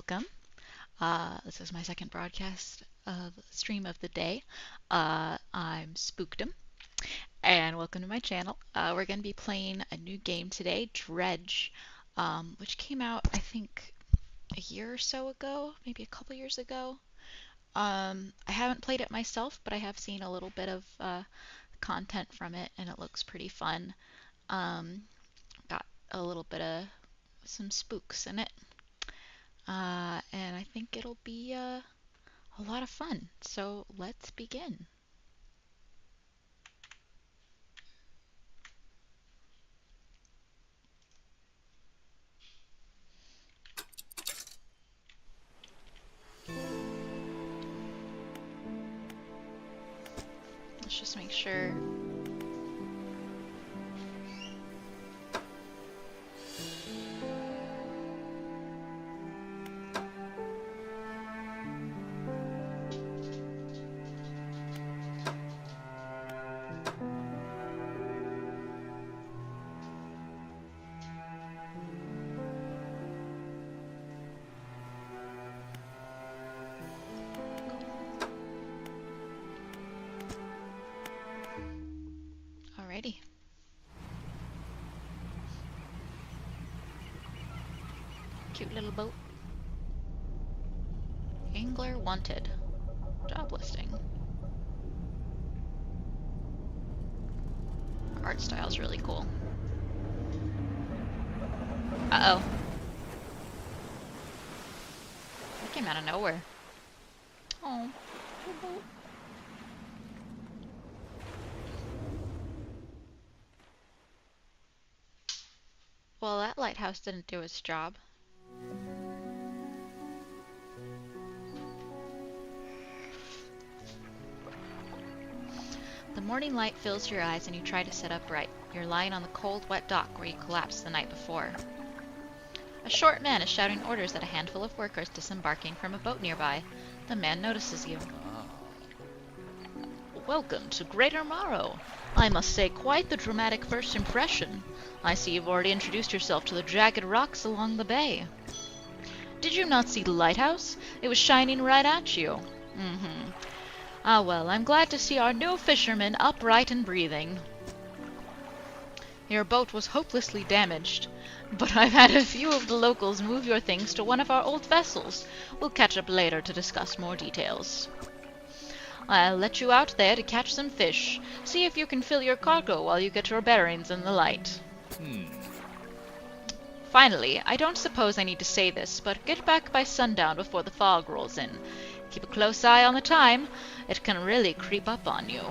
welcome. This is my second broadcast of stream of the day. I'm Spookdom, and welcome to my channel. We're going to be playing a new game today, Dredge, which came out, I think, a year or so ago, maybe a couple years ago. I haven't played it myself, but I have seen a little bit of content from it, and it looks pretty fun. Got a little bit of some spooks in it. And I think it'll be a lot of fun. So let's begin. Let's just make sure. Alrighty. Cute little boat. Angler wanted. Job listing. Art style's really cool. Uh-oh. That came out of nowhere. Oh, little boat. Well, that lighthouse didn't do its job. The morning light fills your eyes and you try to sit upright. You're lying on the cold, wet dock where you collapsed the night before. A short man is shouting orders at a handful of workers disembarking from a boat nearby. The man notices you. Welcome to Greater Morrow. I must say, quite the dramatic first impression. I see you've already introduced yourself to the jagged rocks along the bay. Did you not see the lighthouse? It was shining right at you. Ah well, I'm glad to see our new fisherman upright and breathing. Your boat was hopelessly damaged, but I've had a few of the locals move your things to one of our old vessels. We'll catch up later to discuss more details. I'll let you out there to catch some fish. See if you can fill your cargo while you get your bearings in the light. Finally, I don't suppose I need to say this, but get back by sundown before the fog rolls in. Keep a close eye on the time. It can really creep up on you.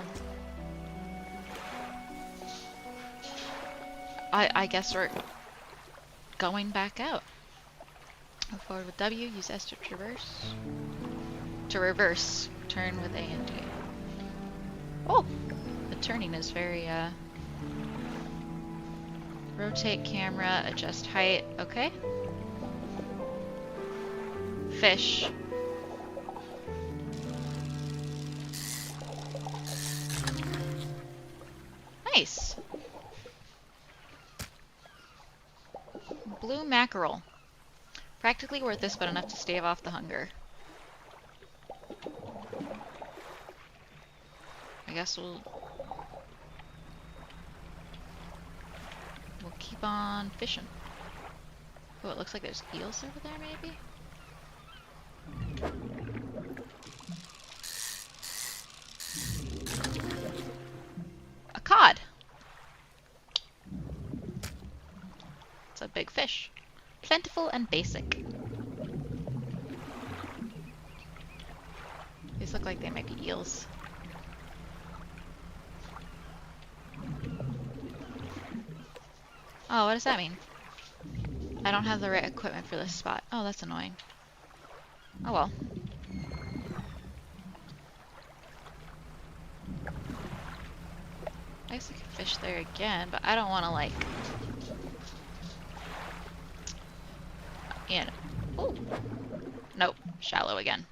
I guess we're going back out. Go forward with W, use S to traverse. To reverse, turn with A and D. Oh! The turning is very, rotate camera, adjust height, okay. Fish. Nice! Blue mackerel. Practically worth this, but enough to stave off the hunger. I guess we'll keep on fishing. Oh, it looks like there's eels over there, maybe? A cod! It's a big fish. Plentiful and basic. These look like they might be eels. Oh, what does that mean? I don't have the right equipment for this spot. Oh, that's annoying. Oh well. I guess I could fish there again, but I don't want to, like... Ooh. Nope. Shallow again.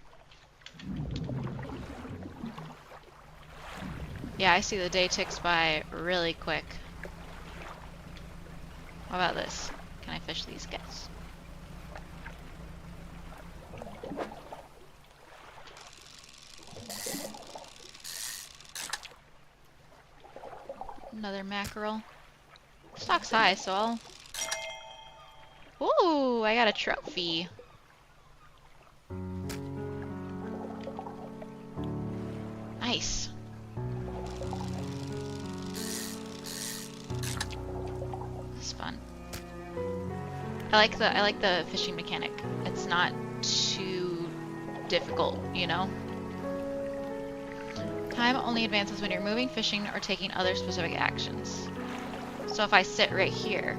Yeah, I see the day ticks by really quick. What about this? Can I fish these guys? Another mackerel. Stock's high, so I'll... Ooh, I got a trophy. Nice. This is fun. I like the fishing mechanic. It's not too difficult, you know? Time only advances when you're moving, fishing, or taking other specific actions. So if I sit right here...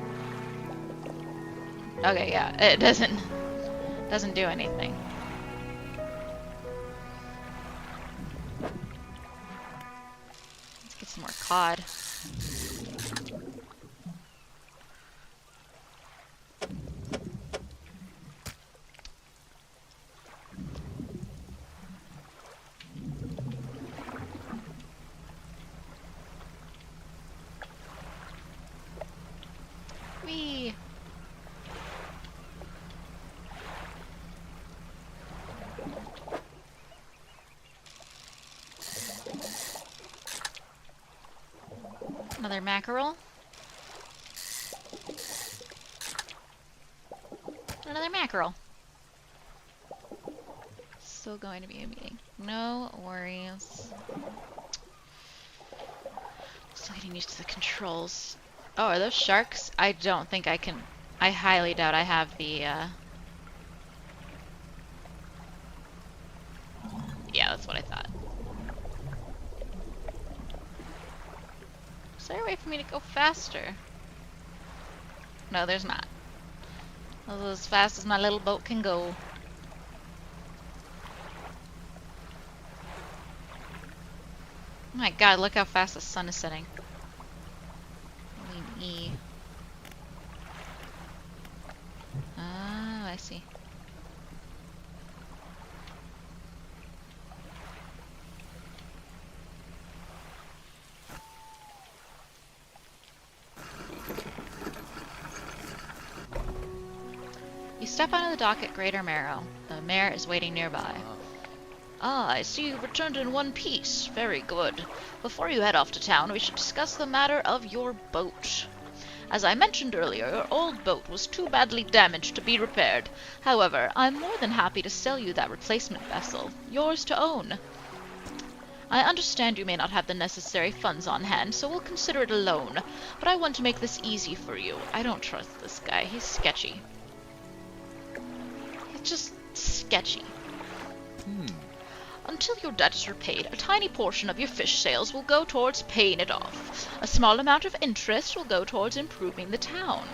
Okay, yeah, it doesn't do anything. Let's get some more cod. Whee! Another mackerel. Another mackerel. Still going to be a meeting. No worries. Still getting used to the controls. Oh, are those sharks? I don't think I can... I highly doubt I have the, Yeah, that's what I thought. Is there a way for me to go faster? No, there's not. That's as fast as my little boat can go. Oh my god, look how fast the sun is setting. Lean E. Ah, I see. You step onto the dock at Greater Marrow. The mayor is waiting nearby. Ah, I see you've returned in one piece. Very good. Before you head off to town, we should discuss the matter of your boat. As I mentioned earlier, your old boat was too badly damaged to be repaired. However, I'm more than happy to sell you that replacement vessel, yours to own. I understand you may not have the necessary funds on hand, so we'll consider it a loan. But I want to make this easy for you. I don't trust this guy. He's sketchy. He's just sketchy. Until your debt is repaid, a tiny portion of your fish sales will go towards paying it off. A small amount of interest will go towards improving the town.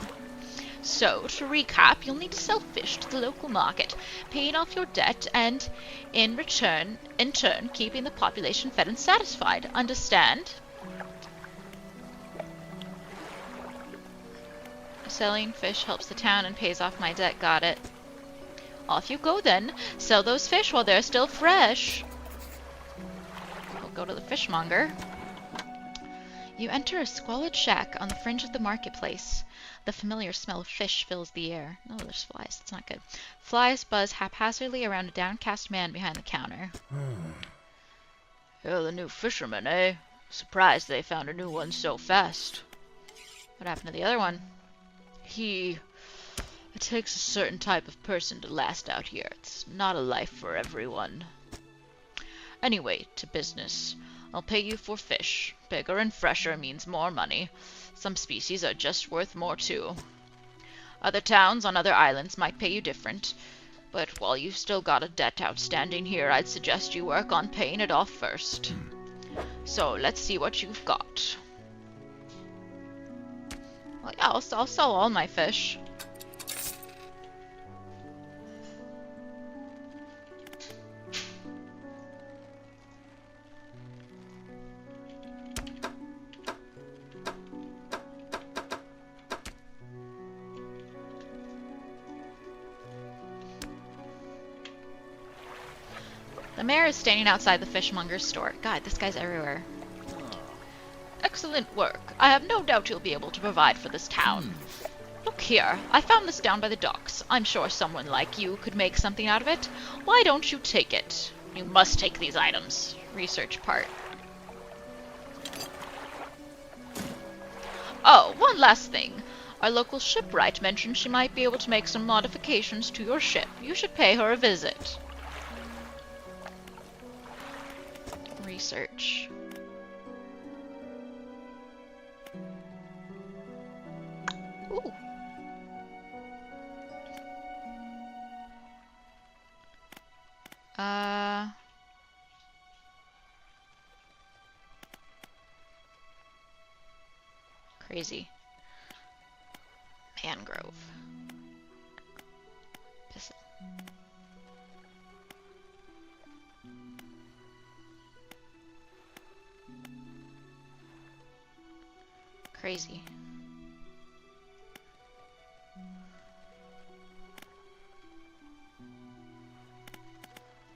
So, to recap, you'll need to sell fish to the local market, paying off your debt, and in turn, keeping the population fed and satisfied. Understand? Selling fish helps the town and pays off my debt. Got it. Off you go then. Sell those fish while they're still fresh. We'll go to the fishmonger. You enter a squalid shack on the fringe of the marketplace. The familiar smell of fish fills the air. Oh, there's flies. That's not good. Flies buzz haphazardly around a downcast man behind the counter. You're the new fisherman, eh? Surprised they found a new one so fast. What happened to the other one? It takes a certain type of person to last out here. It's not a life for everyone. Anyway, to business. I'll pay you for fish. Bigger and fresher means more money. Some species are just worth more too. Other towns on other islands might pay you different, but while you've still got a debt outstanding here, I'd suggest you work on paying it off first. So, let's see what you've got. Well, yeah, I'll sell all my fish. The mayor is standing outside the fishmonger's store. God, this guy's everywhere. Excellent work. I have no doubt you'll be able to provide for this town. Look here, I found this down by the docks. I'm sure someone like you could make something out of it. Why don't you take it? You must take these items. Research part. Oh, one last thing. Our local shipwright mentioned she might be able to make some modifications to your ship. You should pay her a visit. Research. Ooh. Crazy. Mangrove. Pistol. Crazy.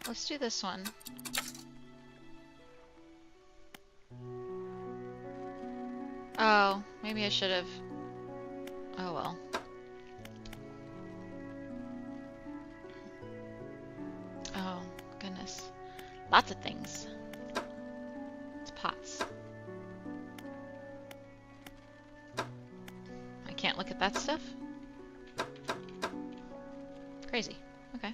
Let's do this one. Oh, maybe I should have. Oh well. Oh, goodness. Lots of things. It's pots. I can't look at that stuff? Crazy. Okay.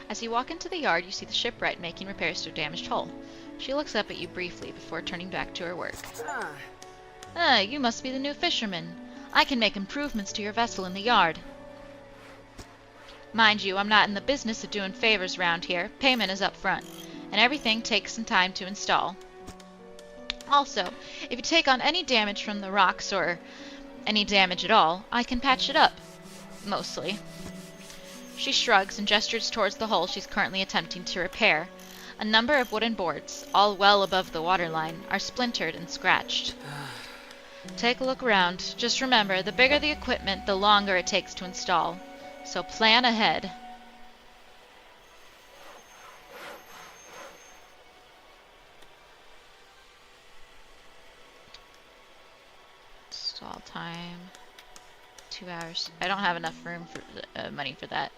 As you walk into the yard, you see the shipwright making repairs to a damaged hull. She looks up at you briefly before turning back to her work. Ah, you must be the new fisherman. I can make improvements to your vessel in the yard. Mind you, I'm not in the business of doing favors round here. Payment is up front, and everything takes some time to install. Also, if you take on any damage from the rocks or any damage at all, I can patch it up. Mostly. She shrugs and gestures towards the hull she's currently attempting to repair. A number of wooden boards, all well above the waterline, are splintered and scratched. Take a look around. Just remember, the bigger the equipment, the longer it takes to install. So plan ahead. Install time. 2 hours. I don't have enough room for money for that.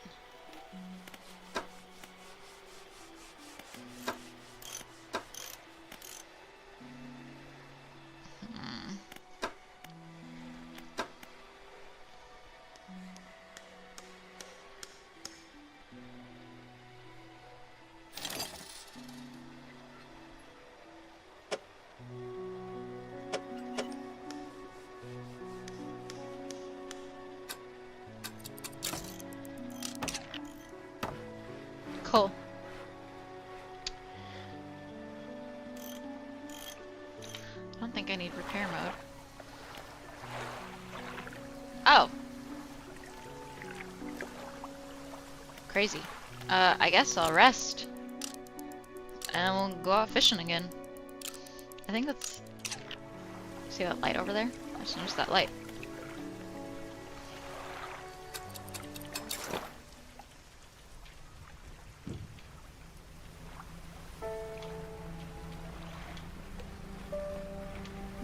Cool. I don't think I need repair mode. Oh. Crazy. I guess I'll rest. And we'll go out fishing again. I think that's... See that light over there? I just noticed that light.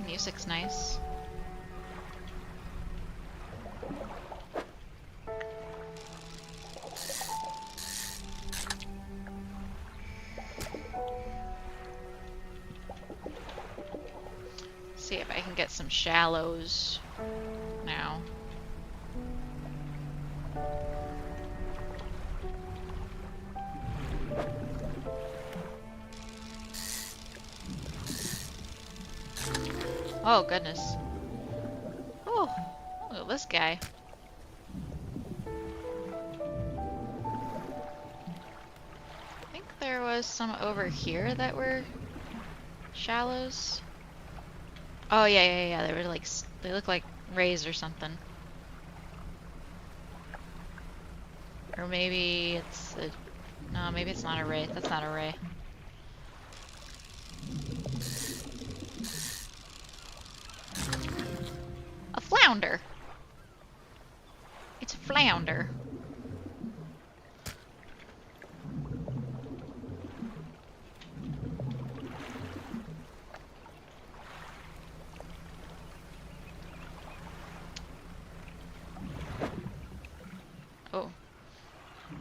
Music's nice. See if I can get some shallows now. Oh, goodness. Oh, look at this guy. I think there was some over here that were shallows. Oh, yeah. They were like, they look like rays or something. Or maybe it's a... No, maybe it's not a ray. That's not a ray. A flounder. It's a flounder. Oh.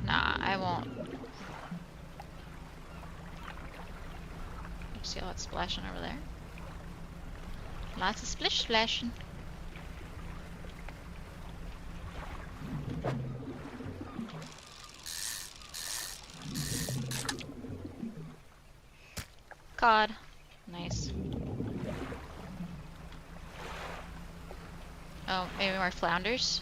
Nah, I won't. Oops. See all that splashing over there? Lots of splish splashing. Cod. Nice. Oh, maybe more flounders?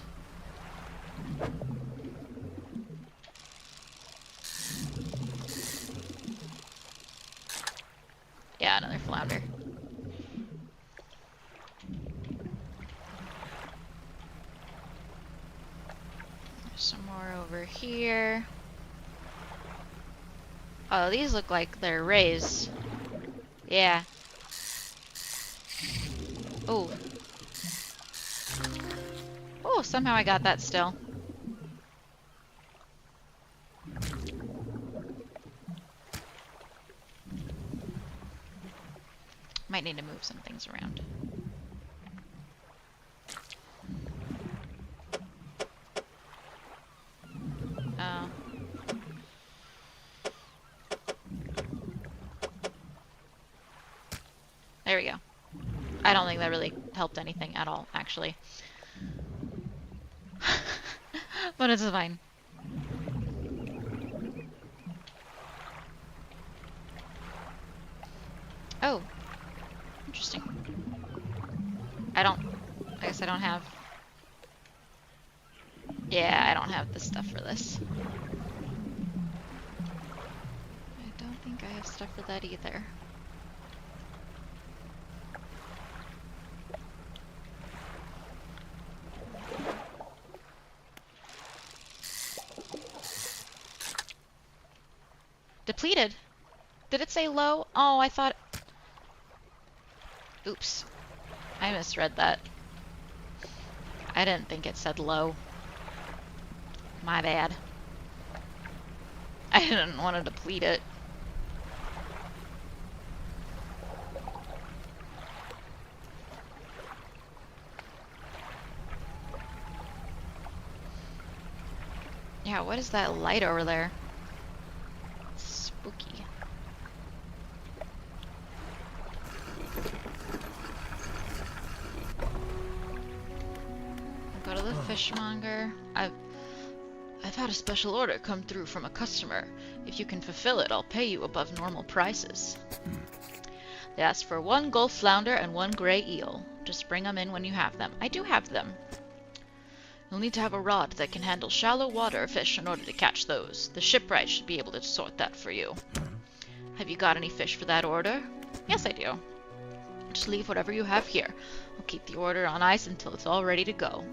Yeah, another flounder. There's some more over here. Oh, these look like they're rays. Yeah. Oh. Oh, somehow I got that still. Might need to move some things around. Oh. There we go. I don't think that really helped anything at all, actually. But it's fine. Oh. Interesting. I guess I don't have... Yeah, I don't have the stuff for this. I don't think I have stuff for that either. Depleted? Did it say low? Oh, I thought... Oops. I misread that. I didn't think it said low. My bad. I didn't want to deplete it. Yeah, what is that light over there? Spooky. Go to the fishmonger. I've had a special order come through from a customer. If you can fulfill it, I'll pay you above normal prices. They asked for 1 gulf flounder and 1 gray eel. Just bring them in when you have them. I do have them. You'll need to have a rod that can handle shallow water fish in order to catch those. The shipwright should be able to sort that for you. Have you got any fish for that order? Yes, I do. Just leave whatever you have here. I'll keep the order on ice until it's all ready to go.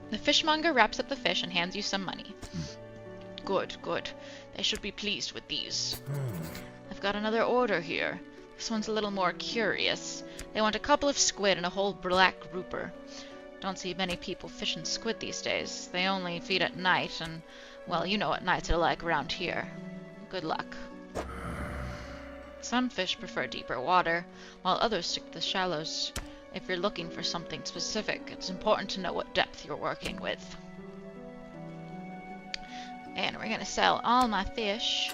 The fishmonger wraps up the fish and hands you some money. Good, good. They should be pleased with these. I've got another order here. This one's a little more curious. They want a couple of squid and a whole black grouper. Don't see many people fishing squid these days. They only feed at night, and, well, you know what nights are like around here. Good luck. Some fish prefer deeper water, while others stick to the shallows. If you're looking for something specific, it's important to know what depth you're working with. And we're gonna sell all my fish.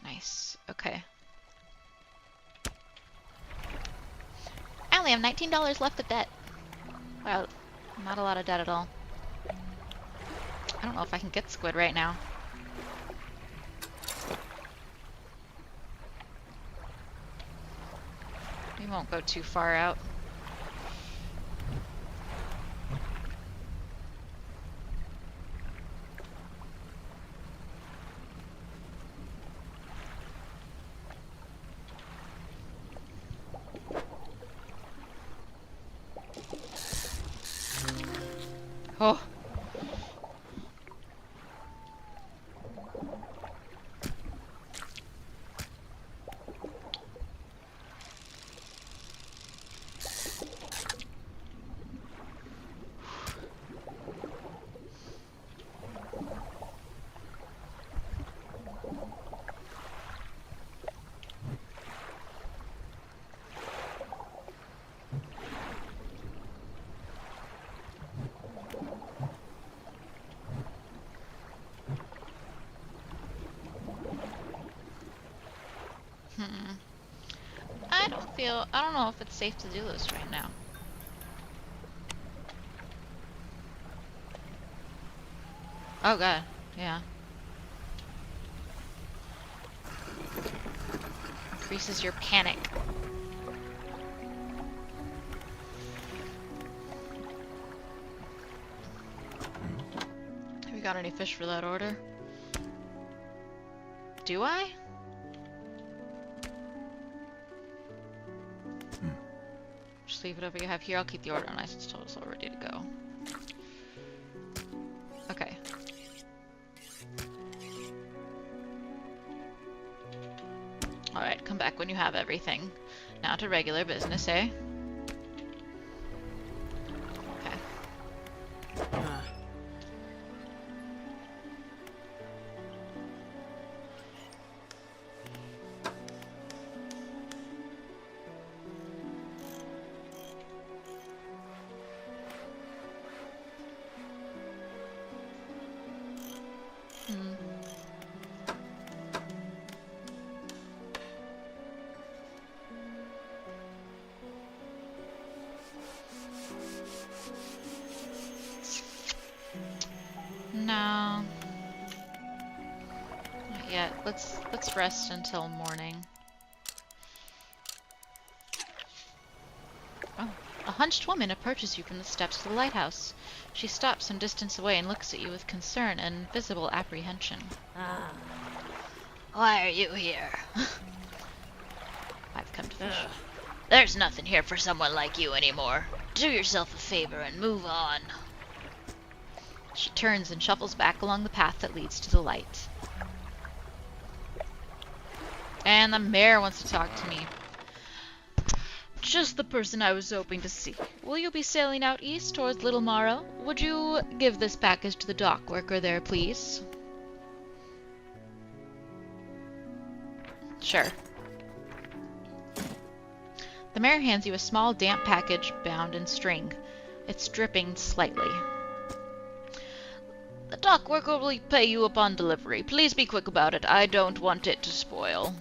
Nice. Okay. I only have $19 left of debt. Well, not a lot of debt at all. I don't know if I can get squid right now. We won't go too far out. Oh. Hmm. I don't know if it's safe to do this right now. Oh god, yeah. Increases your panic. Have you got any fish for that order? Do I? Just leave whatever you have here. I'll keep the order nice and it's all ready to go. Okay. Alright, come back when you have everything. Now to regular business, eh? Okay. No. Not yet. Let's rest until morning. Oh. A hunched woman approaches you from the steps of the lighthouse. She stops some distance away and looks at you with concern and visible apprehension. Ah. Why are you here? I've come to fish. There's nothing here for someone like you anymore. Do yourself a favor and move on. She turns and shuffles back along the path that leads to the light. And the mayor wants to talk to me. Just the person I was hoping to see. Will you be sailing out east towards Little Morrow? Would you give this package to the dock worker there, please? Sure. The mayor hands you a small, damp package bound in string. It's dripping slightly. The dock worker will pay you upon delivery. Please be quick about it. I don't want it to spoil.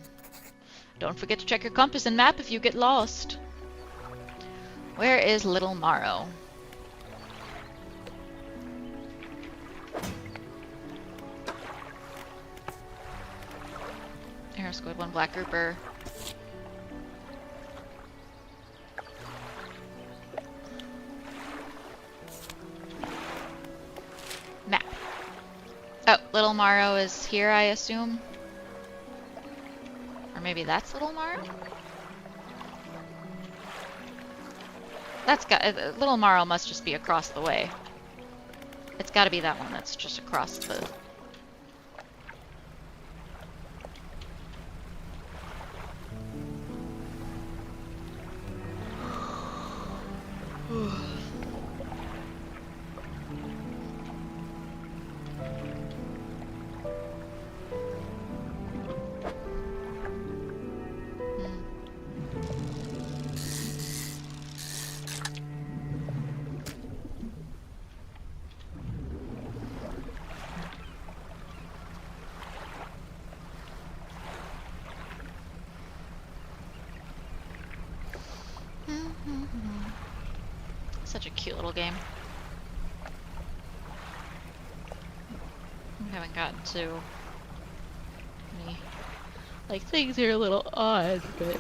Don't forget to check your compass and map if you get lost. Where is Little Morrow? Arrow squid, one black grouper. Map. Oh, Little Morrow is here, I assume? Or maybe that's Little Morrow? That's got Little Morrow must just be across the way. It's got to be that one that's just across the. Such a cute little game. We haven't gotten to any, like, things are a little odd, but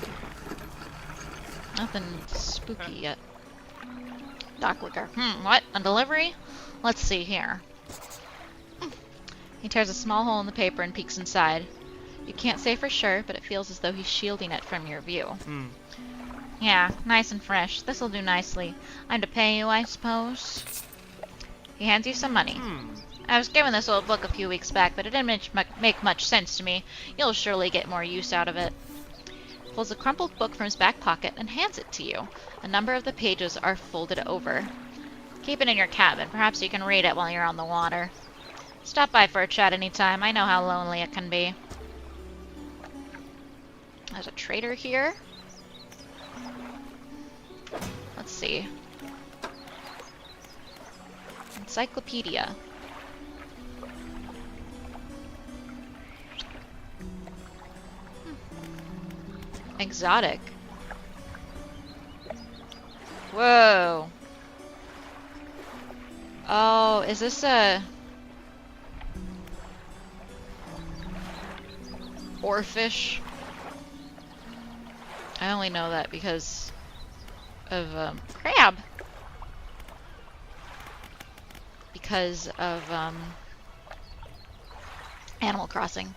nothing spooky yet. Dock worker. What? A delivery? Let's see here. He tears a small hole in the paper and peeks inside. You can't say for sure, but it feels as though he's shielding it from your view. Yeah, nice and fresh. This'll do nicely. I'm to pay you, I suppose. He hands you some money. I was given this old book a few weeks back, but it didn't make much sense to me. You'll surely get more use out of it. Pulls a crumpled book from his back pocket and hands it to you. A number of the pages are folded over. Keep it in your cabin. Perhaps you can read it while you're on the water. Stop by for a chat anytime. I know how lonely it can be. There's a trader here. Let's see. Encyclopedia. Exotic. Whoa. Oh, is this a oarfish? I only know that because of crab. Because of Animal Crossing.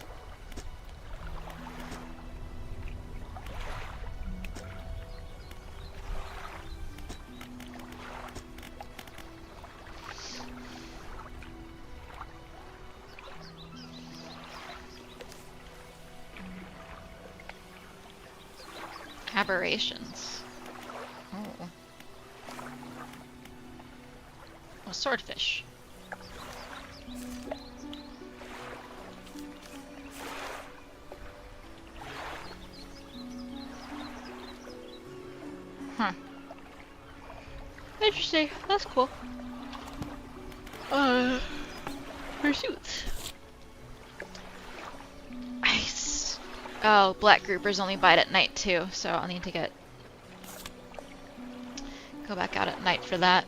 Aberrations. Oh. Oh, swordfish. Huh. Interesting. That's cool. Pursuits. Ice. Oh, black groupers only bite at night too, so I'll need to go back out at night for that.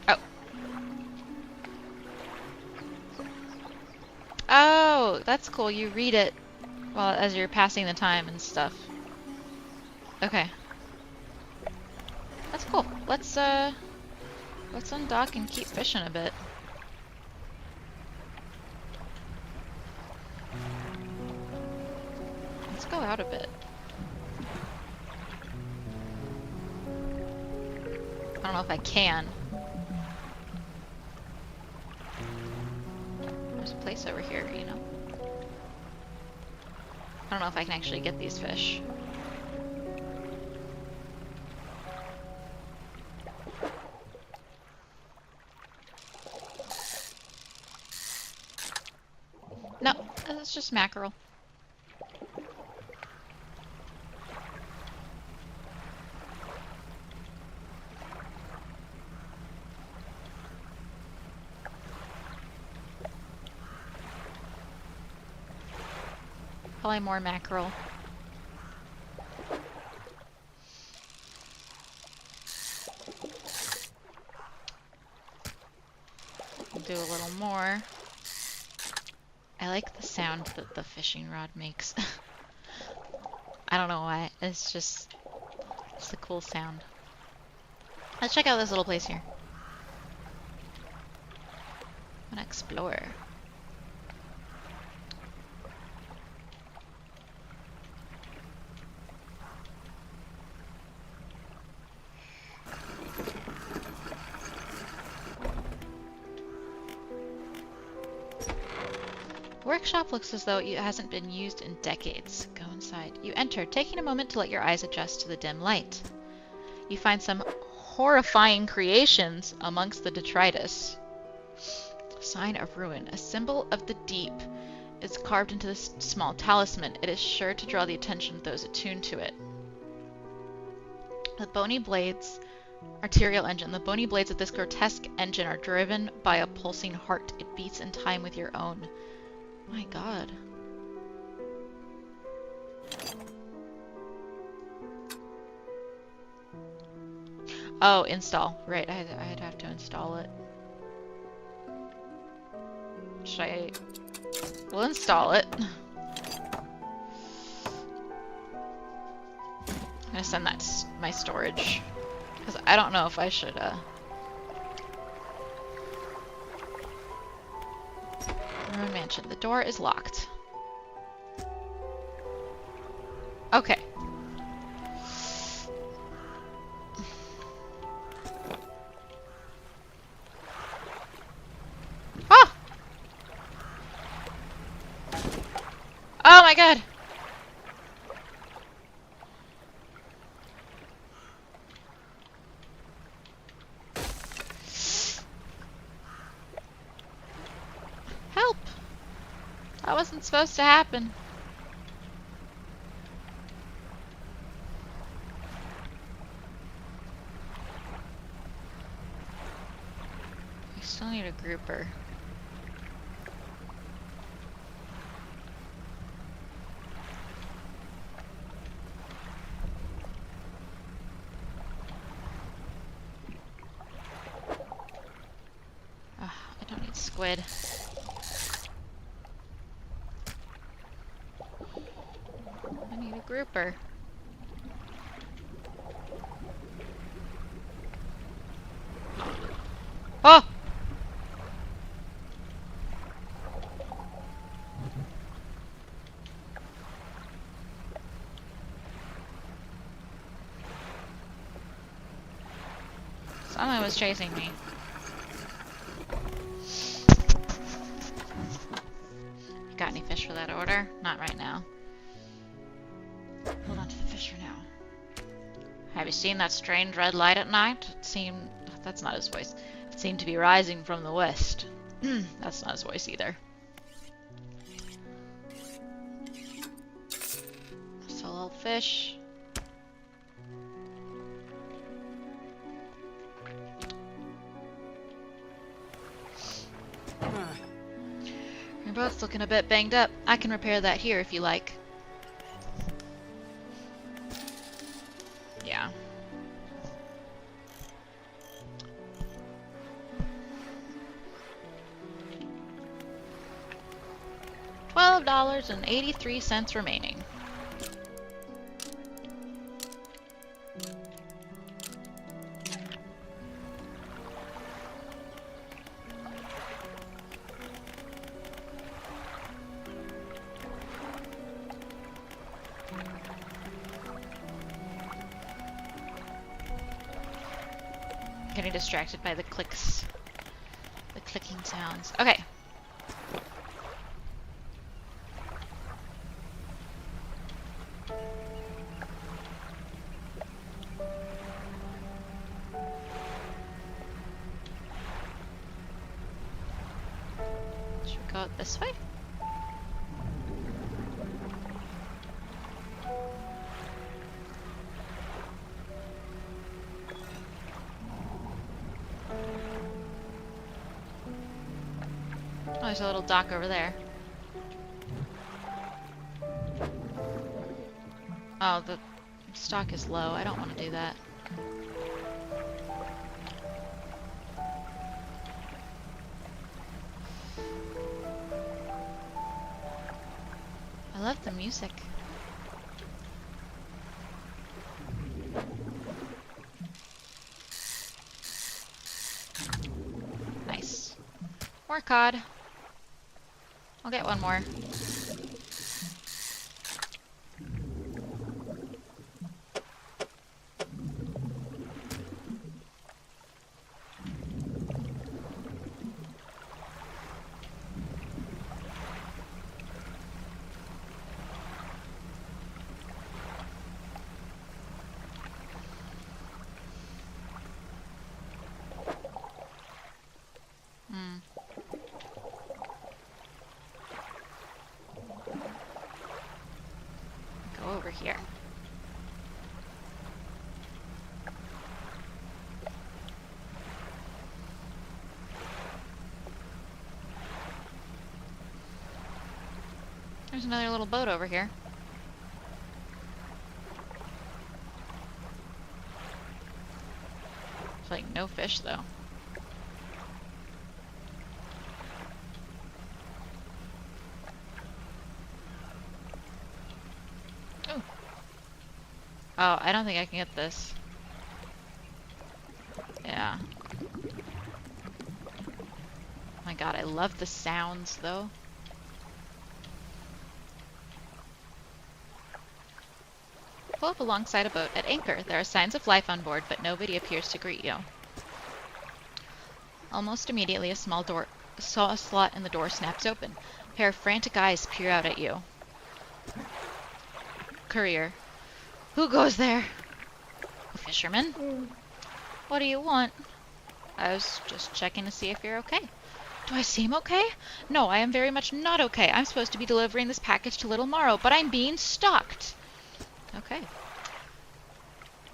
Oh. Oh, that's cool. You read it while as you're passing the time and stuff. Okay. That's cool. Let's undock and keep fishing a bit. Let's go out a bit. I don't know if I can. There's a place over here, you know. I don't know if I can actually get these fish. No, it's just mackerel. Probably more mackerel. Do a little more. I like the sound that the fishing rod makes. I don't know why. It's a cool sound. Let's check out this little place here. I'm gonna explore. The workshop looks as though it hasn't been used in decades. Go inside. You enter, taking a moment to let your eyes adjust to the dim light. You find some horrifying creations amongst the detritus. Sign of ruin. A symbol of the deep is carved into this small talisman. It is sure to draw the attention of those attuned to it. The bony blades... Arterial engine. The bony blades of this grotesque engine are driven by a pulsing heart. It beats in time with your own. My God. Oh, install. Right, I'd have to install it. Should I... We'll install it. I'm gonna send that to my storage. Because I don't know if I should, Ruin mansion. The door is locked. Okay. Ah! Oh my God! Help! That wasn't supposed to happen. I still need a grouper. squid. I need a grouper. Oh! Someone was chasing me. Got any fish for that order? Not right now. Hold on to the fish for now. Have you seen that strange red light at night? It seemed... That's not his voice. It seemed to be rising from the west. That's not his voice either. Solo fish. You're both looking a bit banged up. I can repair that here if you like. Yeah. $12.83 remaining. Getting distracted by the clicks. The clicking sounds. Okay. Should we go this way? Oh, there's a little dock over there. Oh, the stock is low. I don't want to do that. I love the music. Nice. More cod. I'll get one more. Go over here. There's another little boat over here. It's like no fish though. Oh, I don't think I can get this. Yeah. My god, I love the sounds, though. Pull up alongside a boat at anchor. There are signs of life on board, but nobody appears to greet you. Almost immediately, a small slot in the door snaps open. A pair of frantic eyes peer out at you. Courier. Who goes there? A fisherman? What do you want? I was just checking to see if you're okay. Do I seem okay? No, I am very much not okay. I'm supposed to be delivering this package to Little Morrow, but I'm being stalked. Okay.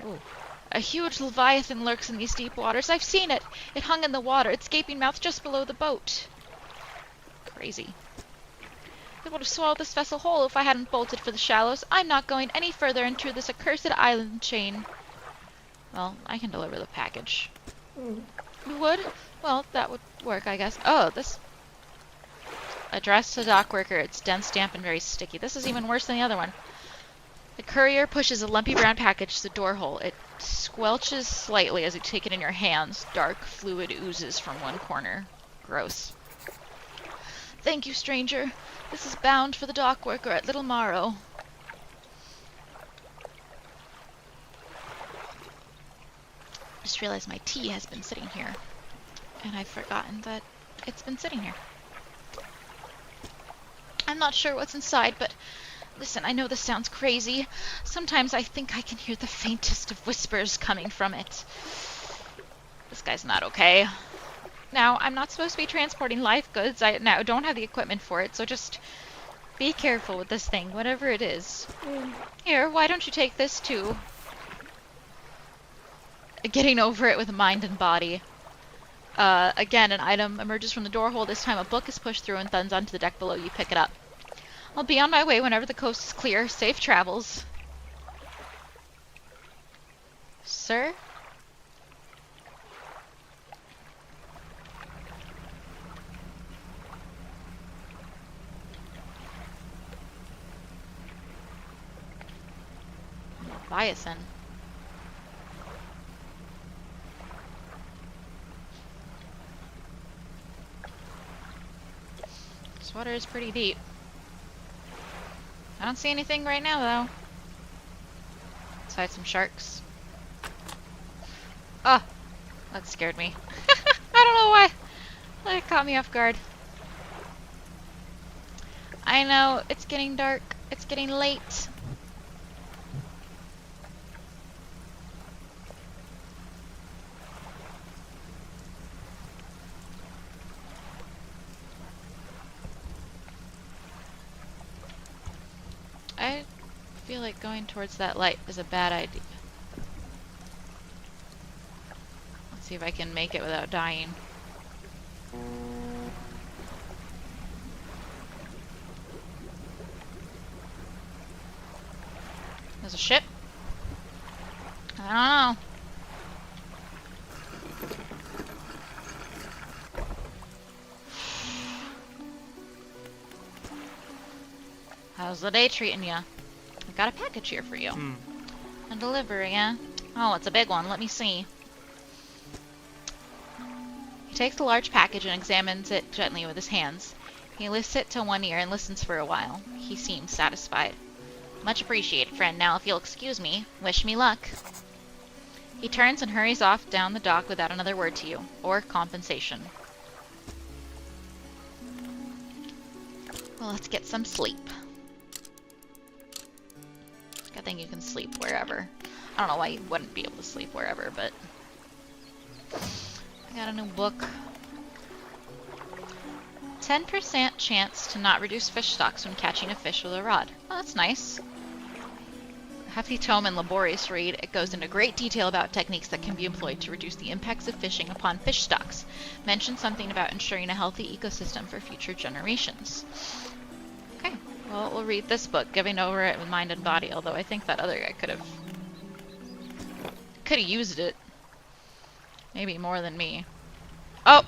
Ooh. A huge leviathan lurks in these deep waters. I've seen it. It hung in the water, its gaping mouth just below the boat. Crazy. It would have swallowed this vessel whole if I hadn't bolted for the shallows. I'm not going any further into this accursed island chain. Well, I can deliver the package. You would? Well, that would work, I guess. Oh, this Addressed to the dock worker. It's dense, damp, and very sticky. This is even worse than the other one. The courier pushes a lumpy brown package to the door hole. It squelches slightly as you take it in your hands. Dark fluid oozes from one corner. Gross. Thank you, stranger. This is bound for the dock worker at Little Morrow. Just realized my tea has been sitting here. And I've forgotten that it's been sitting here. I'm not sure what's inside, but listen, I know this sounds crazy. Sometimes I think I can hear the faintest of whispers coming from it. This guy's not okay. Now, I'm not supposed to be transporting life goods. I now don't have the equipment for it, so just be careful with this thing, whatever it is. Here, why don't you take this too? Getting over it with mind and body. Again, an item emerges from the door hole. This time a book is pushed through and thuds onto the deck below. You pick it up. I'll be on my way whenever the coast is clear. Safe travels. Sir? Leviathan. This water is pretty deep. I don't see anything right now, though. Besides some sharks. Oh! That scared me. I don't know why. That caught me off guard. I know, it's getting dark. It's getting late. I feel like going towards that light is a bad idea. Let's see if I can make it without dying. There's a ship? I don't know. How's the day treating ya? I've got a package here for you. A delivery, yeah? Oh, it's a big one. Let me see. He takes the large package and examines it gently with his hands. He lifts it to one ear and listens for a while. He seems satisfied. Much appreciated, friend. Now, if you'll excuse me, wish me luck. He turns and hurries off down the dock without another word to you, or compensation. Well, let's get some sleep. I think you can sleep wherever. I don't know why you wouldn't be able to sleep wherever, but... I got a new book. 10% chance to not reduce fish stocks when catching a fish with a rod. Oh, that's nice. Hefty tome and laborious read. It goes into great detail about techniques that can be employed to reduce the impacts of fishing upon fish stocks. Mentions something about ensuring a healthy ecosystem for future generations. Okay, well, we'll read this book, giving over it with mind and body, although I think that other guy could have used it. Maybe more than me. Oh!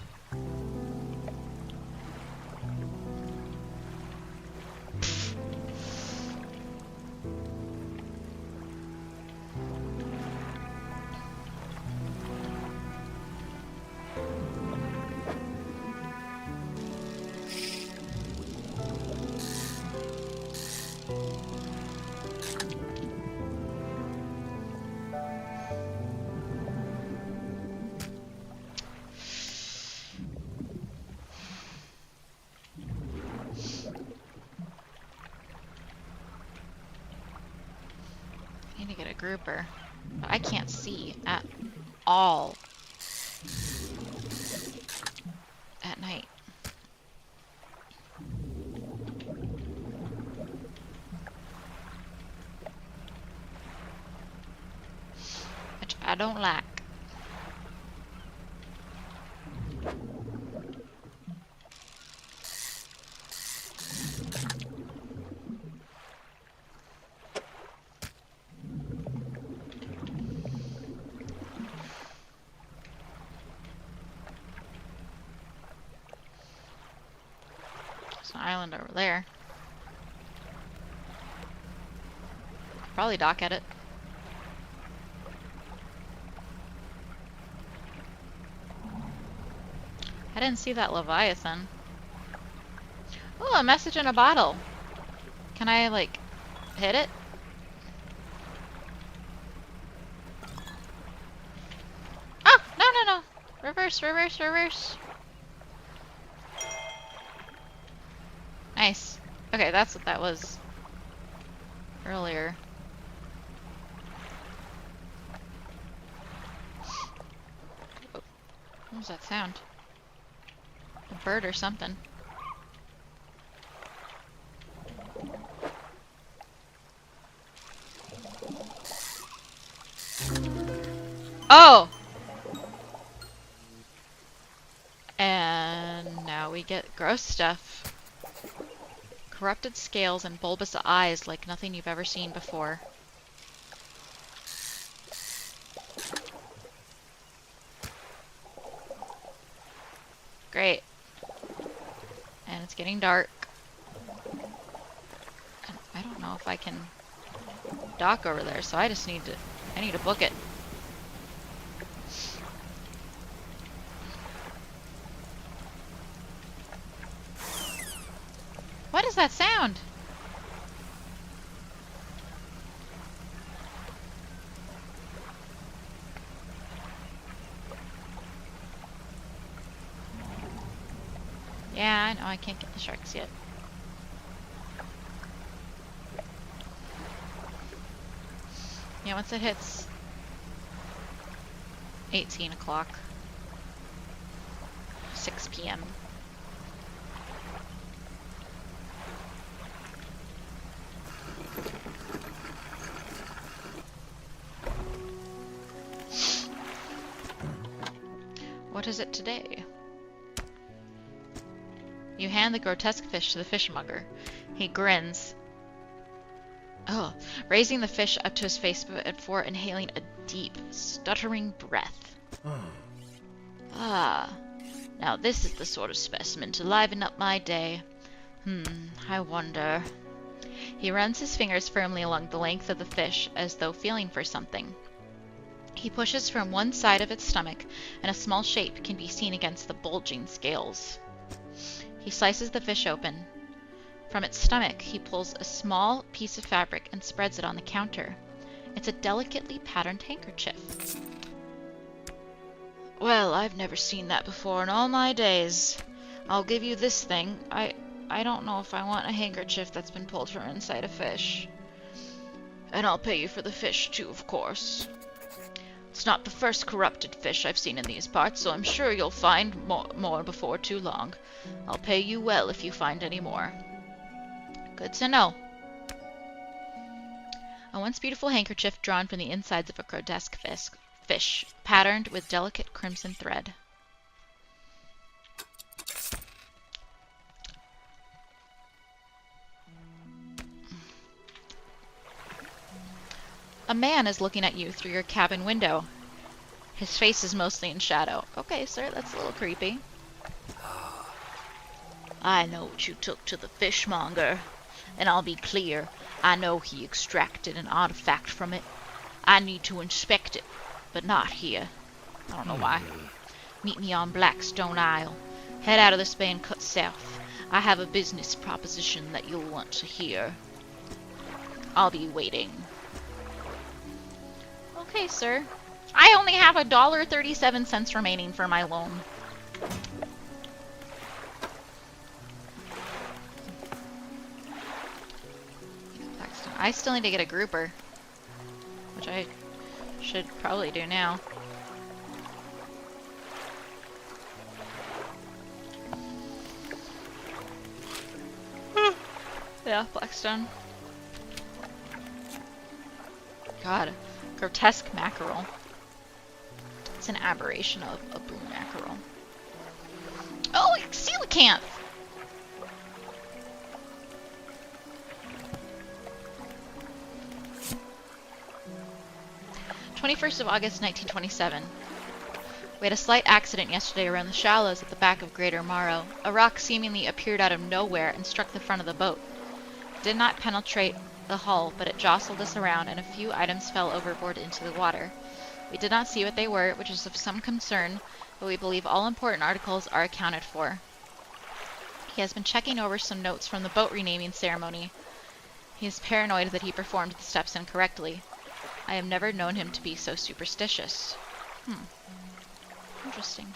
I need to get a grouper, but I can't see at all at night. Which I don't like. island over there. Probably dock at it. I didn't see that Leviathan. Oh, a message in a bottle. Can I, like, hit it? Oh, no, no, no. Reverse, reverse, reverse. Nice. Okay, that's what that was earlier. Oh, what was that sound? A bird or something. Oh! And now we get gross stuff. Corrupted scales and bulbous eyes like nothing you've ever seen before. Great. And it's getting dark. And I don't know if I can dock over there, so I need to book it. What is that sound? Yeah, I know I can't get the sharks yet. Yeah, once it hits 18 o'clock, 6 p.m. What is it today? You hand the grotesque fish to the fishmonger. He grins. Oh, raising the fish up to his face before inhaling a deep, stuttering breath. Ah, now this is the sort of specimen to liven up my day. I wonder. He runs his fingers firmly along the length of the fish as though feeling for something. He pushes from one side of its stomach, and a small shape can be seen against the bulging scales. He slices the fish open. From its stomach, he pulls a small piece of fabric and spreads it on the counter. It's a delicately patterned handkerchief. Well, I've never seen that before in all my days. I'll give you this thing. I don't know if I want a handkerchief that's been pulled from inside a fish. And I'll pay you for the fish, too, of course. It's not the first corrupted fish I've seen in these parts, so I'm sure you'll find more before too long. I'll pay you well if you find any more. Good to know. A once beautiful handkerchief drawn from the insides of a grotesque fish, patterned with delicate crimson thread. A man is looking at you through your cabin window. His face is mostly in shadow. Okay, sir, that's a little creepy. I know what you took to the fishmonger, and I'll be clear, I know he extracted an artifact from it. I need to inspect it, but not here. I don't know why. Meet me on Blackstone Isle. Head out of this bay and cut south. I have a business proposition that you'll want to hear. I'll be waiting. Okay, sir. I only have $1.37 remaining for my loan. I still need to get a grouper, which I should probably do now. Yeah, Blackstone. God, grotesque mackerel. It's an aberration of a blue mackerel. Oh, coelacanth! 21st of August, 1927. We had a slight accident yesterday around the shallows at the back of Greater Morrow, a rock seemingly appeared out of nowhere and struck the front of the boat. It did not penetrate the hull, but it jostled us around, and a few items fell overboard into the water. We did not see what they were, which is of some concern, but we believe all important articles are accounted for. He has been checking over some notes from the boat renaming ceremony. He is paranoid that he performed the steps incorrectly. I have never known him to be so superstitious. Interesting.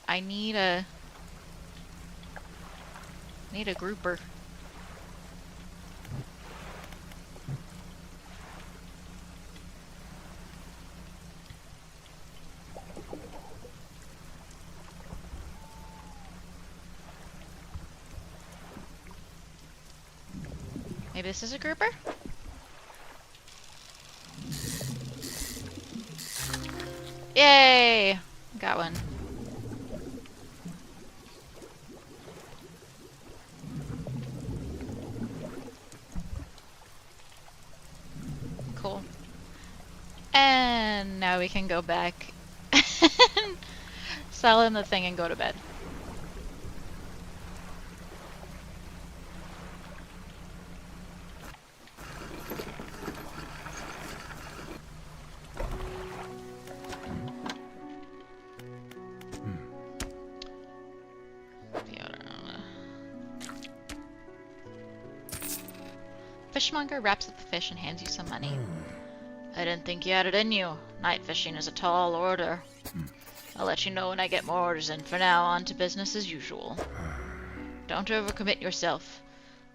I need a grouper. Maybe this is a grouper? Yay! Got one. Cool. And now we can go back and sell him the thing and go to bed. Fishmonger wraps up the fish and hands you some money. I didn't think you had it in you. Night fishing is a tall order. I'll let you know when I get more orders in. For now, on to business as usual. Don't overcommit yourself,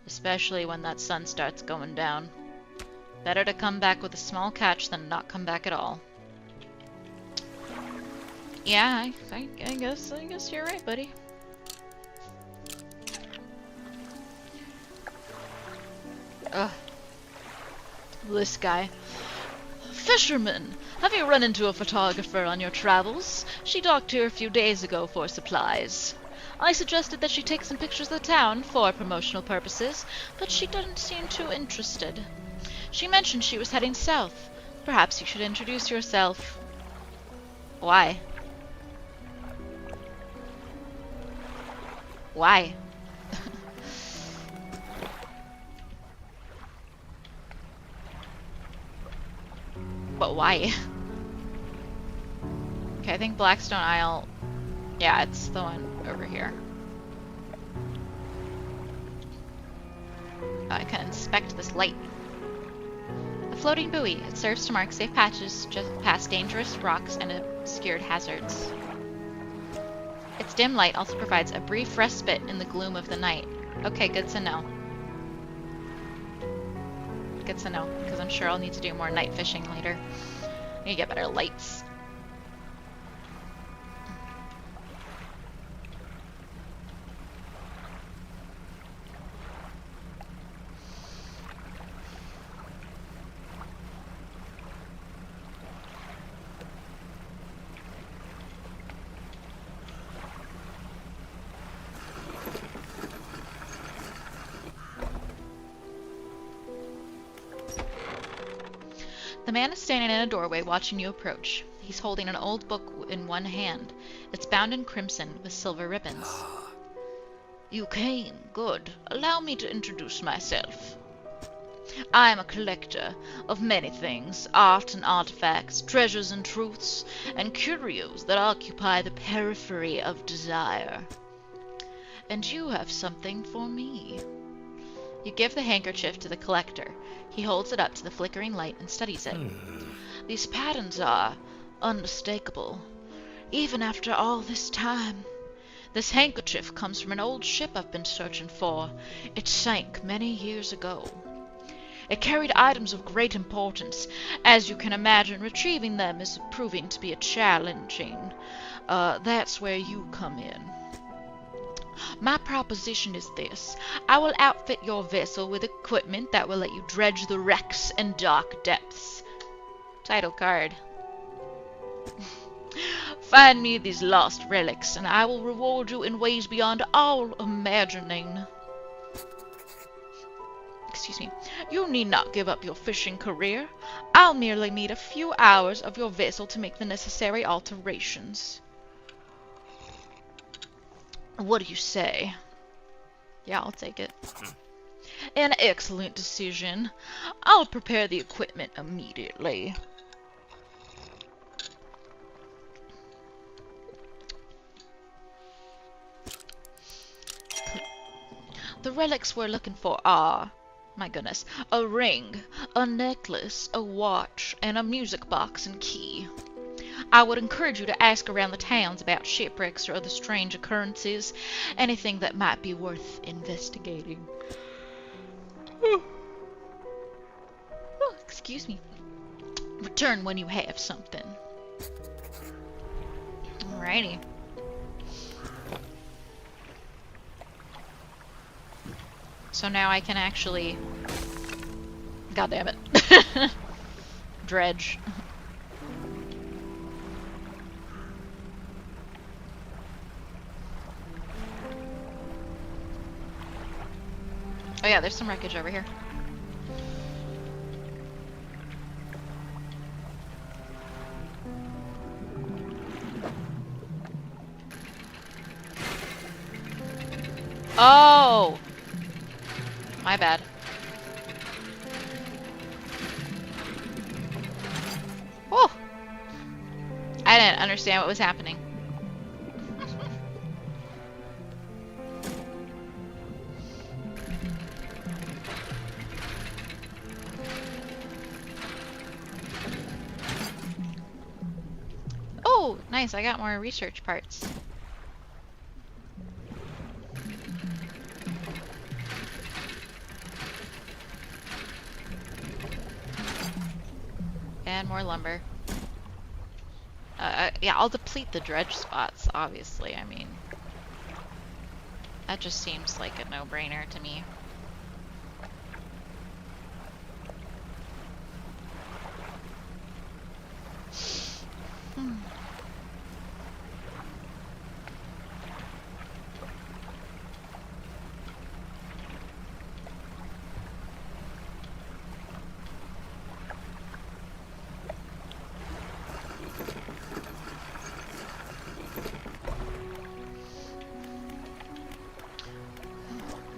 especially when that sun starts going down. Better to come back with a small catch than not come back at all. Yeah, I guess you're right, buddy. Ugh. This guy. Fisherman! Have you run into a photographer on your travels? She docked here a few days ago for supplies. I suggested that she take some pictures of the town for promotional purposes, but she didn't seem too interested. She mentioned she was heading south. Perhaps you should introduce yourself. Why? Why? But why? Okay, I think Blackstone Isle... Yeah, it's the one over here. I can inspect this light. A floating buoy. It serves to mark safe patches just past dangerous rocks and obscured hazards. Its dim light also provides a brief respite in the gloom of the night. Okay, good to know. Good to know, because I'm sure I'll need to do more night fishing later. I need to get better lights. The man is standing in a doorway watching you approach. He's holding an old book in one hand. It's bound in crimson with silver ribbons. You came. Good. Allow me to introduce myself. I am a collector of many things, art and artifacts, treasures and truths, and curios that occupy the periphery of desire. And you have something for me. You give the handkerchief to the collector. He holds it up to the flickering light and studies it. These patterns are unmistakable, even after all this time. This handkerchief comes from an old ship I've been searching for. It sank many years ago. It carried items of great importance. As you can imagine, retrieving them is proving to be a challenging. That's where you come in. My proposition is this. I will outfit your vessel with equipment that will let you dredge the wrecks and dark depths. Title card. Find me these lost relics, and I will reward you in ways beyond all imagining. Excuse me. You need not give up your fishing career. I'll merely need a few hours of your vessel to make the necessary alterations. What do you say? Yeah, I'll take it. An excellent decision. I'll prepare the equipment immediately. The relics we're looking for are, my goodness, a ring, a necklace, a watch, and a music box and key. I would encourage you to ask around the towns about shipwrecks or other strange occurrences, anything that might be worth investigating. Oh, excuse me. Return when you have something. Alrighty. So now I can actually... God damn it. Dredge. Oh yeah, there's some wreckage over here. Oh! My bad. Oh! I didn't understand what was happening. Oh, nice, I got more research parts. And more lumber. Yeah, I'll deplete the dredge spots, obviously. I mean, that just seems like a no-brainer to me.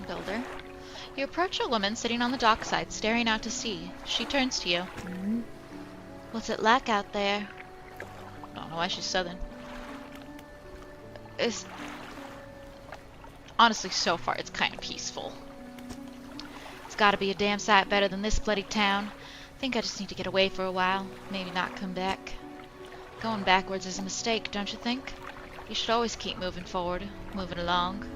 Builder. You approach a woman sitting on the dockside, staring out to sea. She turns to you. What's it like out there? I don't know why she's southern. It's... Honestly, so far, it's kind of peaceful. It's gotta be a damn sight better than this bloody town. Think I just need to get away for a while. Maybe not come back. Going backwards is a mistake, don't you think? You should always keep moving forward, moving along.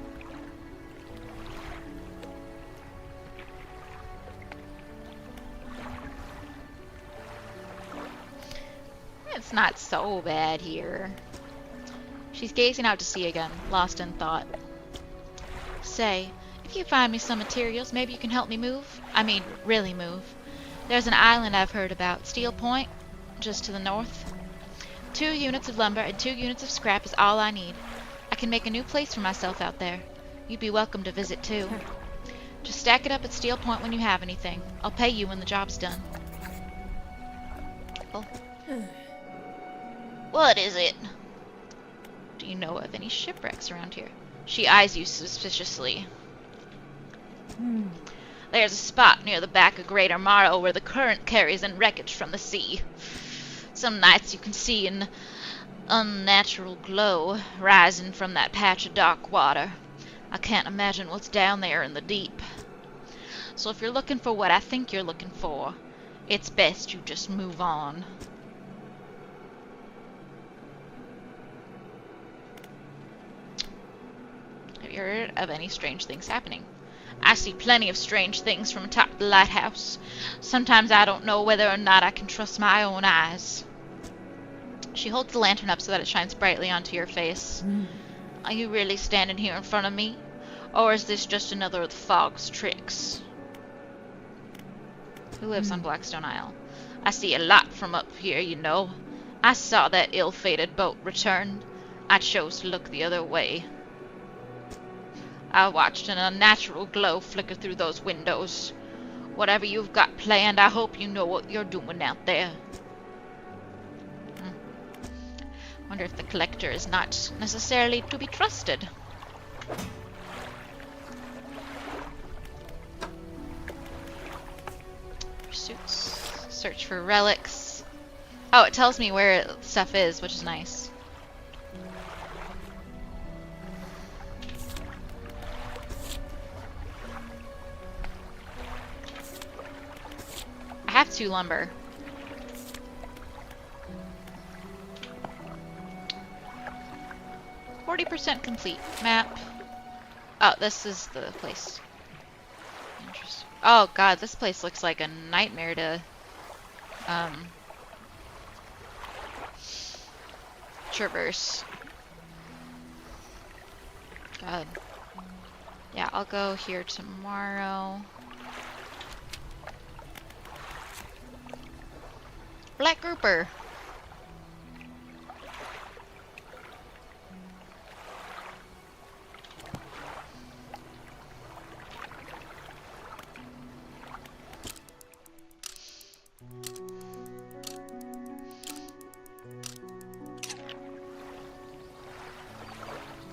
It's not so bad here. She's gazing out to sea again, lost in thought. Say, if you find me some materials, maybe you can help me move? I mean, really move. There's an island I've heard about, Steel Point, just to the north. 2 units of lumber and 2 units of scrap is all I need. I can make a new place for myself out there. You'd be welcome to visit too. Just stack it up at Steel Point when you have anything. I'll pay you when the job's done. Oh. What is it? Do you know of any shipwrecks around here? She eyes you suspiciously. There's a spot near the back of Great Armaro where the current carries in wreckage from the sea. Some nights you can see an unnatural glow rising from that patch of dark water. I can't imagine what's down there in the deep. So if you're looking for what I think you're looking for, it's best you just move on. Have you heard of any strange things happening? I see plenty of strange things from atop the lighthouse. Sometimes I don't know whether or not I can trust my own eyes. She holds the lantern up so that it shines brightly onto your face. Are you really standing here in front of me? Or is this just another of the fog's tricks? Who lives on Blackstone Isle? I see a lot from up here, you know. I saw that ill-fated boat return. I chose to look the other way. I watched an unnatural glow flicker through those windows. Whatever you've got planned, I hope you know what you're doing out there. Wonder if the collector is not necessarily to be trusted. Pursuits. Search for relics. Oh, it tells me where stuff is, which is nice. I have 2 lumber. %complete. Map. Oh, this is the place. Interesting. Oh god, this place looks like a nightmare to traverse. God. Yeah, I'll go here tomorrow. Black grouper.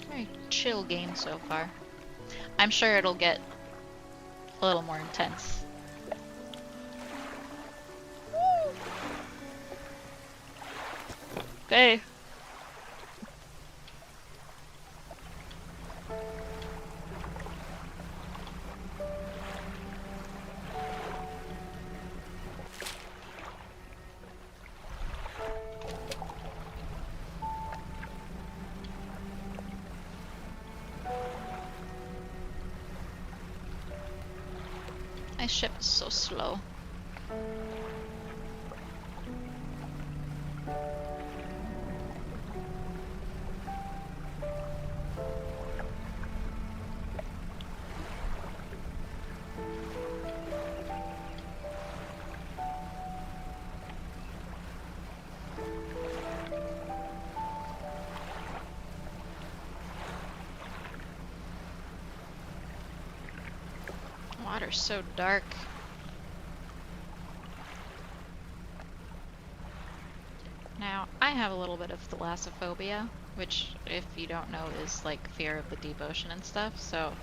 Very chill game so far. I'm sure it'll get a little more intense. Okay. My ship is so slow. Water's so dark. Now, I have a little bit of thalassophobia, which, if you don't know, is like fear of the deep ocean and stuff, so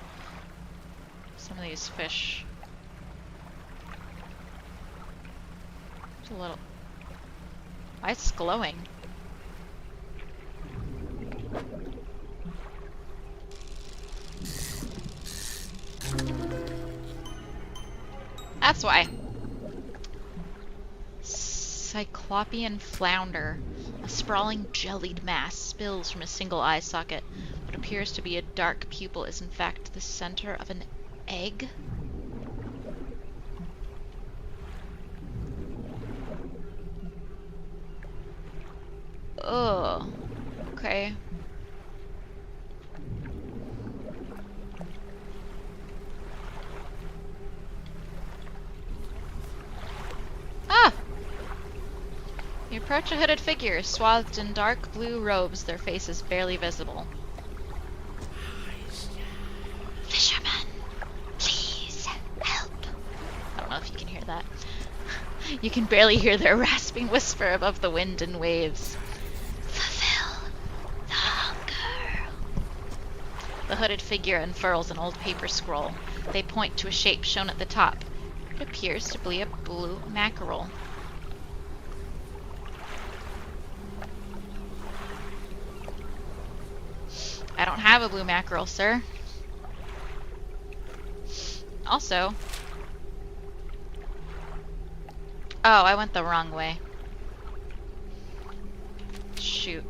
some of these fish... It's a little... Why it's glowing? That's why. Cyclopean flounder. A sprawling jellied mass spills from a single eye socket. What appears to be a dark pupil is in fact the center of an egg. Ugh. Okay. Ah! You approach a hooded figure, swathed in dark blue robes, their faces barely visible. Fisherman, please help. I don't know if you can hear that. You can barely hear their rasping whisper above the wind and waves. Fulfill the hunger. The hooded figure unfurls an old paper scroll. They point to a shape shown at the top. It appears to be a blue mackerel. I don't have a blue mackerel, sir. Also... Oh, I went the wrong way. Shoot.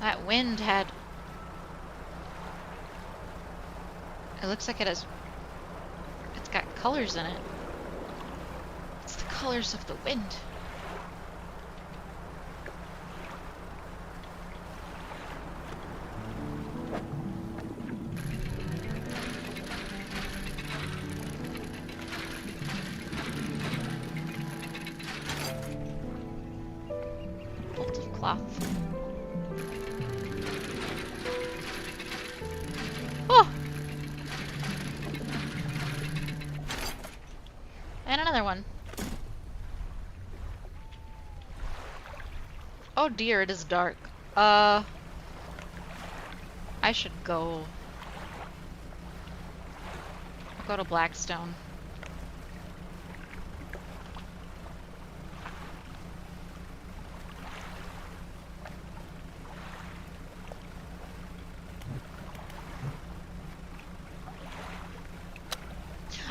That wind had... It looks like it has... It's got colors in it. It's the colors of the wind. cloth. Oh! And another one. Oh dear, it is dark. I should go. I'll go to Blackstone.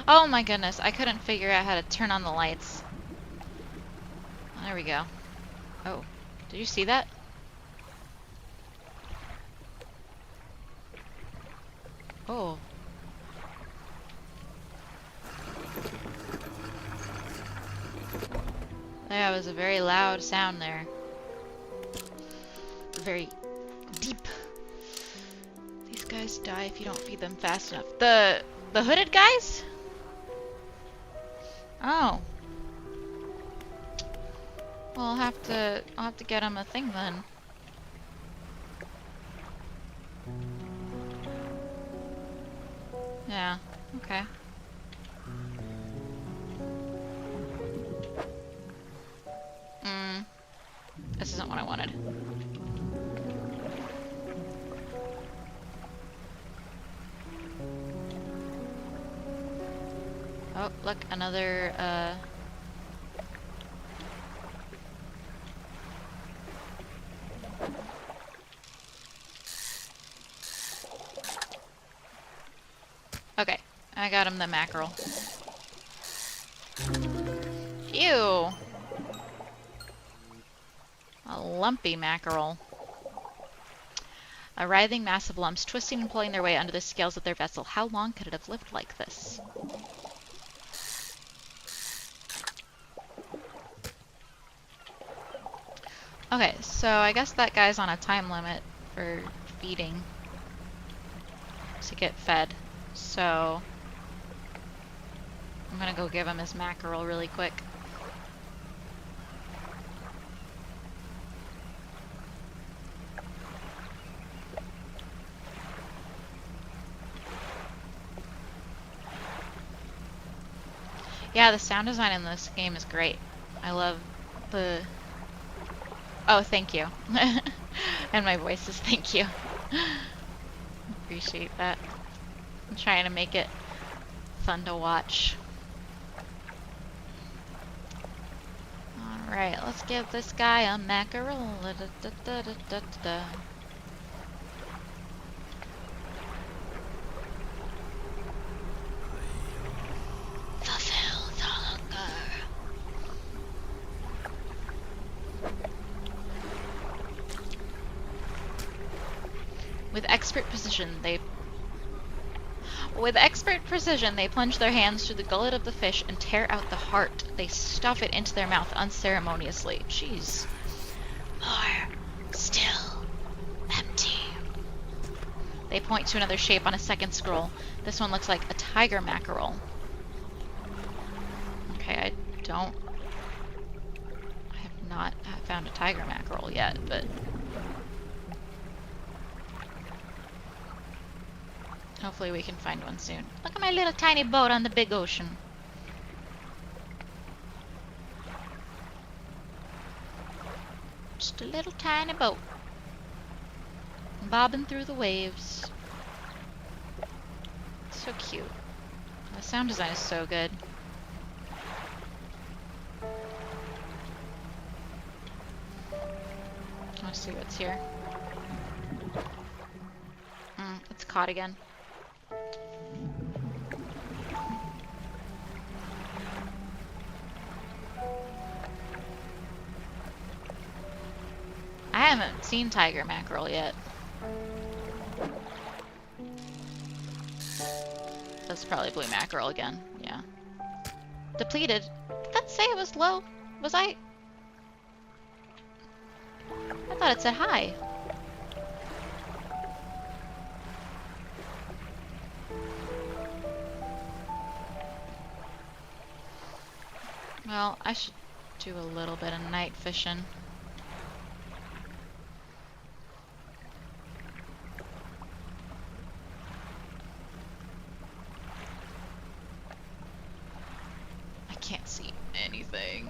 Oh my goodness, I couldn't figure out how to turn on the lights. There we go. Oh, did you see that? Oh. That was a very loud sound there. Very deep. These guys die if you don't feed them fast enough. The hooded guys? Oh. Well, I'll have to get him a thing then. Yeah, okay. This isn't what I wanted. Oh, look, another, Okay, I got him the mackerel. Phew! A lumpy mackerel. A writhing mass of lumps, twisting and pulling their way under the scales of their vessel. How long could it have lived like this? Okay, so I guess that guy's on a time limit for feeding to get fed. So I'm gonna go give him his mackerel really quick. Yeah, the sound design in this game is great. I love the... Oh, thank you. And my voice is thank you. Appreciate that. I'm trying to make it fun to watch. Alright, let's give this guy a mackerel. Fulfill the hunger. With expert precision, they plunge their hands through the gullet of the fish and tear out the heart. They stuff it into their mouth unceremoniously. Jeez. More. Still. Empty. They point to another shape on a second scroll. This one looks like a tiger mackerel. Okay, I have not found a tiger mackerel yet, but... hopefully we can find one soon. Look at my little tiny boat on the big ocean. Just a little tiny boat. Bobbing through the waves. So cute. The sound design is so good. Let's see what's here. It's caught again. I haven't seen tiger mackerel yet. That's probably blue mackerel again, yeah. Depleted. Did that say it was low? Was I thought it said high. Well, I should do a little bit of night fishing. can't see anything.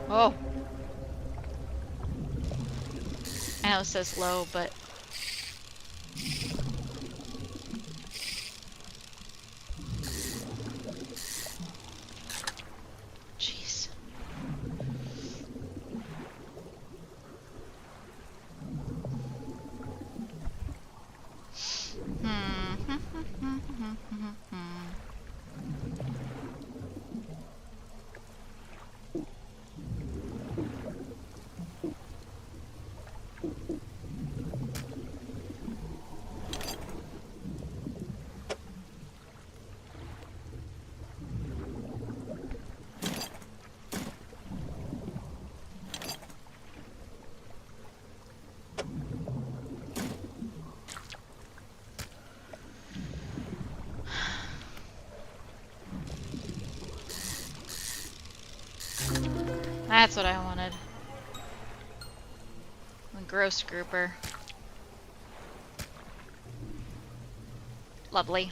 Oh. I know it says low, but... Jeez. That's what I wanted. A gross grouper. Lovely.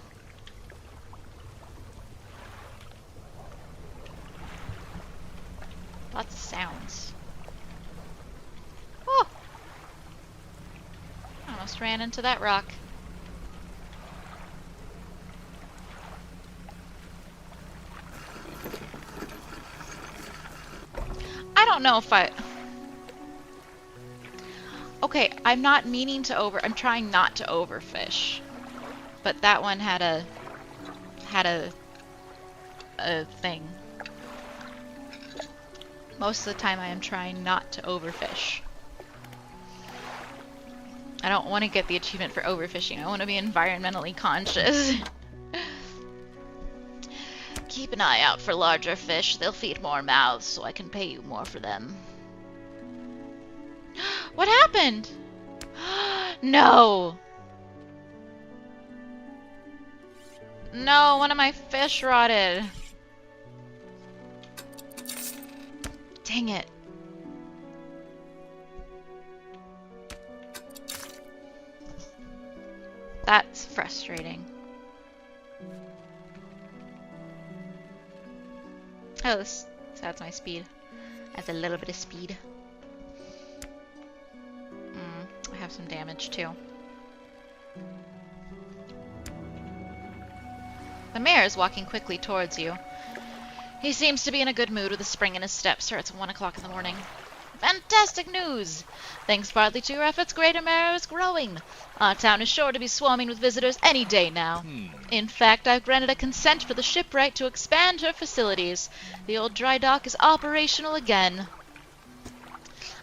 Lots of sounds. Oh! I almost ran into that rock. I don't know if I... Okay, I'm not meaning to I'm trying not to overfish. But that one had a thing. Most of the time I am trying not to overfish. I don't want to get the achievement for overfishing. I want to be environmentally conscious. Keep an eye out for larger fish. They'll feed more mouths, so I can pay you more for them. What happened? No! No, one of my fish rotted. Dang it. That's frustrating. Oh, this adds my speed. Adds a little bit of speed. I have some damage too. The mayor is walking quickly towards you. He seems to be in a good mood with a spring in his step, sir. It's 1 o'clock in the morning. Fantastic news! Thanks partly to your efforts, Greater Marrow is growing. Our town is sure to be swarming with visitors any day now. In fact, I've granted a consent for the shipwright to expand her facilities. The old dry dock is operational again.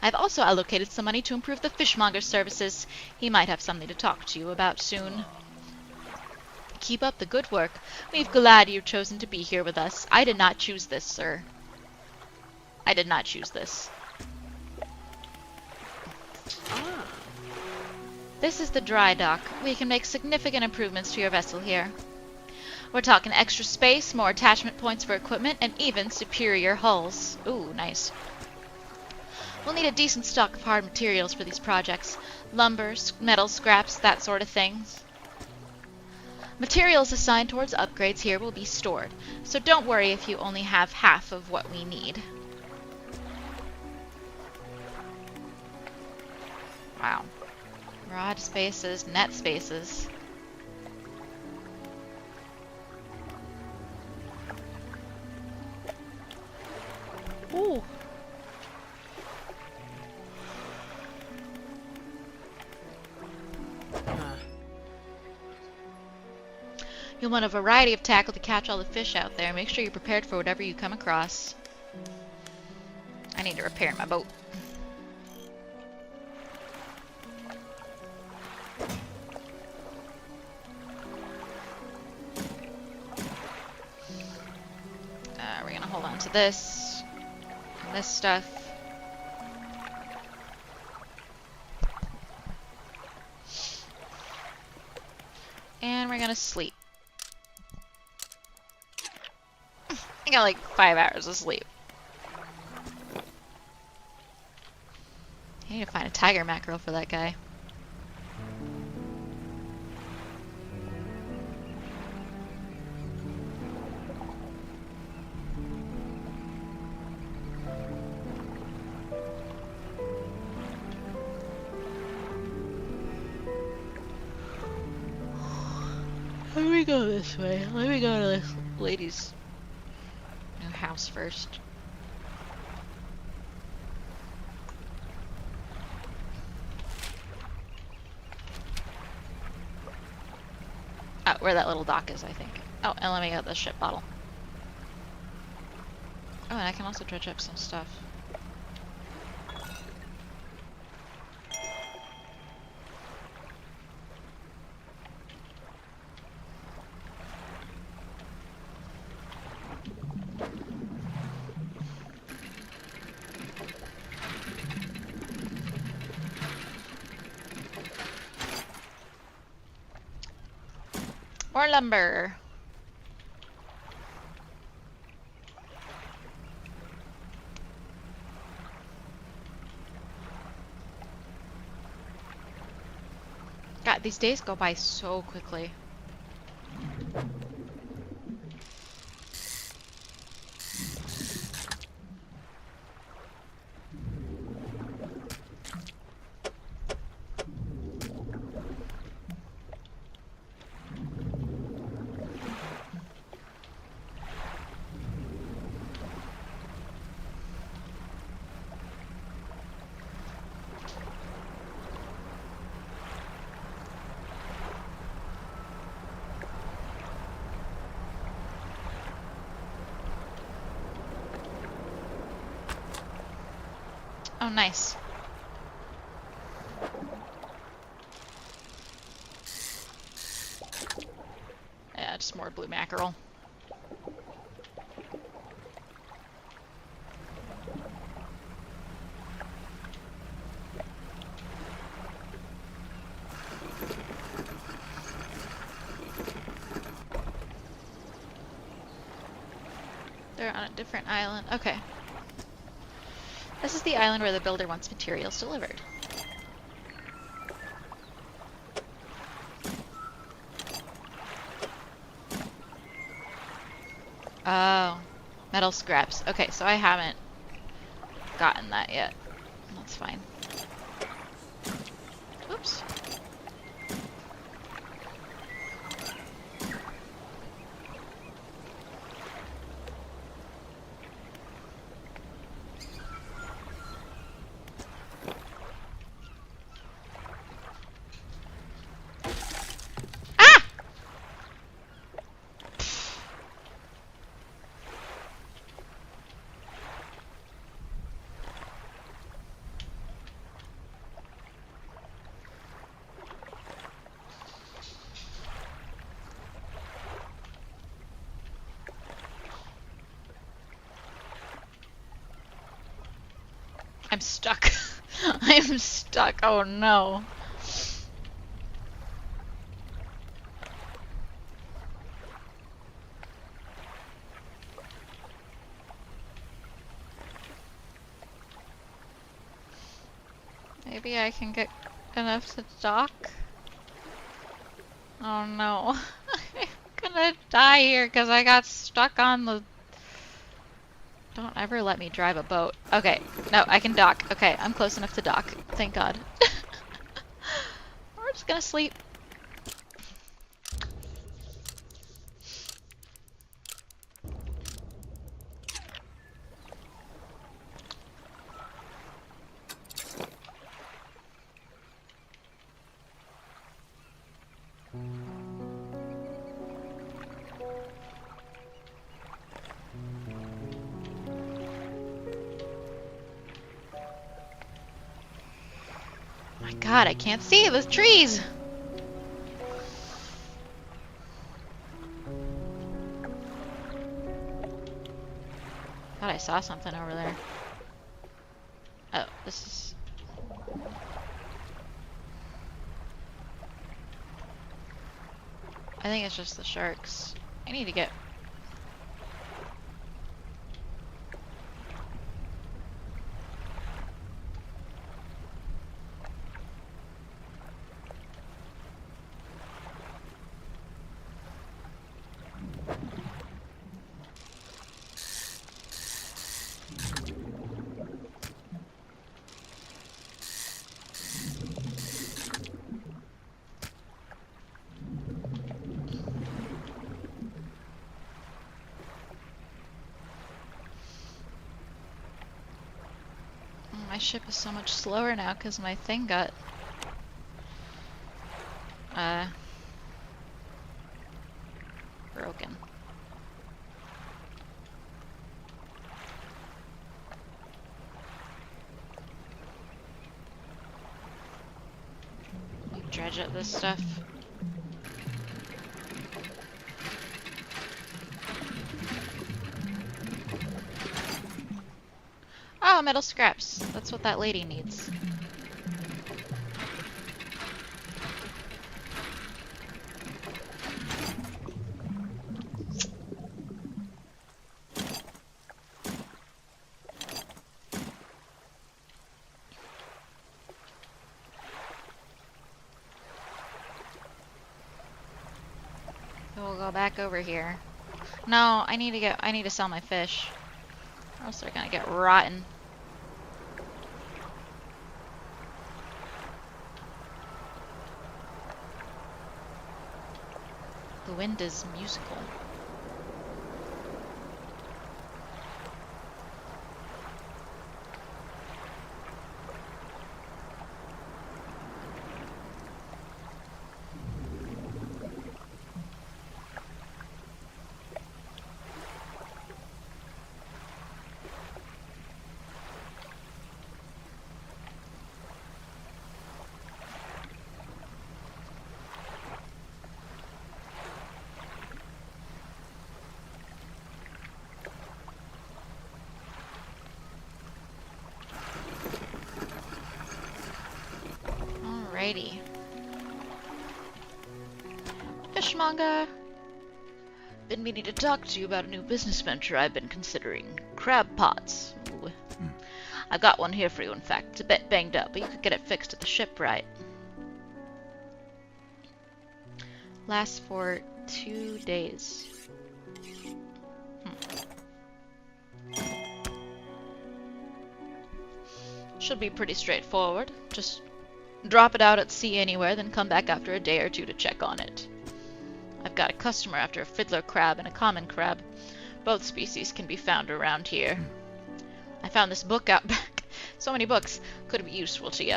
I've also allocated some money to improve the fishmonger's services. He might have something to talk to you about soon. Keep up the good work. We're glad you've chosen to be here with us. I did not choose this, sir. I did not choose this. This is the dry dock. We can make significant improvements to your vessel here. We're talking extra space, more attachment points for equipment, and even superior hulls. Ooh, nice. We'll need a decent stock of hard materials for these projects. Lumber, metal scraps, that sort of things. Materials assigned towards upgrades here will be stored, so don't worry if you only have half of what we need. Wow. Rod spaces, net spaces. Ooh. You'll want a variety of tackle to catch all the fish out there. Make sure you're prepared for whatever you come across. I need to repair my boat. We're gonna hold on to this and this stuff. And we're gonna sleep. I got like 5 hours of sleep. I need to find a tiger mackerel for that guy. Let me go this way. Let me go to this lady's new house first. Oh, where that little dock is, I think. Oh, and let me get the ship bottle. Oh, and I can also dredge up some stuff. More lumber. God, these days go by so quickly. Oh, nice. Yeah, just more blue mackerel. They're on a different island. Okay. This is the island where the builder wants materials delivered. Oh, metal scraps. Okay, so I haven't gotten that yet. That's fine. Oops. I'm stuck. I'm stuck. Oh no. Maybe I can get enough to dock? Oh no. I'm gonna die here because I got stuck on the... Don't ever let me drive a boat. Okay, no, I can dock. Okay, I'm close enough to dock. Thank God. We're just gonna sleep. My God, I can't see the trees. Thought I saw something over there. Oh, this is... I think it's just the sharks. I need to get... My ship is so much slower now because my thing got broken. Dredge up this stuff. Oh, metal scraps. That's what that lady needs. We'll go back over here. No, I need to sell my fish. Or else they're gonna get rotten. The wind is musical. Alrighty. Fishmonger! Been meaning to talk to you about a new business venture I've been considering. Crab pots. Ooh. I've got one here for you, in fact. It's a bit banged up, but you could get it fixed at the shipwright. Lasts for 2 days. Should be pretty straightforward. Just drop it out at sea anywhere, then come back after a day or two to check on it. I've got a customer after a fiddler crab and a common crab. Both species can be found around here. I found this book out back. So many books. Could be useful to you.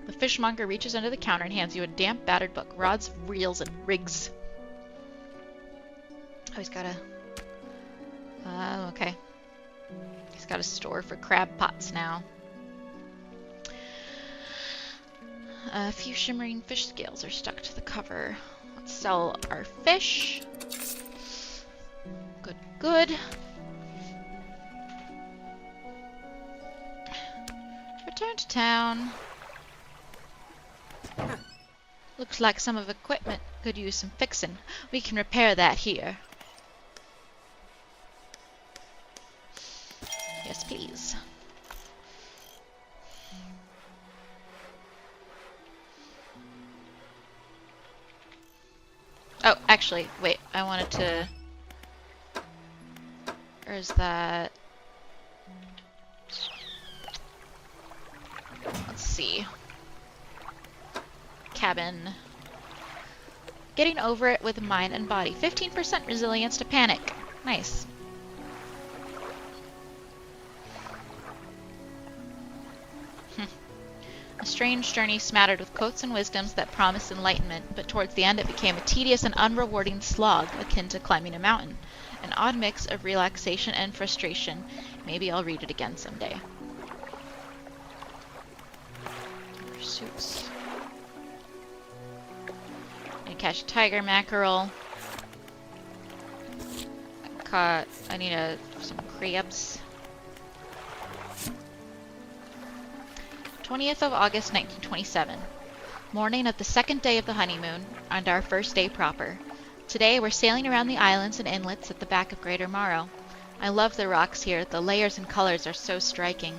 The fishmonger reaches under the counter and hands you a damp, battered book. Rods, reels, and rigs. Oh, he's got a... okay. He's got a store for crab pots now. A few shimmering fish scales are stuck to the cover. Let's sell our fish. Good, good. Return to town. Looks like some of equipment could use some fixing. We can repair that here. Yes, please. Oh, actually, wait, I wanted to... Where's that? Let's see. Cabin. Getting over it with mind and body. 15% resilience to panic. Nice. A strange journey smattered with quotes and wisdoms that promised enlightenment, but towards the end it became a tedious and unrewarding slog akin to climbing a mountain. An odd mix of relaxation and frustration. Maybe I'll read it again someday. Pursuits. I catch tiger mackerel. I need some crabs. 20th of August, 1927. Morning of the second day of the honeymoon, and our first day proper. Today we're sailing around the islands and inlets at the back of Greater Morrow. I love the rocks here, the layers and colors are so striking.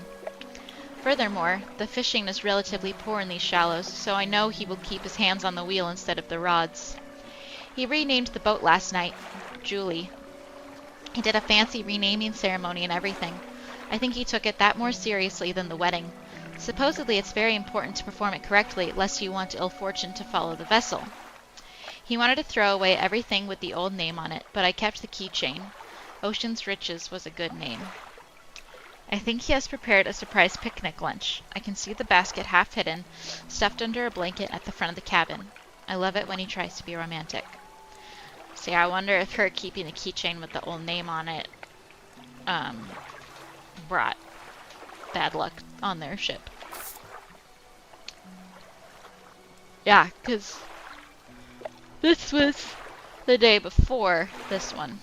Furthermore, the fishing is relatively poor in these shallows, so I know he will keep his hands on the wheel instead of the rods. He renamed the boat last night, Julie. He did a fancy renaming ceremony and everything. I think he took it that more seriously than the wedding. Supposedly it's very important to perform it correctly, lest you want ill fortune to follow the vessel. He wanted to throw away everything with the old name on it, but I kept the keychain. Ocean's Riches was a good name. I think he has prepared a surprise picnic lunch. I can see the basket half hidden, stuffed under a blanket at the front of the cabin. I love it when he tries to be romantic. See, I wonder if her keeping a keychain with the old name on it brought bad luck on their ship. Yeah, because this was the day before this one.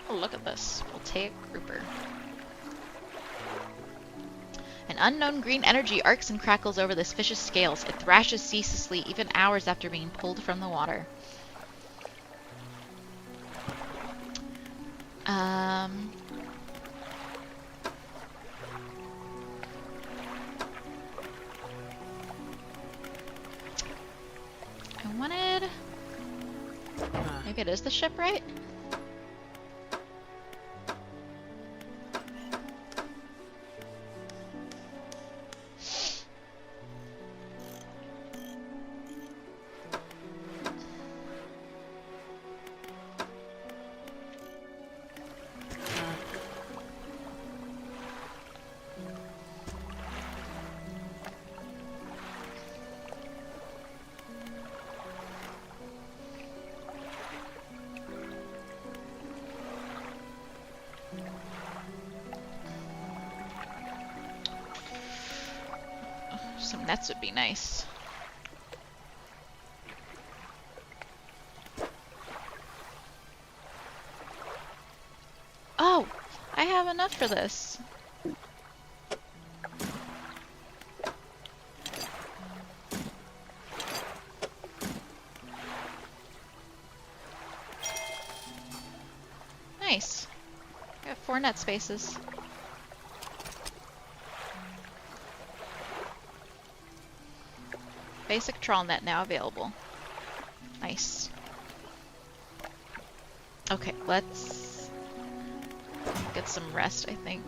Oh, look at this. Voltaic grouper. An unknown green energy arcs and crackles over this fish's scales. It thrashes ceaselessly, even hours after being pulled from the water. I wanted... Maybe it is the ship, right? Some nets would be nice. Oh, I have enough for this. Nice. I got 4 net spaces. Basic trawl net now available. Nice. Okay, let's get some rest, I think.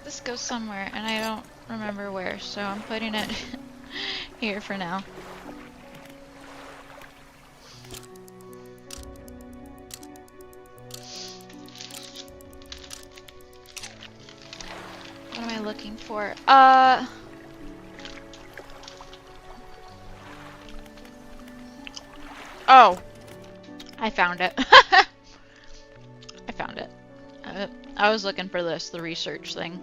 This goes somewhere, and I don't remember where, so I'm putting it here for now. What am I looking for? Oh, I found it. I found it. I was looking for this, the research thing.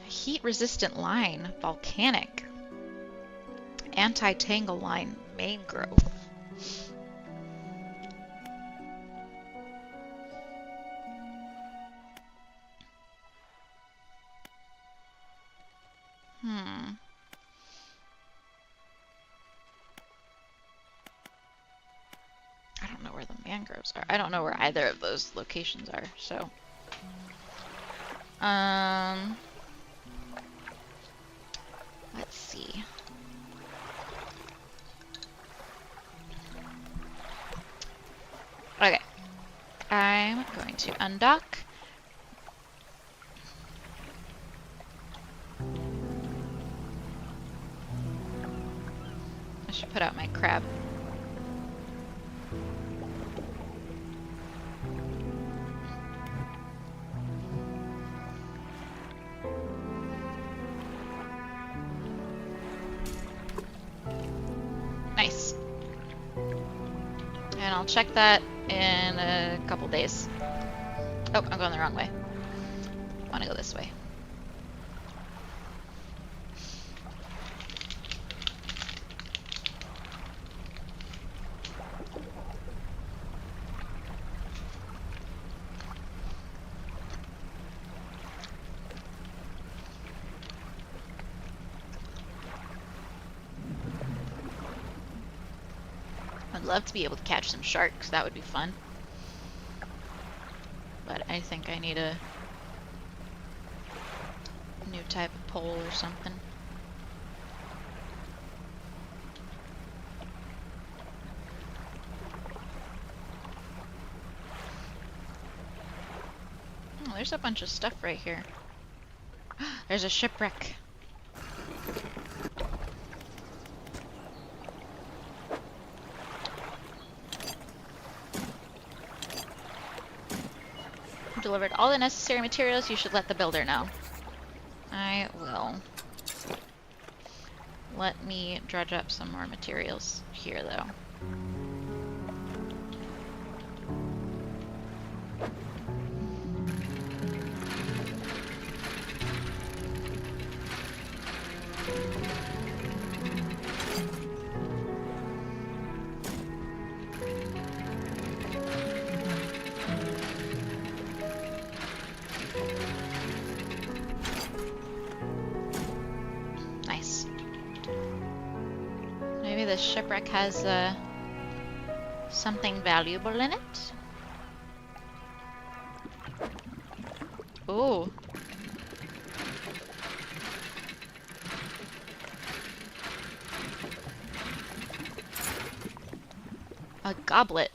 Heat-resistant line, volcanic. Anti-tangle line, mangrove. I don't know where the mangroves are. I don't know where either of those locations are, so. Let's see. Okay. I'm going to undock. I should put out my crab. Nice. And I'll check that in a couple days. Oh, I'm going the wrong way. I want to go this way. I'd love to be able to catch some sharks. That would be fun. but I think I need a new type of pole or something. Oh, there's a bunch of stuff right here. There's a shipwreck. Delivered all the necessary materials. You should let the builder know. I will. Let me dredge up some more materials here, though. Nice. Maybe this shipwreck has something valuable in it? Ooh. A goblet.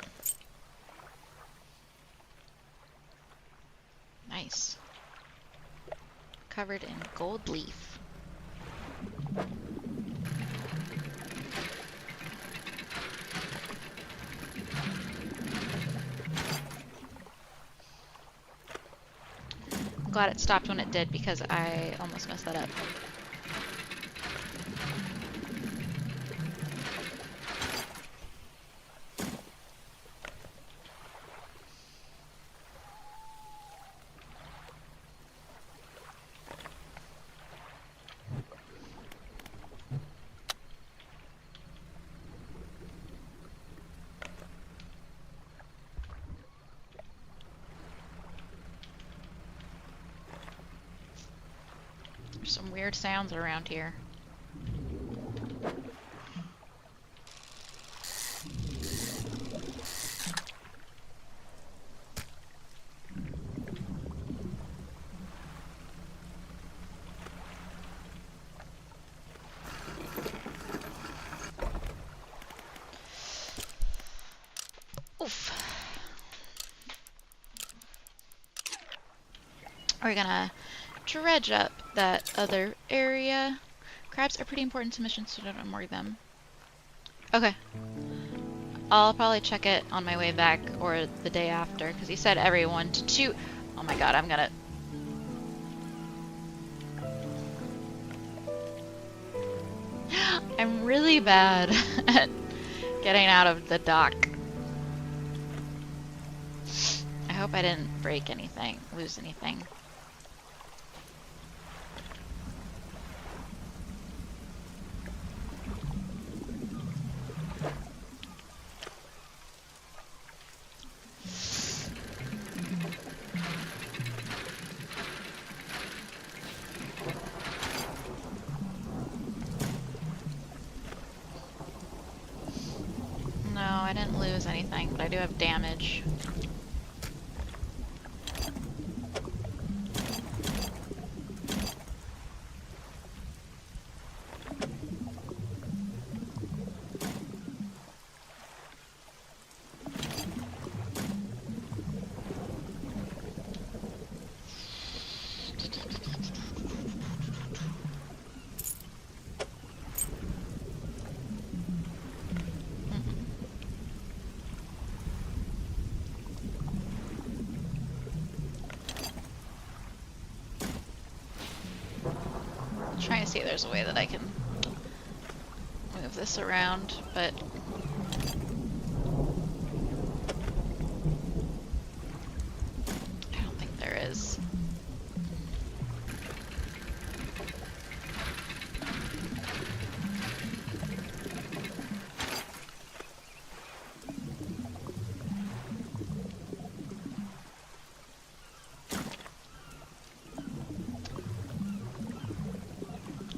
Nice. Covered in gold leaf. I'm glad it stopped when it did because I almost messed that up. There's some weird sounds around here. Oof. We're gonna dredge up that other area. Crabs are pretty important to missions, so don't ignore them. Okay. I'll probably check it on my way back or the day after, because he said every 1 to 2. Oh my god, I'm gonna... I'm really bad at getting out of the dock. I hope I didn't break anything, lose anything. No, I didn't lose anything, but I do have damage. Trying to see if there's a way that I can move this around, but I don't think there is.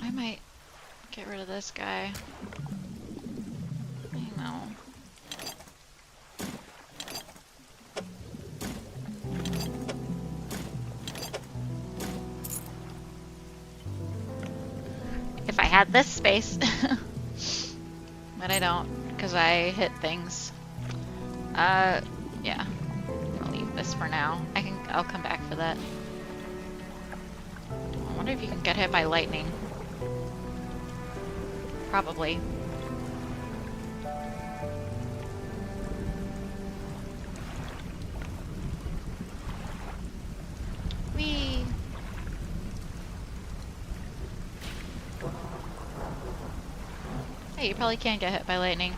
I might get rid of this guy. I know. had this space. But I don't, because I hit things. Yeah. I'll leave this for now. I'll come back for that. I wonder if you can get hit by lightning. Probably. Whee! Hey, you probably can get hit by lightning.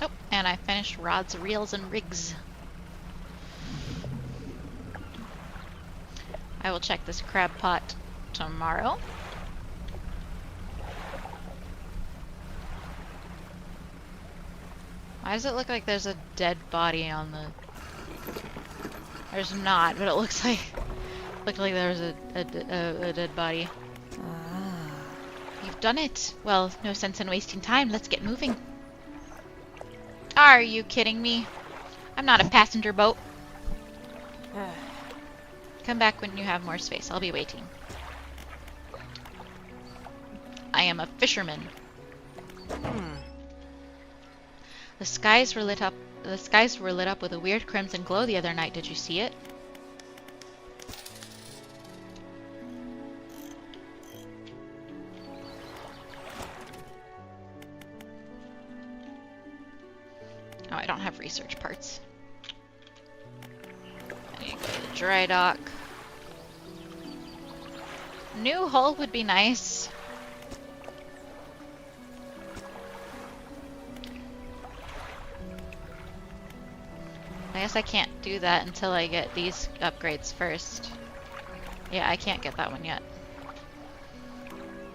Oh, and I finished rods, reels, and rigs. I will check this crab pot tomorrow. Why does it look like there's a dead body on the... There's not, but it looks like... Looked like there was a dead body. You've done it. Well, no sense in wasting time. Let's get moving. Are you kidding me? I'm not a passenger boat. Come back when you have more space. I'll be waiting. I am a fisherman. The skies were lit up with a weird crimson glow the other night. Did you see it? Oh, I don't have research parts. I need to go to the dry dock. New hull would be nice. I guess I can't do that until I get these upgrades first. Yeah, I can't get that one yet.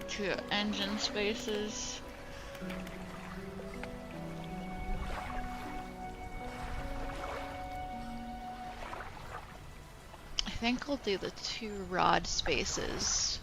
2 engine spaces. I think I'll do the 2 rod spaces.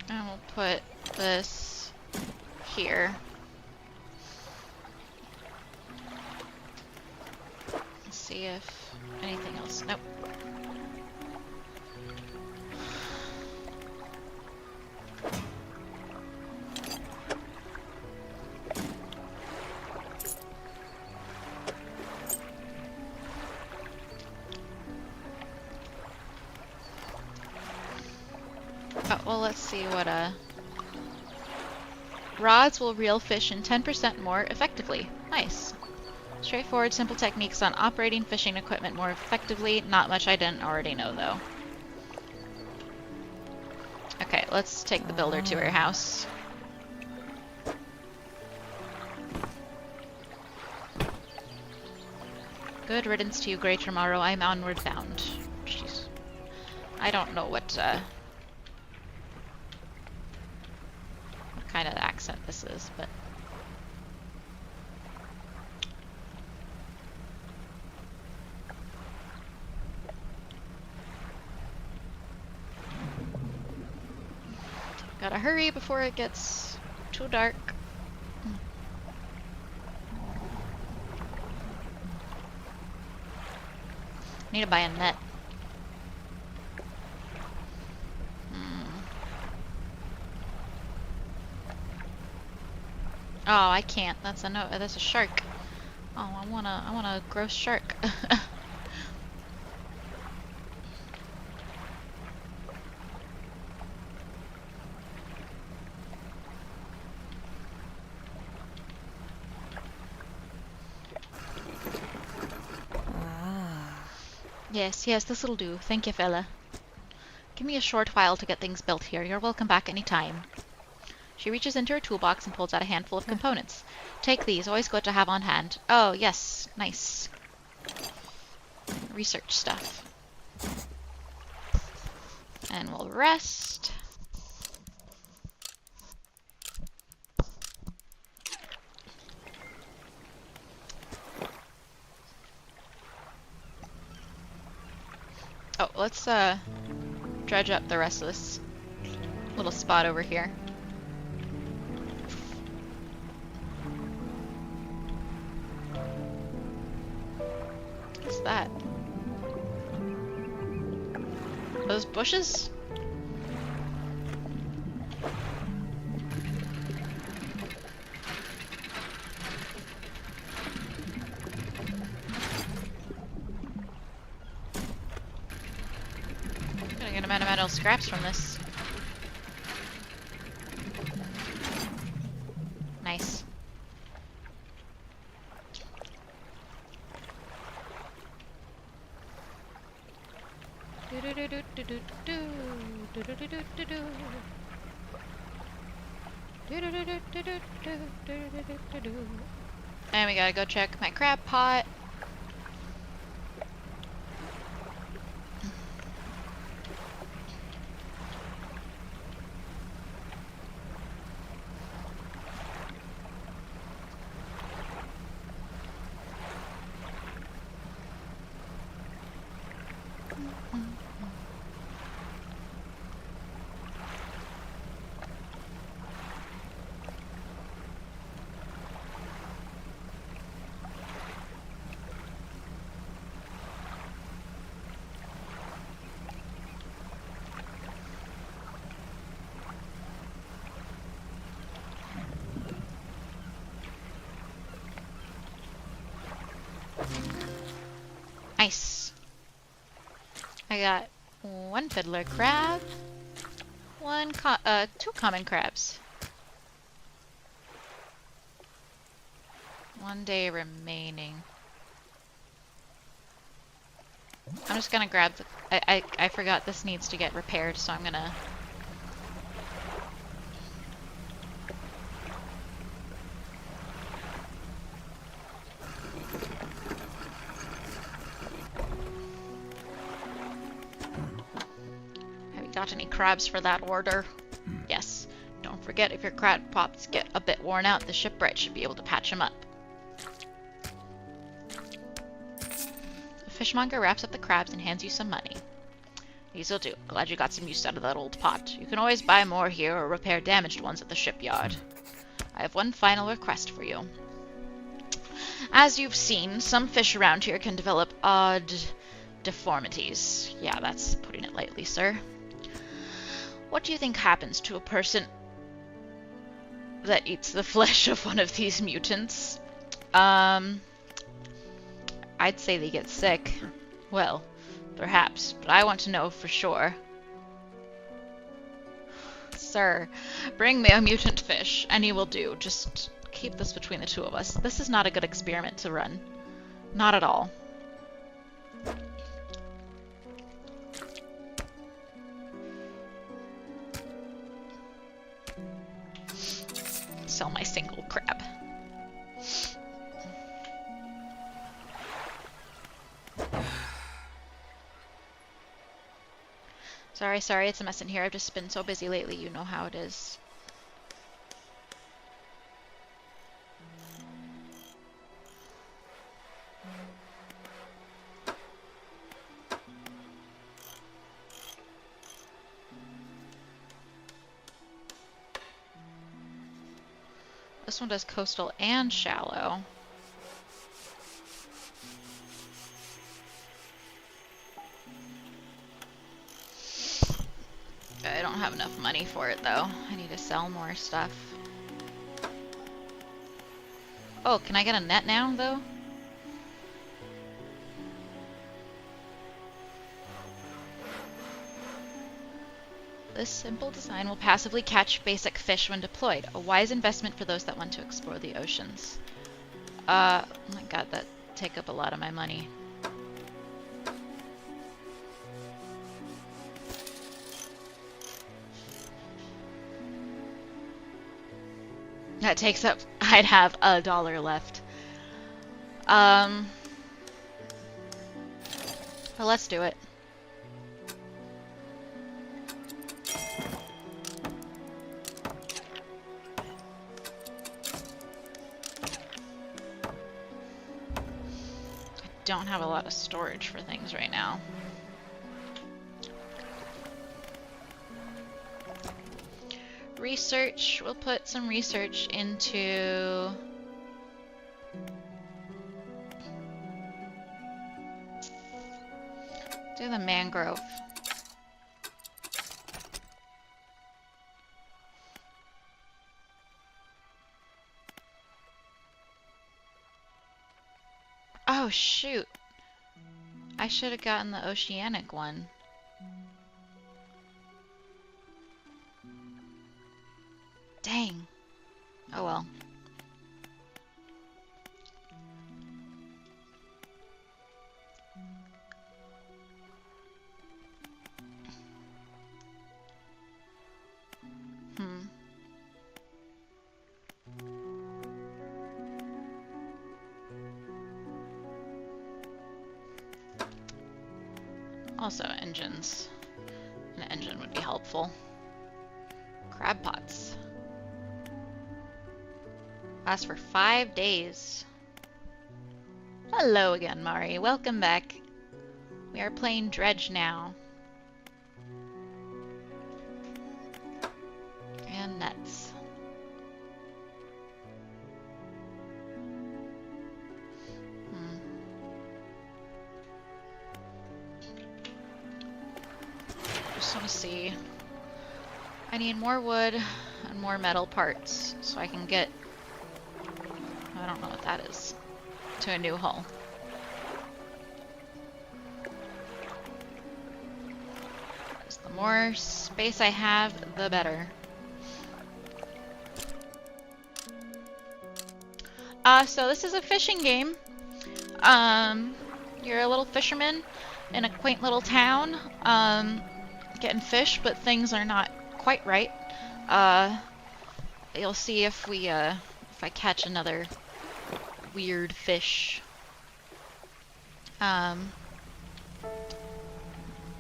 And we'll put this here. Let's see if anything else. Nope. Oh, well, let's see what rods will reel fish in 10% more effectively. Nice. Straightforward, simple techniques on operating fishing equipment more effectively. Not much I didn't already know, though. Okay, let's take the builder to her house. Good riddance to you, Grey Tomorrow. I'm onward bound. Jeez. I don't know what kind of accent this is, but... Gotta hurry before it gets too dark. Need to buy a net. Oh, I can't. That's a shark. Oh, I want a gross shark. Yes, this'll do. Thank you, fella. Give me a short while to get things built here. You're welcome back any time. She reaches into her toolbox and pulls out a handful of components. Take these, always good to have on hand. Oh, yes, nice. Research stuff. And we'll rest. Oh, let's dredge up the rest of this little spot over here. What's that? Those bushes? Gonna get a amount of metal scraps from this. Nice. And we gotta go check my crab pot. Nice. I got one fiddler crab, two common crabs. 1 day remaining. I'm just gonna grab the... I forgot this needs to get repaired, so I'm gonna... Have you got any crabs for that order? Yes. Don't forget, if your crab pots get a bit worn out, the shipwright should be able to patch them up. Fishmonger wraps up the crabs and hands you some money. These'll do. Glad you got some use out of that old pot. You can always buy more here or repair damaged ones at the shipyard. I have one final request for you. As you've seen, some fish around here can develop odd deformities. Yeah, that's putting it lightly, sir. What do you think happens to a person that eats the flesh of one of these mutants? I'd say they get sick. Well, perhaps, but I want to know for sure. Sir, bring me a mutant fish. Any will do. Just keep this between the two of us. This is not a good experiment to run. Not at all. Sell my single crab. Sorry, it's a mess in here. I've just been so busy lately, you know how it is. This one does coastal and shallow. I don't have enough money for it, though. I need to sell more stuff. Oh, can I get a net now, though? This simple design will passively catch basic fish when deployed. A wise investment for those that want to explore the oceans. Oh my god, that take up a lot of my money. That takes up... I'd have $1 left. But let's do it. I don't have a lot of storage for things right now. Research. We'll put some research into... do the mangrove. Oh, shoot. I should have gotten the oceanic one. Dang. Oh well. Also engines. An engine would be helpful. Crab pots. Lasts for 5 days. Hello again, Mari. Welcome back. We are playing Dredge now. And nets. Just want to see. I need more wood and more metal parts so I can get... I don't know what that is. To a new hull. Because the more space I have, the better. So this is a fishing game. You're a little fisherman in a quaint little town, getting fish, but things are not quite right. You'll see if we, if I catch another weird fish.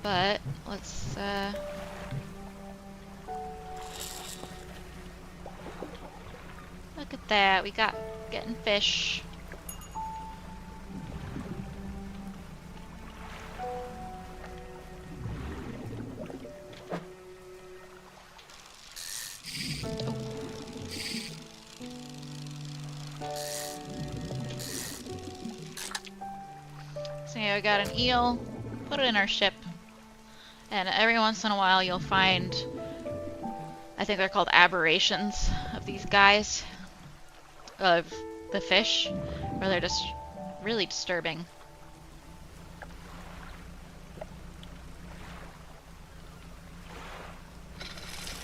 But let's, look at that, we got getting fish. So yeah, we got an eel, put it in our ship, and every once in a while you'll find, I think they're called aberrations of these guys, of the fish, where they're just really disturbing.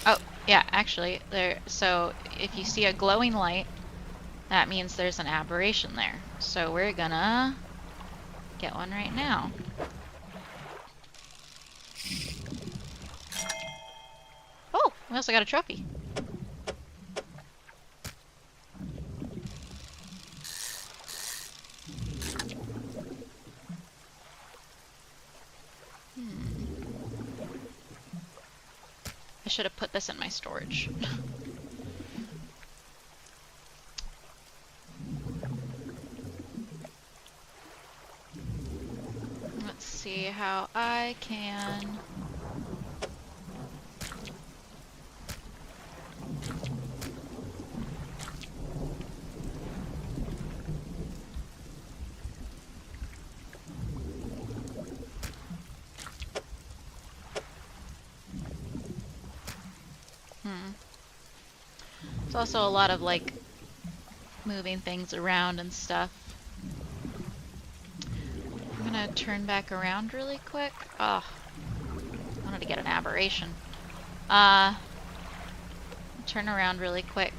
Oh, yeah, actually, so if you see a glowing light, that means there's an aberration there. So we're gonna get one right now. Oh, we also got a trophy. I should have put this in my storage. Let's see how I can... There's also a lot of, like, moving things around and stuff. I'm gonna turn back around really quick. Oh, I wanted to get an aberration. Turn around really quick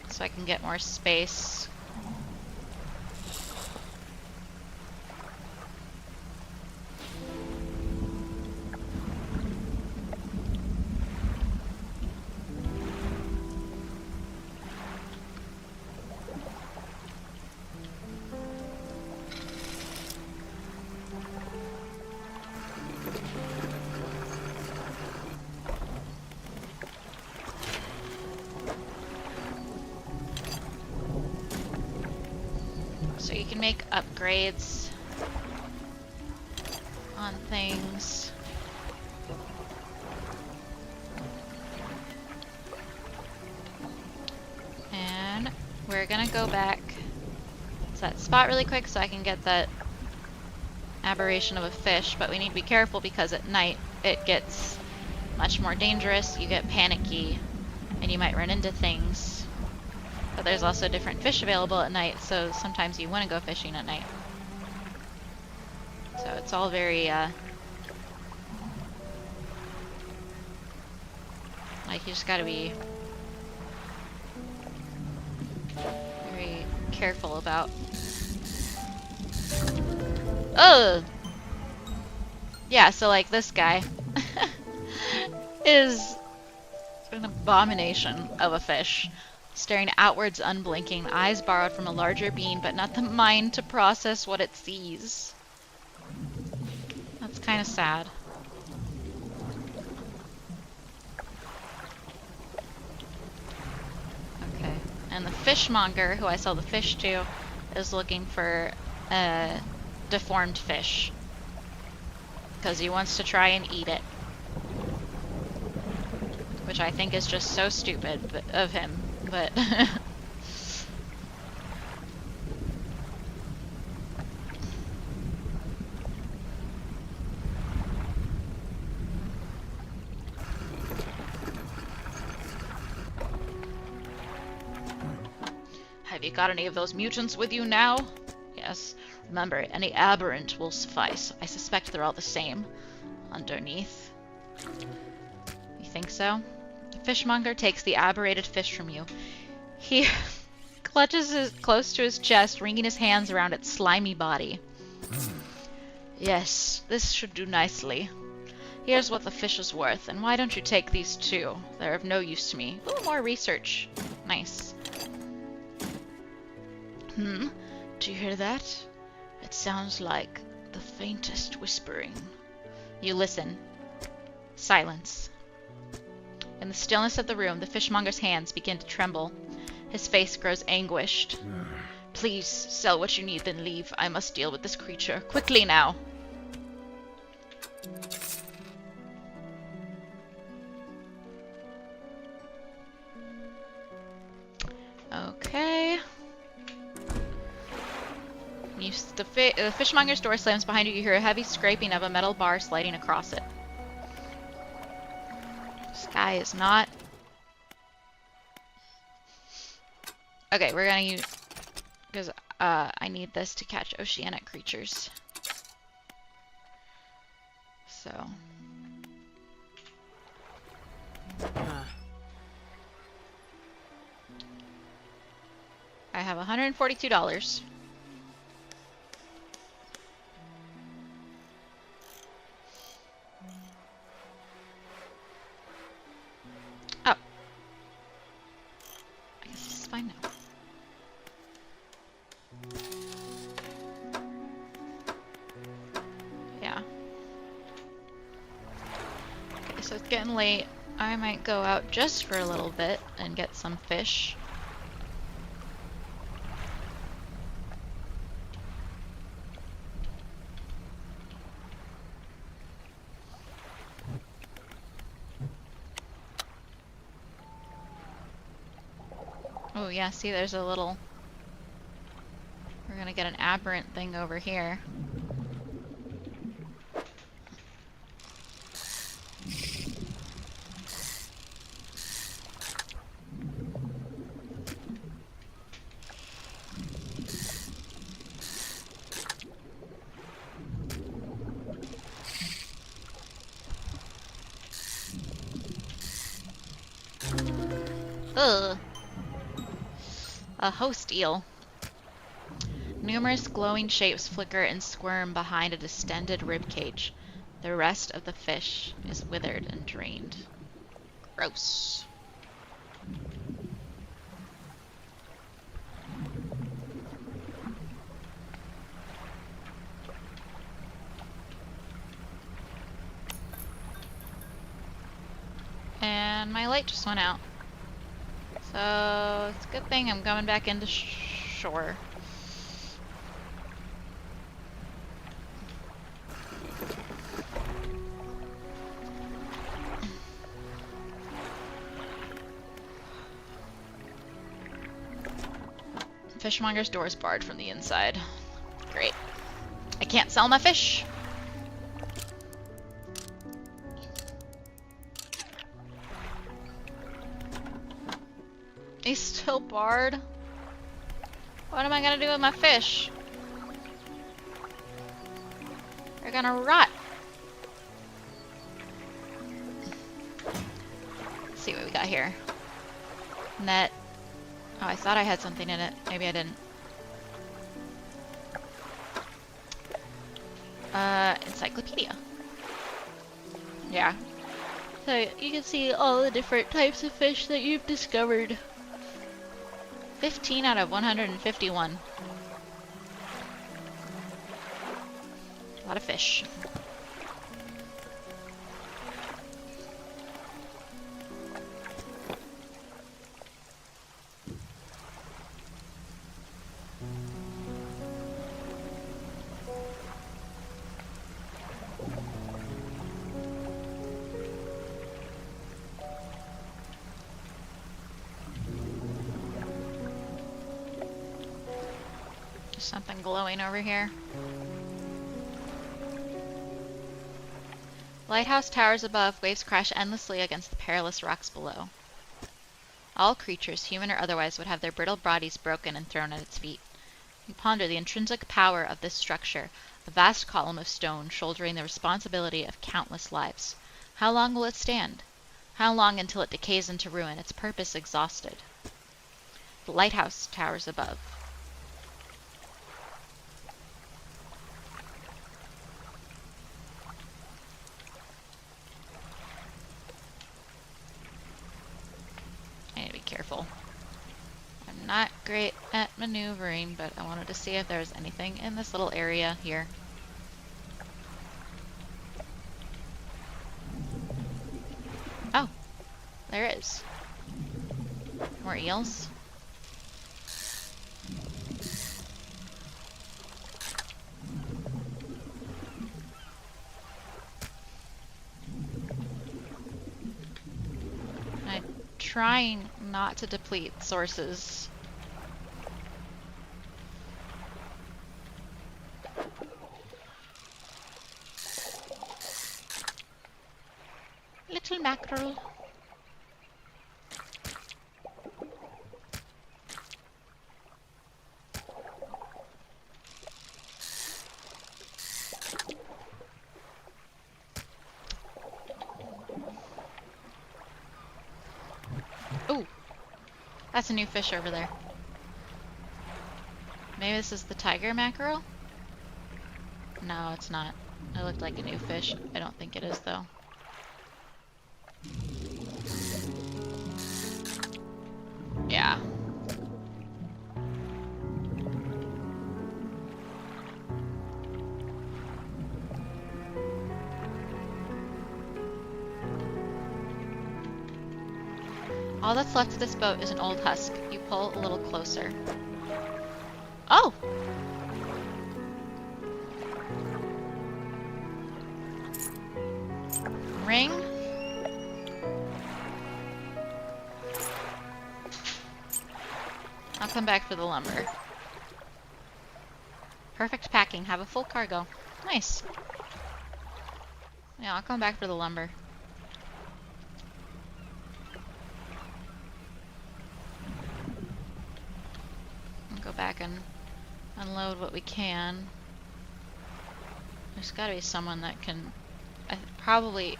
so I can get more space. So you can make upgrades on things. And we're gonna go back to that spot really quick so I can get that aberration of a fish, but we need to be careful because at night it gets much more dangerous. You get panicky and you might run into things. But there's also different fish available at night, so sometimes you want to go fishing at night. So it's all very, like, you just gotta be very careful about... Oh! Yeah, so like this guy is an abomination of a fish. Staring outwards unblinking, eyes borrowed from a larger being, but not the mind to process what it sees. That's kind of sad. Okay, and the fishmonger, who I sell the fish to, is looking for a deformed fish. Because he wants to try and eat it. Which I think is just so stupid of him. But have you got any of those mutants with you now? Yes. Remember, any aberrant will suffice. I suspect they're all the same underneath. You think so? The fishmonger takes the aberrated fish from you. He clutches it close to his chest, wringing his hands around its slimy body. Yes, this should do nicely. Here's what the fish is worth, and why don't you take these too? They're of no use to me. Ooh, more research. Nice. Do you hear that? It sounds like the faintest whispering. You listen. Silence. In the stillness of the room, the fishmonger's hands begin to tremble. His face grows anguished. Please, sell what you need, then leave. I must deal with this creature. Quickly now! Okay. The fishmonger's door slams behind you. You hear a heavy scraping of a metal bar sliding across it. This guy is not... Okay, we're gonna use... Because I need this to catch oceanic creatures. So... I have $142. Oh. I guess this is fine now. Yeah. Okay, so it's getting late. I might go out just for a little bit and get some fish. Oh yeah, see there's a little... We're gonna get an aberrant thing over here. Ugh. A host eel. Numerous glowing shapes flicker and squirm behind a distended ribcage. The rest of the fish is withered and drained. Gross. And my light just went out. So it's a good thing I'm coming back into shore. Fishmonger's door is barred from the inside. Great. I can't sell my fish. He's still barred? What am I gonna do with my fish? They're gonna rot. Let's see what we got here. Net. Oh, I thought I had something in it. Maybe I didn't. Encyclopedia. Yeah. So you can see all the different types of fish that you've discovered. 15 out of 151. A lot of fish. Something glowing over here. Lighthouse towers above, waves crash endlessly against the perilous rocks below. All creatures, human or otherwise, would have their brittle bodies broken and thrown at its feet. You ponder the intrinsic power of this structure, a vast column of stone shouldering the responsibility of countless lives. How long will it stand? How long until it decays into ruin, its purpose exhausted? The lighthouse towers above. Careful. I'm not great at maneuvering, but I wanted to see if there's anything in this little area here. Oh, there is. More eels. Trying not to deplete sources. Little mackerel. Ooh, that's a new fish over there. Maybe this is the tiger mackerel? No, it's not. It looked like a new fish. I don't think it is, though. Yeah. All that's left of this boat is an old husk. You pull a little closer. Oh! Ring? I'll come back for the lumber. Perfect packing. Have a full cargo. Nice. Yeah, I'll come back for the lumber. Go back and unload what we can. There's gotta be someone that can... probably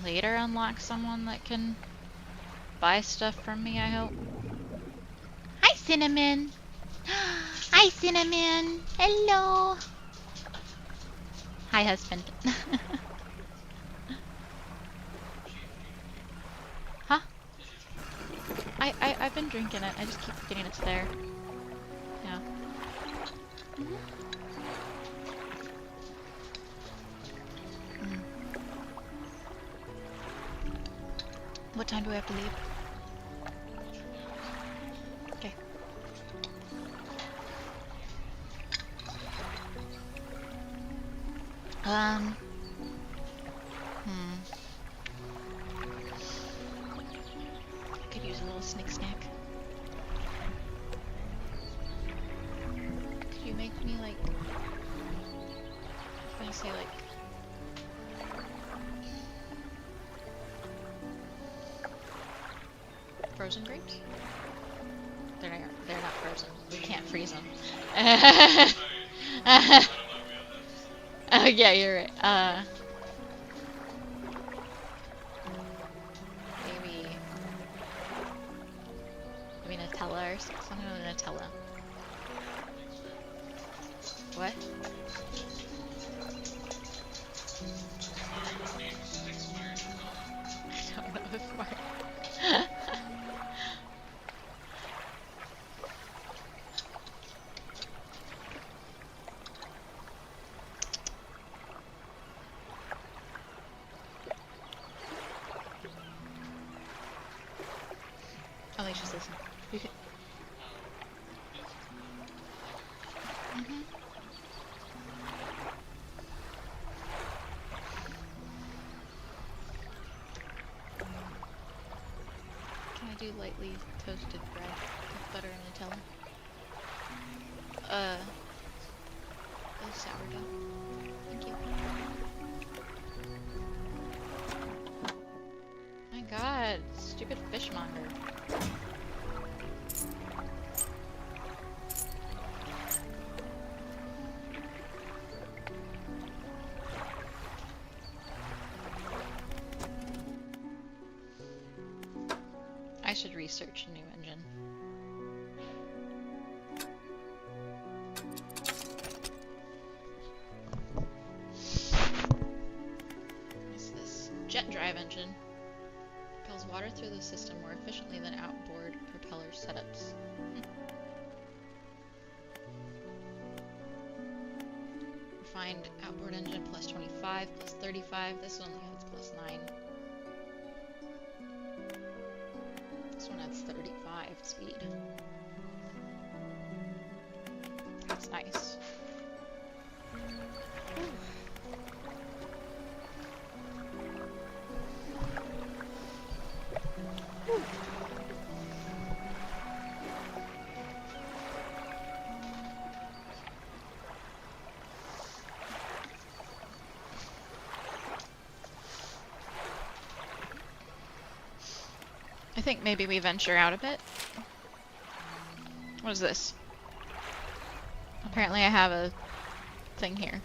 later unlock someone that can buy stuff from me, I hope. Hi, Cinnamon! Hi, Cinnamon! Hello! Hi, husband. Huh? I've been drinking it. I just keep forgetting it's there. Yeah. What time do we have to leave? Okay. Could use a little snick snack. Could you make me like, I was gonna say like, frozen grapes? They're not frozen. We can't freeze them. Oh yeah, you're right. Maybe Nutella or something with Nutella. What? I don't know if Mark. Oh, they just listen. You could. Can I do lightly toasted bread with butter and Nutella? The sourdough. Thank you. My God, stupid fishmonger. I should research a new engine. What's this? Jet drive engine. Propels water through the system more efficiently than outboard propeller setups. Refined outboard engine plus 25, plus 35. This one only has plus 9. This one has 35 speed. That's nice. I think maybe we venture out a bit. What is this? Apparently I have a thing here.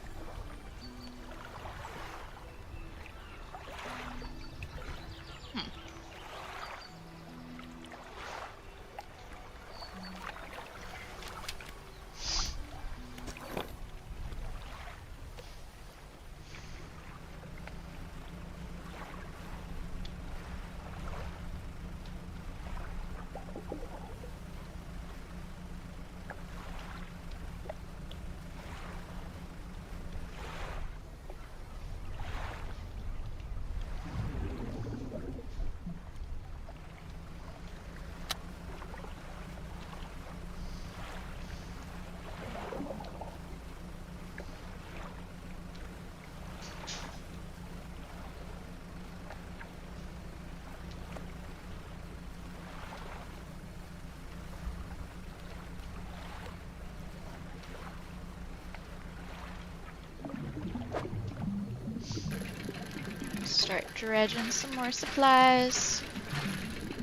Start dredging some more supplies.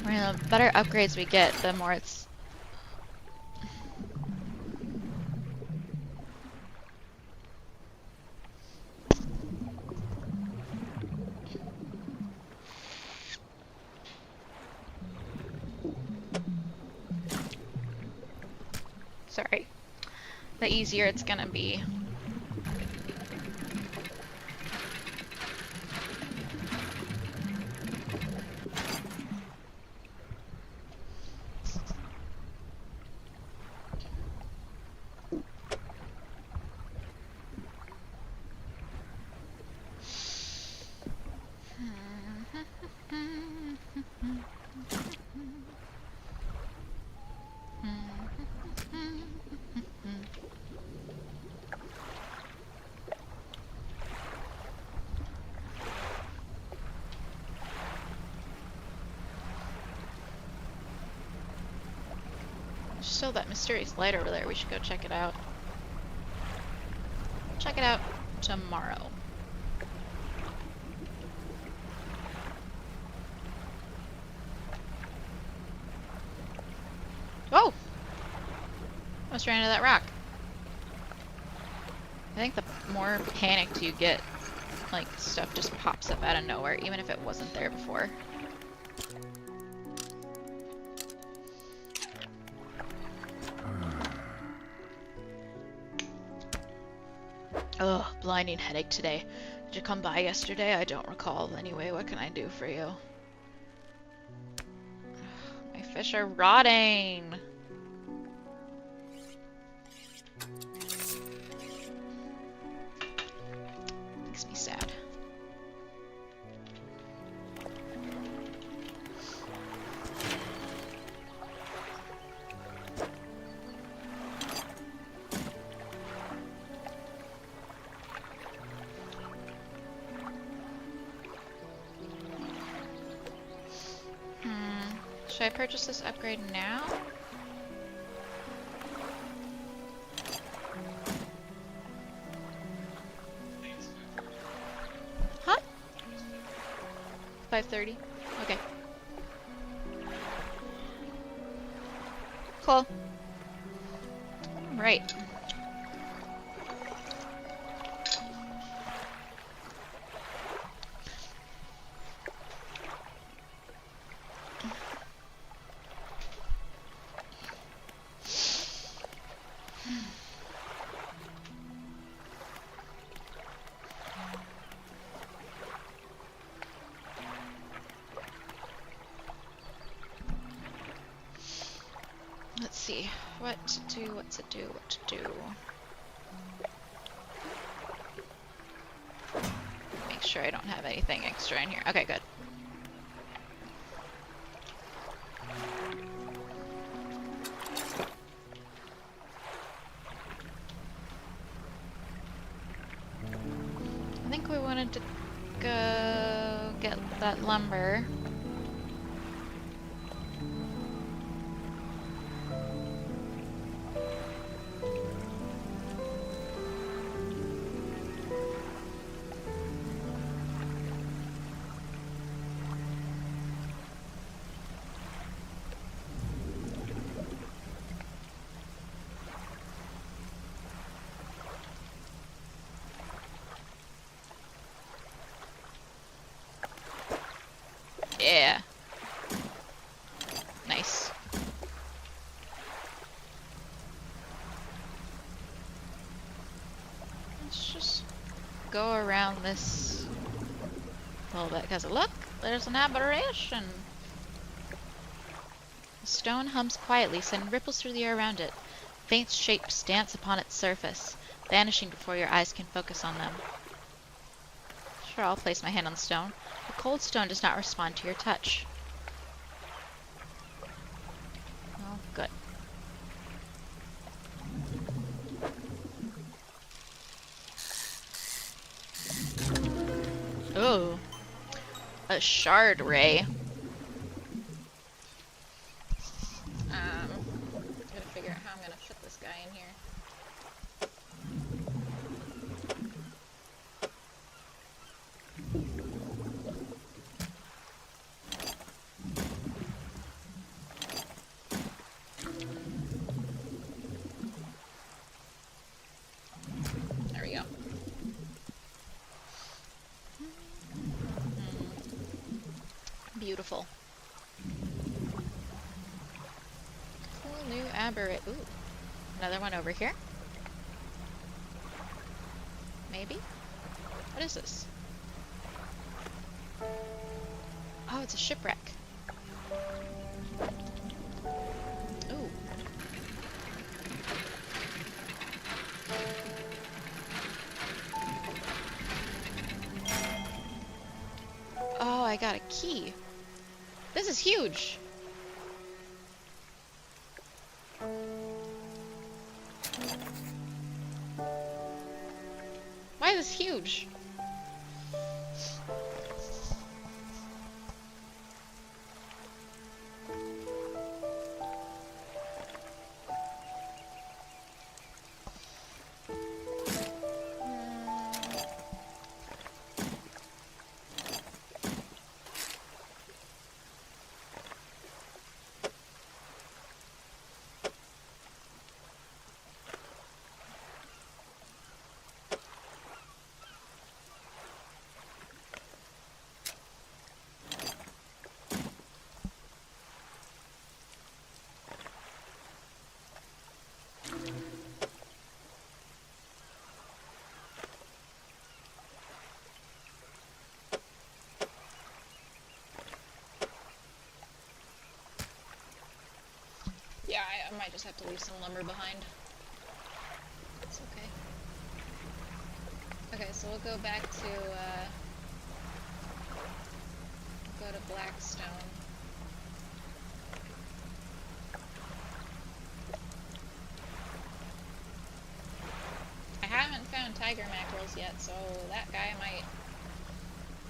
The better upgrades we get, the more it's... Sorry. The easier it's gonna be. still that mysterious light over there. We should go check it out. Check it out tomorrow. Whoa! Almost ran into that rock. I think the more panicked you get, like, stuff just pops up out of nowhere, even if it wasn't there before. Ugh, blinding headache today. Did you come by yesterday? I don't recall. Anyway, what can I do for you? My fish are rotting! Makes me sad. Should I purchase this upgrade now? Huh? 5:30? Okay. Cool. Right. Let's see. What to do, what to do, what to do. Make sure I don't have anything extra in here. Okay, good. I think we wanted to go get that lumber. Yeah. Nice. Let's just go around this a little bit, because look, there's an aberration. The stone hums quietly, sending ripples through the air around it. Faint shapes dance upon its surface, vanishing before your eyes can focus on them. Sure, I'll place my hand on the stone. The cold stone does not respond to your touch. Oh, good. Oh, a shard ray. Gotta figure out how I'm gonna fit this guy in here. There we go. Beautiful. Cool new aberrate. Ooh. Another one over here. Maybe? What is this? Oh, it's a shipwreck. Ooh. Oh, I got a key. This is huge. Why is this huge? I might just have to leave some lumber behind. It's okay. Okay, so we'll go back to, go to Blackstone. I haven't found tiger mackerels yet, so that guy might...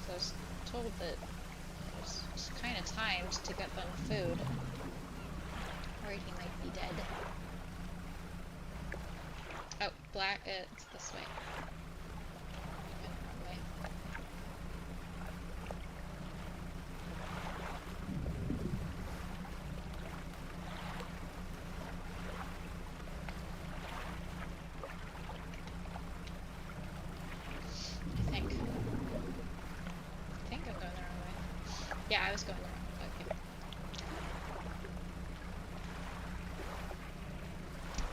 So I was told that it's kind of timed to get them food. Or he might be dead. Oh, it's this way. Wrong way. I think I'm going the wrong way. Yeah, I was going the wrong way. Okay.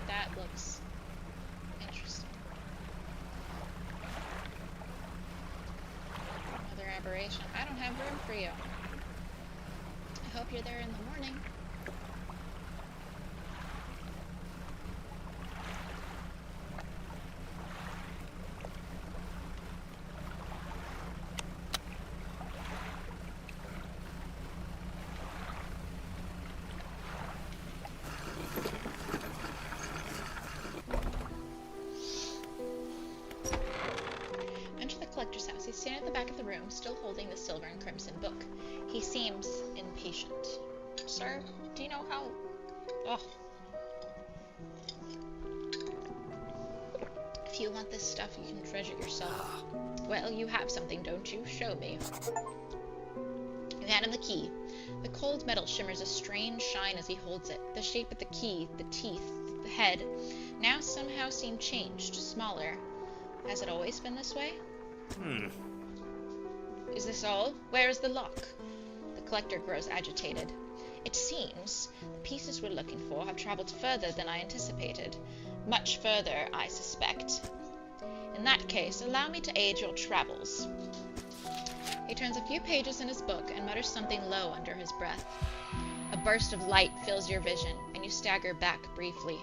That looks interesting. Another aberration. I don't have room for you. I hope you're there in the morning. Collector's house. He's standing at the back of the room, still holding the silver and crimson book. He seems impatient. Sir, do you know how... Oh. If you want this stuff, you can dredge it yourself. Well, you have something, don't you? Show me. You hand him the key. The cold metal shimmers a strange shine as he holds it. The shape of the key, the teeth, the head, now somehow seem changed, smaller. Has it always been this way? Is this all? Where is the lock? The collector grows agitated. It seems the pieces we're looking for have traveled further than I anticipated. Much further, I suspect. In that case, allow me to aid your travels. He turns a few pages in his book and mutters something low under his breath. A burst of light fills your vision, and you stagger back briefly.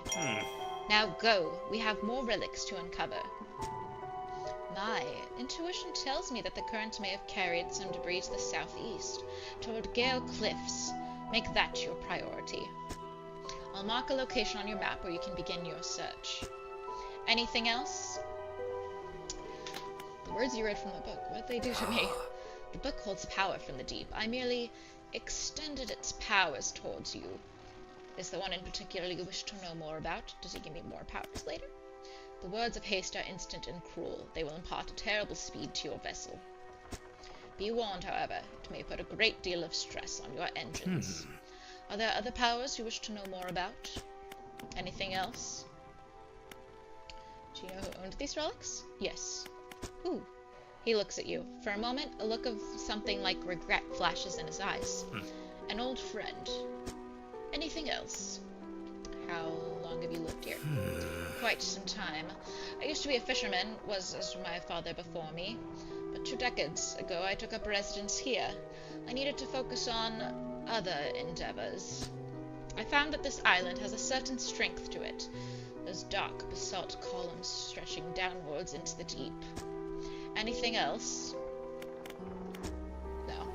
Now go. We have more relics to uncover. My intuition tells me that the current may have carried some debris to the southeast, toward Gale Cliffs. Make that your priority. I'll mark a location on your map where you can begin your search. Anything else? The words you read from the book, what did they do to me? The book holds power from the deep. I merely extended its powers towards you. Is there one in particular you wish to know more about? Does he give me more powers later? The words of haste are instant and cruel. They will impart a terrible speed to your vessel. Be warned, however, it may put a great deal of stress on your engines. Are there other powers you wish to know more about? Anything else? Do you know who owned these relics? Yes. Who? He looks at you. For a moment, a look of something like regret flashes in his eyes. An old friend. Anything else? How long have you lived here? Quite some time. I used to be a fisherman, was as my father before me, but 2 decades ago I took up residence here. I needed to focus on other endeavors. I found that this island has a certain strength to it, those dark basalt columns stretching downwards into the deep. Anything else? No.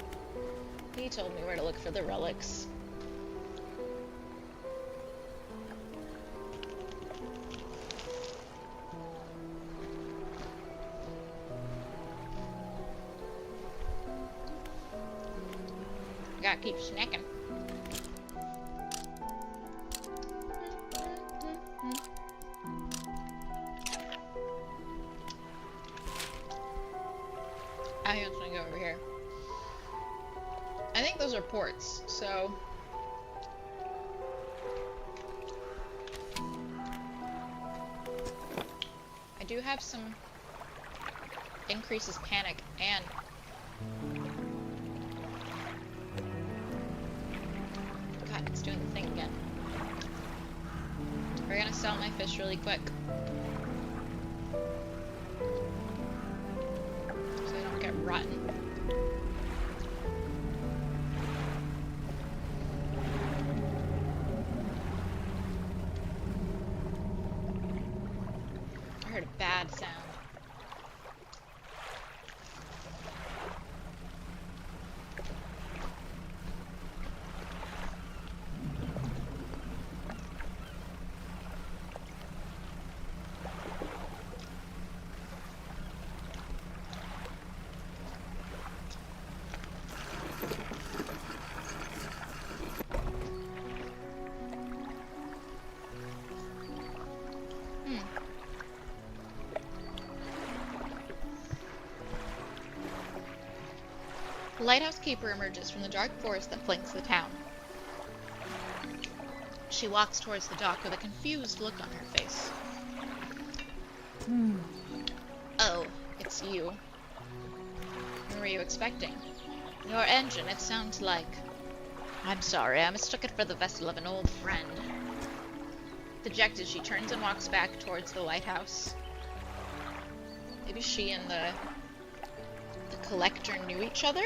He told me where to look for the relics. Gotta keep snacking. I think I'm gonna go over here. I think those are ports, so... I do have some... increases panic and... God, it's doing the thing again. We're gonna sell my fish really quick. So they don't get rotten. sad sound. The lighthouse keeper emerges from the dark forest that flanks the town. She walks towards the dock with a confused look on her face. Oh, it's you. What were you expecting? Your engine, it sounds like... I'm sorry, I mistook it for the vessel of an old friend. Dejected, she turns and walks back towards the lighthouse. Maybe she and the collector knew each other?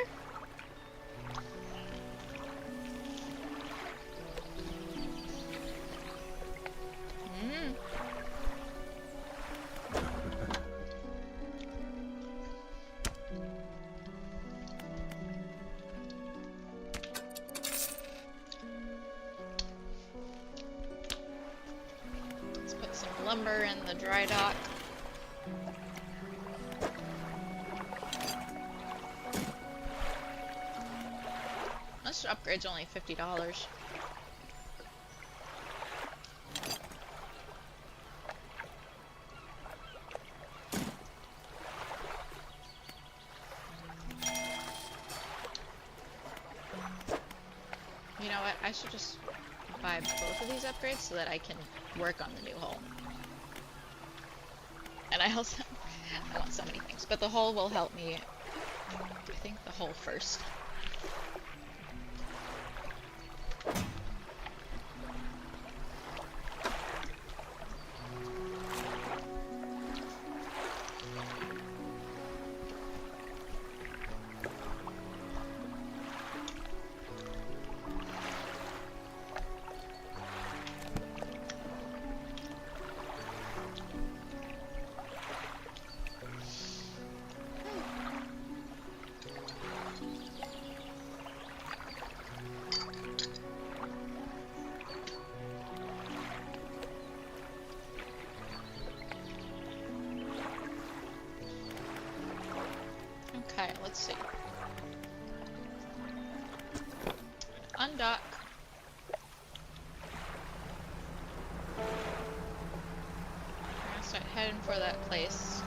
Let's put some lumber in the dry dock. This upgrade's only $50. You know what? I should just buy both of these upgrades so that I can work on the new hull. And I also I want so many things, but the hull will help me. I think the hull first. Okay, let's see. Undock. We're gonna start heading for that place.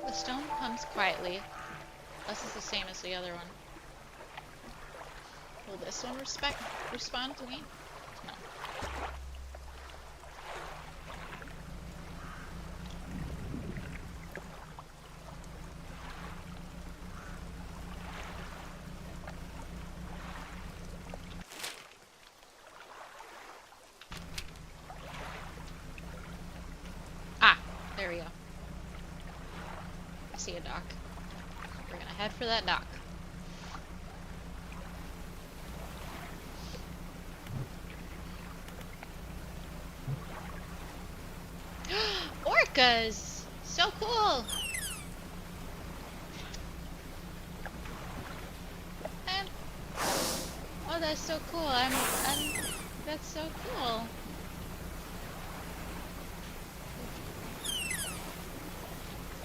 The stone comes quietly. This is the same as the other one. Will this one respond to me? No. Ah, there we go. I see a dock. We're gonna head for that dock. Orcas! So cool! Oh, that's so cool. That's so cool.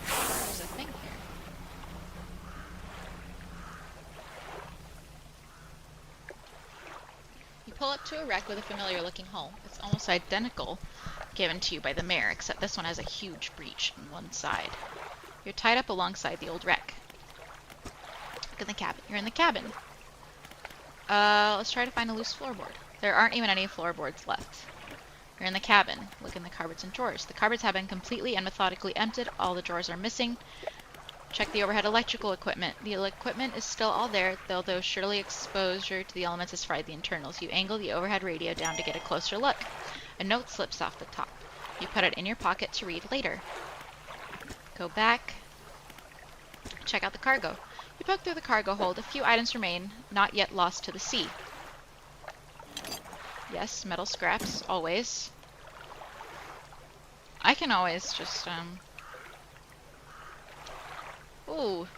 There's a thing here. You pull up to a wreck with a familiar looking hull. It's almost identical given to you by the mayor, except this one has a huge breach on one side. You're tied up alongside the old wreck. Look in the cabin. You're in the cabin. Let's try to find a loose floorboard. There aren't even any floorboards left. You're in the cabin. Look in the cupboards and drawers. The cupboards have been completely and methodically emptied. All the drawers are missing. Check the overhead electrical equipment. The equipment is still all there, though surely exposure to the elements has fried the internals. You angle the overhead radio down to get a closer look. A note slips off the top. You put it in your pocket to read later. Go back. Check out the cargo. You poke through the cargo hold. A few items remain, not yet lost to the sea. Yes, metal scraps, always. I can always just, Ooh.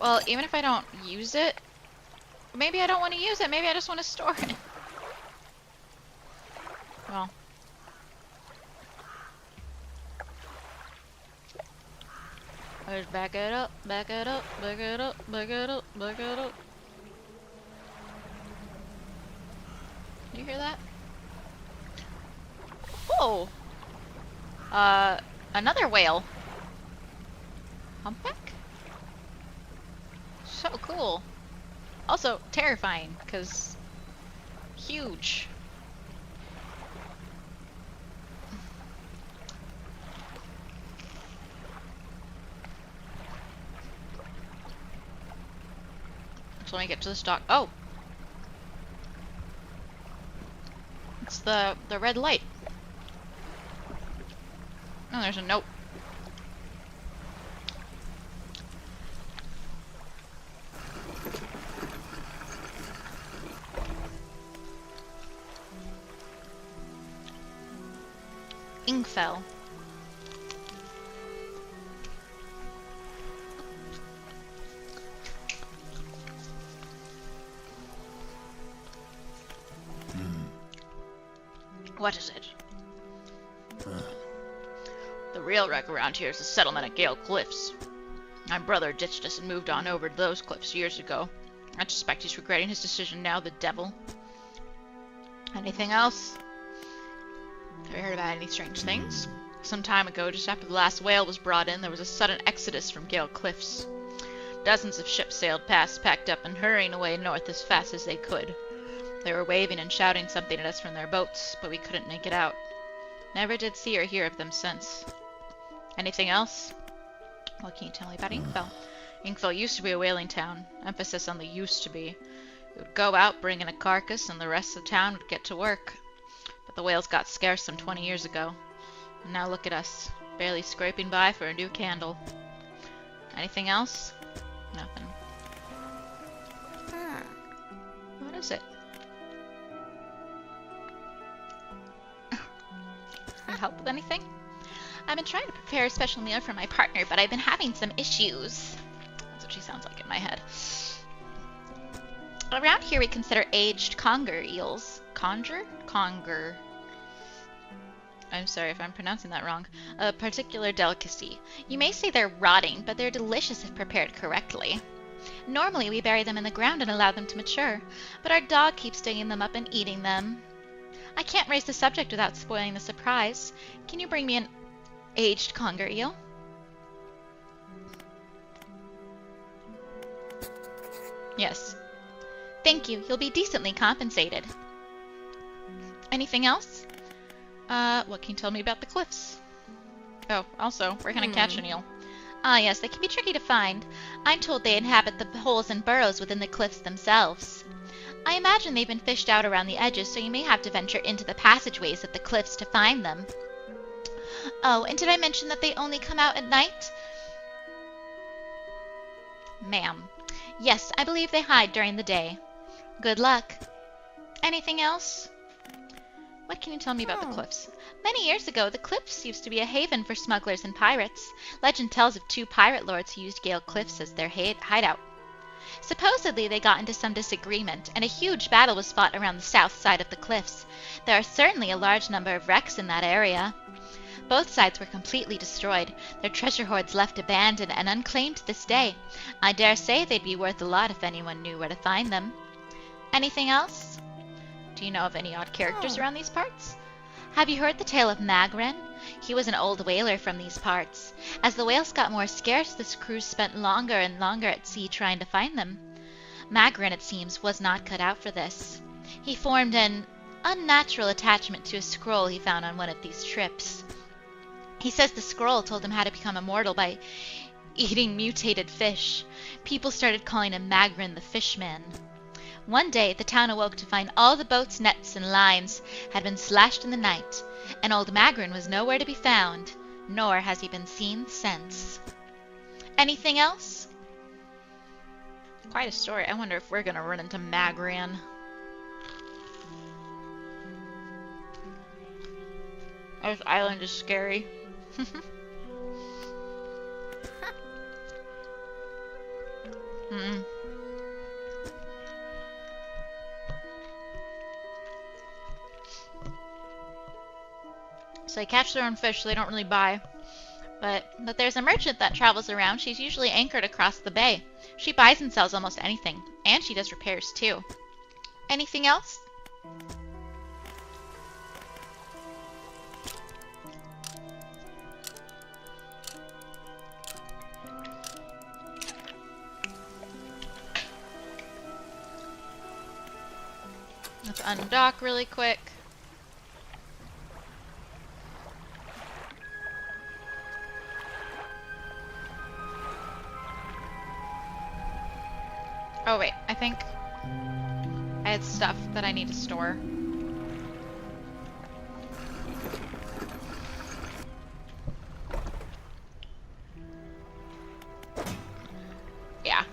Well, even if I don't use it, maybe I don't want to use it, maybe I just want to store it. Well. Let's back it up, back it up, back it up, back it up, back it up. You hear that? Oh! Another whale. Humpback? So cool. Also terrifying, because huge. So when we get to this dock, oh! It's the red light. Oh, there's a note. Ingfell. What is it? The real wreck around here is the settlement at Gale Cliffs. My brother ditched us and moved on over to those cliffs years ago. I suspect he's regretting his decision now, the devil. Anything else? Have you heard about any strange things? Some time ago, just after the last whale was brought in, there was a sudden exodus from Gale Cliffs. Dozens of ships sailed past, packed up and hurrying away north as fast as they could. They were waving and shouting something at us from their boats, but we couldn't make it out. Never did see or hear of them since. Anything else? What can you tell me about Ingfell? Ingfell used to be a whaling town. Emphasis on the used to be. We would go out, bring in a carcass, and the rest of the town would get to work. But the whales got scarce some 20 years ago. And now look at us, barely scraping by for a new candle. Anything else? Nothing. What is it? Can I help with anything? I've been trying to prepare a special meal for my partner, but I've been having some issues. That's what she sounds like in my head. Around here we consider aged conger eels. Conger? I'm sorry if I'm pronouncing that wrong. A particular delicacy. You may say they're rotting, but they're delicious if prepared correctly. Normally we bury them in the ground and allow them to mature, but our dog keeps digging them up and eating them. I can't raise the subject without spoiling the surprise. Can you bring me an aged conger eel? Yes. Thank you. You'll be decently compensated. Anything else? What can you tell me about the cliffs? Oh, also, where can I catch an eel? Ah, yes, they can be tricky to find. I'm told they inhabit the holes and burrows within the cliffs themselves. I imagine they've been fished out around the edges, so you may have to venture into the passageways of the cliffs to find them. Oh, and did I mention that they only come out at night? Ma'am. Yes, I believe they hide during the day. Good luck. Anything else? What can you tell me about the cliffs? Many years ago, the cliffs used to be a haven for smugglers and pirates. Legend tells of 2 pirate lords who used Gale Cliffs as their hideout. Supposedly, they got into some disagreement, and a huge battle was fought around the south side of the cliffs. There are certainly a large number of wrecks in that area. Both sides were completely destroyed, their treasure hoards left abandoned and unclaimed to this day. I dare say they'd be worth a lot if anyone knew where to find them. Anything else? Do you know of any odd characters around these parts? Have you heard the tale of Magren? He was an old whaler from these parts. As the whales got more scarce, the crews spent longer and longer at sea trying to find them. Magren, it seems, was not cut out for this. He formed an unnatural attachment to a scroll he found on one of these trips. He says the scroll told him how to become immortal by eating mutated fish. People started calling him Magren the Fishman. One day, the town awoke to find all the boats' nets and lines had been slashed in the night, and old Magren was nowhere to be found, nor has he been seen since. Anything else? Quite a story. I wonder if we're going to run into Magren. This island is scary. So they catch their own fish, so they don't really buy. But there's a merchant that travels around. She's usually anchored across the bay. She buys and sells almost anything, and she does repairs too. Anything else? Let's undock really quick. Oh wait, I think I had stuff that I need to store. Yeah.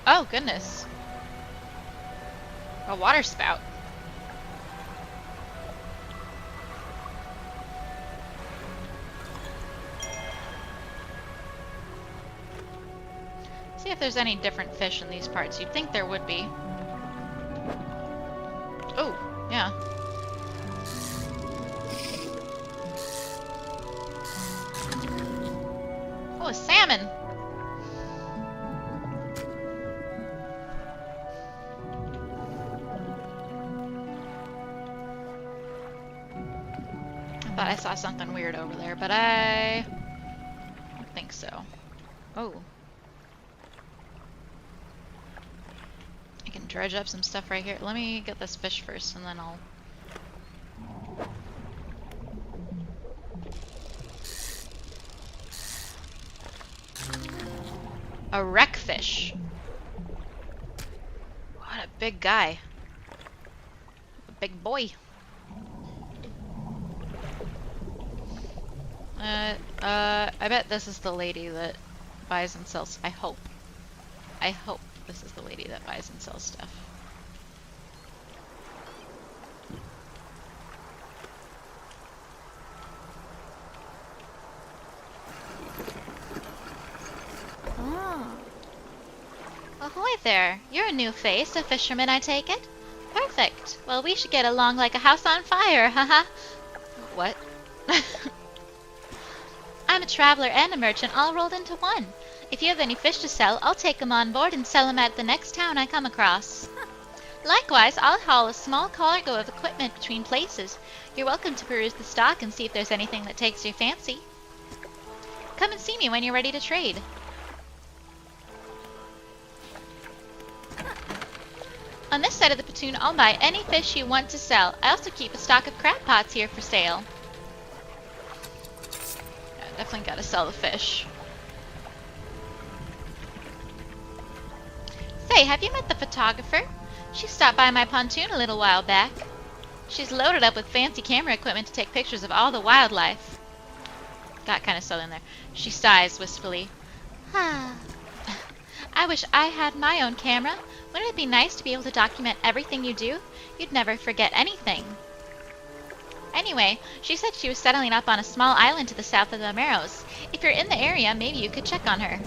Oh, goodness. A water spout. See if there's any different fish in these parts. You'd think there would be. Oh, yeah. Oh, a salmon. Thought I saw something weird over there, but I don't think so. Oh. I can dredge up some stuff right here. Let me get this fish first, and then I'll... A wreckfish. What a big guy. A big boy. I bet this is the lady that buys and sells. I hope this is the lady that buys and sells stuff. Oh. Ahoy there. You're a new face, a fisherman, I take it? Perfect. Well, we should get along like a house on fire, haha. What? I'm a traveler and a merchant all rolled into one. If you have any fish to sell, I'll take them on board and sell them at the next town I come across. Likewise, I'll haul a small cargo of equipment between places. You're welcome to peruse the stock and see if there's anything that takes your fancy. Come and see me when you're ready to trade. On this side of the platoon, I'll buy any fish you want to sell. I also keep a stock of crab pots here for sale. Definitely gotta sell the fish. Say, have you met the photographer? She stopped by my pontoon a little while back. She's loaded up with fancy camera equipment to take pictures of all the wildlife. Got kind of southern there. She sighs wistfully. Ah, I wish I had my own camera. Wouldn't it be nice to be able to document everything you do? You'd never forget anything. Anyway, she said she was settling up on a small island to the south of the Meros. If you're in the area, maybe you could check on her.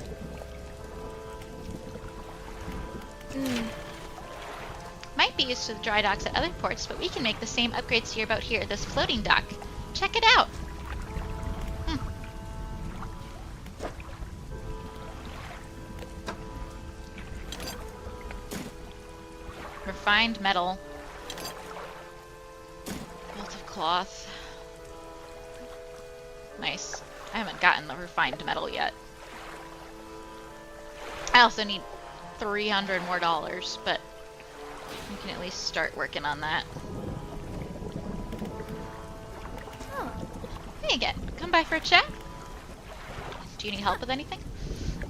Might might be used to the dry docks at other ports, but we can make the same upgrades to your boat here at this floating dock. Check it out! Refined metal. Belt of cloth. Nice. I haven't gotten the refined metal yet. I also need $300 more, but we can at least start working on that. Oh. Hey again. Come by for a chat? Do you need help with anything?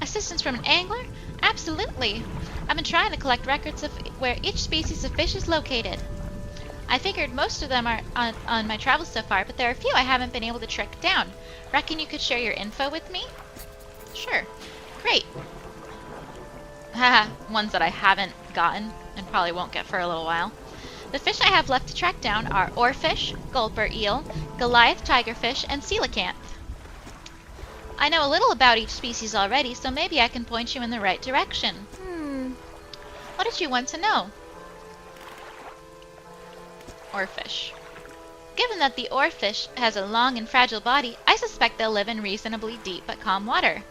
Assistance from an angler? Absolutely! I've been trying to collect records of where each species of fish is located. I figured most of them are on my travels so far, but there are a few I haven't been able to track down. Reckon you could share your info with me? Sure. Great. Haha, ones that I haven't gotten and probably won't get for a little while. The fish I have left to track down are oarfish, gulper eel, Goliath tigerfish, and coelacanth. I know a little about each species already, so maybe I can point you in the right direction. What did you want to know? Oarfish. Given that the oarfish has a long and fragile body, I suspect they'll live in reasonably deep but calm water.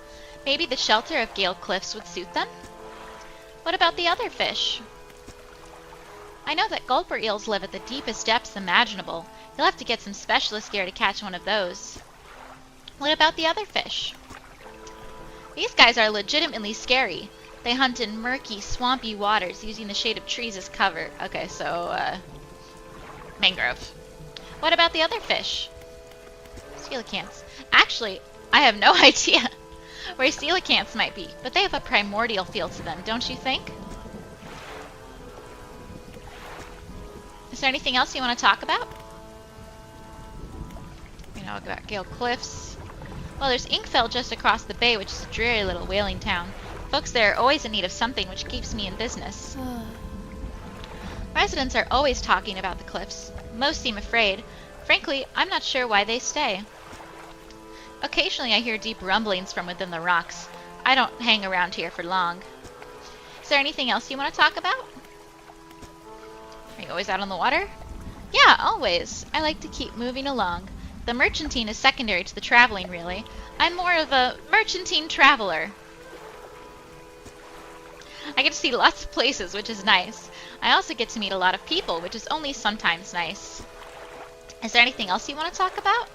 Maybe the shelter of Gale Cliffs would suit them? What about the other fish? I know that gulper eels live at the deepest depths imaginable. You'll have to get some specialist gear to catch one of those. What about the other fish? These guys are legitimately scary. They hunt in murky, swampy waters using the shade of trees as cover. Okay, so, mangrove. What about the other fish? Coelacanths. Actually, I have no idea where coelacanths might be, but they have a primordial feel to them, don't you think? Is there anything else you want to talk about? You know, about Gale Cliffs. Well, there's Inkfell just across the bay, which is a dreary little whaling town. Folks there are always in need of something, which keeps me in business. Residents are always talking about the cliffs. Most seem afraid. Frankly, I'm not sure why they stay. Occasionally I hear deep rumblings from within the rocks. I don't hang around here for long. Is there anything else you want to talk about? Are you always out on the water? Yeah, always. I like to keep moving along. The merchantine is secondary to the traveling, really. I'm more of a merchantine traveler. I get to see lots of places, which is nice. I also get to meet a lot of people, which is only sometimes nice. Is there anything else you want to talk about?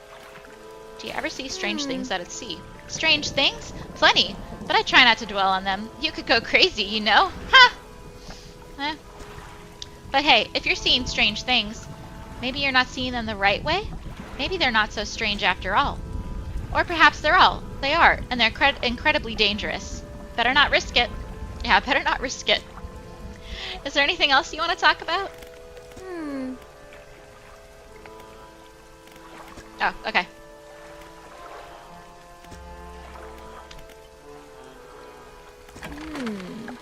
Do you ever see strange things out at sea? Strange things? Plenty, but I try not to dwell on them. You could go crazy, you know? Ha! But hey, if you're seeing strange things, maybe you're not seeing them the right way? Maybe they're not so strange after all. Or perhaps they are, and they're incredibly dangerous. Better not risk it. Yeah, better not risk it. Is there anything else you want to talk about? Oh, okay.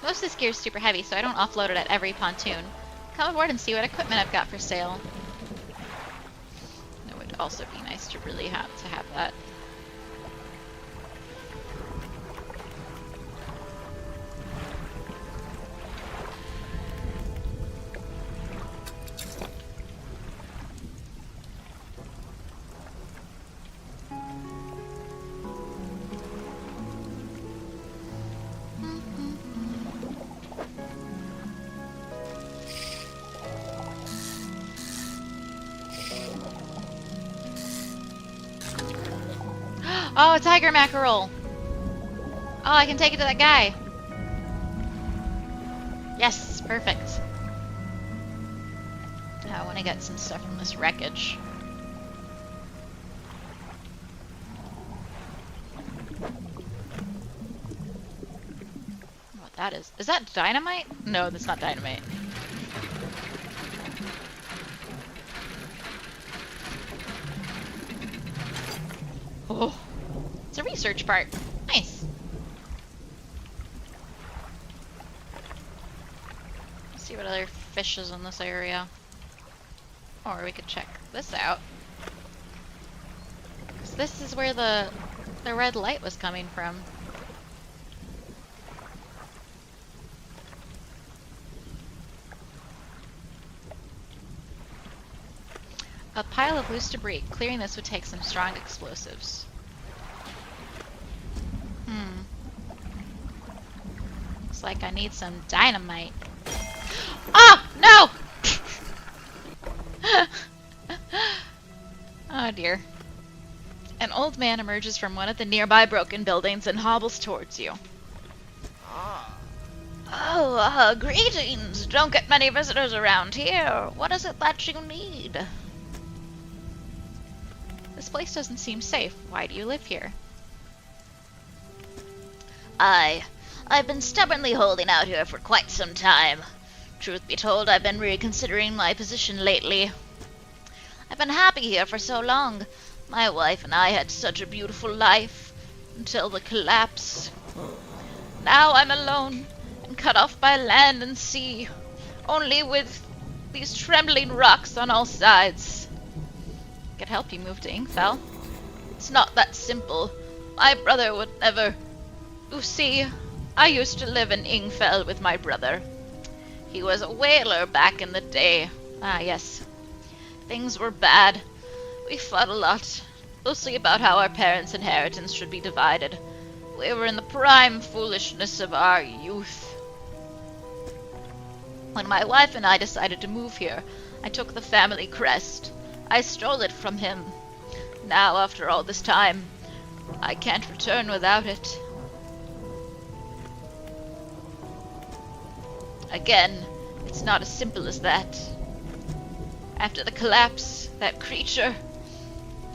Most of this gear is super heavy, so I don't offload it at every pontoon. Come aboard and see what equipment I've got for sale. It would also be nice to really have that. Oh, tiger mackerel! Oh, I can take it to that guy. Yes, perfect. Now I want to get some stuff from this wreckage. What that is? Is that dynamite? No, that's not dynamite. Oh. It's a research part. Nice. Let's see what other fish is in this area. Or we could check this out. 'Cause this is where the red light was coming from. A pile of loose debris. Clearing this would take some strong explosives. Looks like I need some dynamite. Oh, no! Oh dear. An old man emerges from one of the nearby broken buildings and hobbles towards you. Oh, greetings! Don't get many visitors around here. What is it that you need? This place doesn't seem safe. Why do you live here? I've been stubbornly holding out here for quite some time. Truth be told, I've been reconsidering my position lately. I've been happy here for so long. My wife and I had such a beautiful life until the collapse. Now I'm alone and cut off by land and sea, only with these trembling rocks on all sides. I could help you move to Ingfell. It's not that simple. My brother would never... You see, I used to live in Ingfell with my brother. He was a whaler back in the day. Ah, yes. Things were bad. We fought a lot, mostly about how our parents' inheritance should be divided. We were in the prime foolishness of our youth. When my wife and I decided to move here, I took the family crest. I stole it from him. Now, after all this time, I can't return without it. Again, it's not as simple as that. After the collapse, that creature,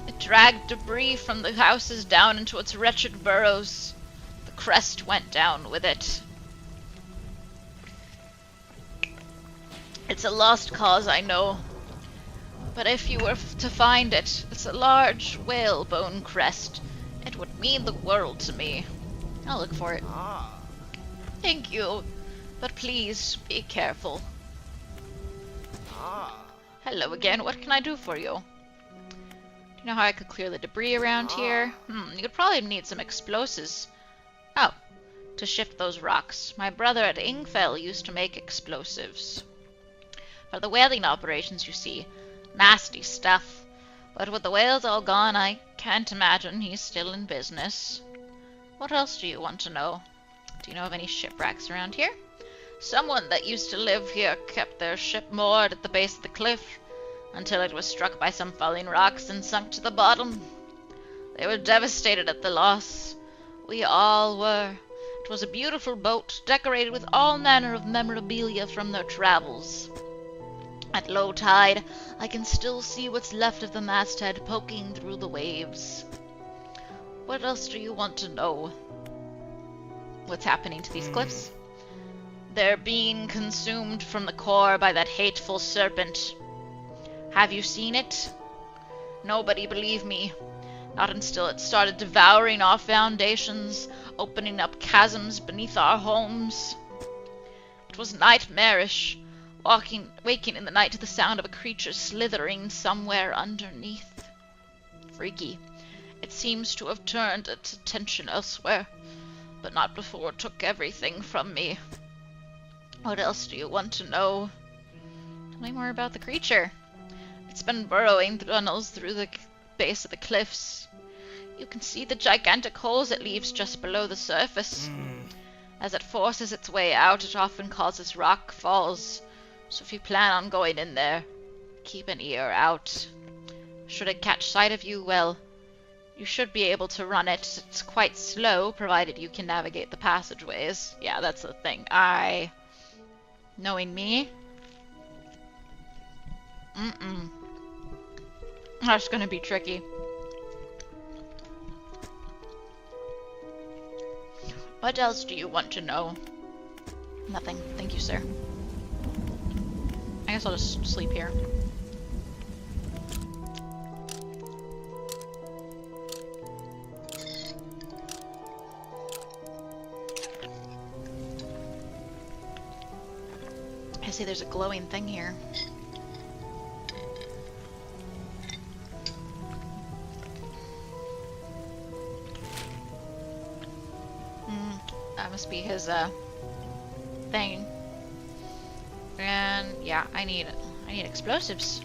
it dragged debris from the houses down into its wretched burrows. The crest went down with it. It's a lost cause, I know. But if you were to find it, it's a large whalebone crest. It would mean the world to me. I'll look for it. Thank you. But please, be careful. Hello again. What can I do for you? Do you know how I could clear the debris around here? You could probably need some explosives. Oh, to shift those rocks. My brother at Ingfell used to make explosives. For the whaling operations, you see. Nasty stuff. But with the whales all gone, I can't imagine he's still in business. What else do you want to know? Do you know of any shipwrecks around here? Someone that used to live here kept their ship moored at the base of the cliff until it was struck by some falling rocks and sunk to the bottom. They were devastated at the loss. We all were. It was a beautiful boat, decorated with all manner of memorabilia from their travels. At low tide, I can still see what's left of the masthead poking through the waves. What else do you want to know? What's happening to these cliffs? They're being consumed from the core by that hateful serpent. Have you seen it? Nobody believed me. Not until it started devouring our foundations, opening up chasms beneath our homes. It was nightmarish, waking in the night to the sound of a creature slithering somewhere underneath. Freaky. It seems to have turned its attention elsewhere, but not before it took everything from me. What else do you want to know? Tell me more about the creature. It's been burrowing tunnels through the base of the cliffs. You can see the gigantic holes it leaves just below the surface. As it forces its way out, it often causes rock falls. So if you plan on going in there, keep an ear out. Should it catch sight of you, well, you should be able to run it. It's quite slow, provided you can navigate the passageways. Yeah, that's the thing. Knowing me? That's gonna be tricky. What else do you want to know? Nothing. Thank you, sir. I guess I'll just sleep here. I see there's a glowing thing here. That must be his thing. And yeah, I need explosives.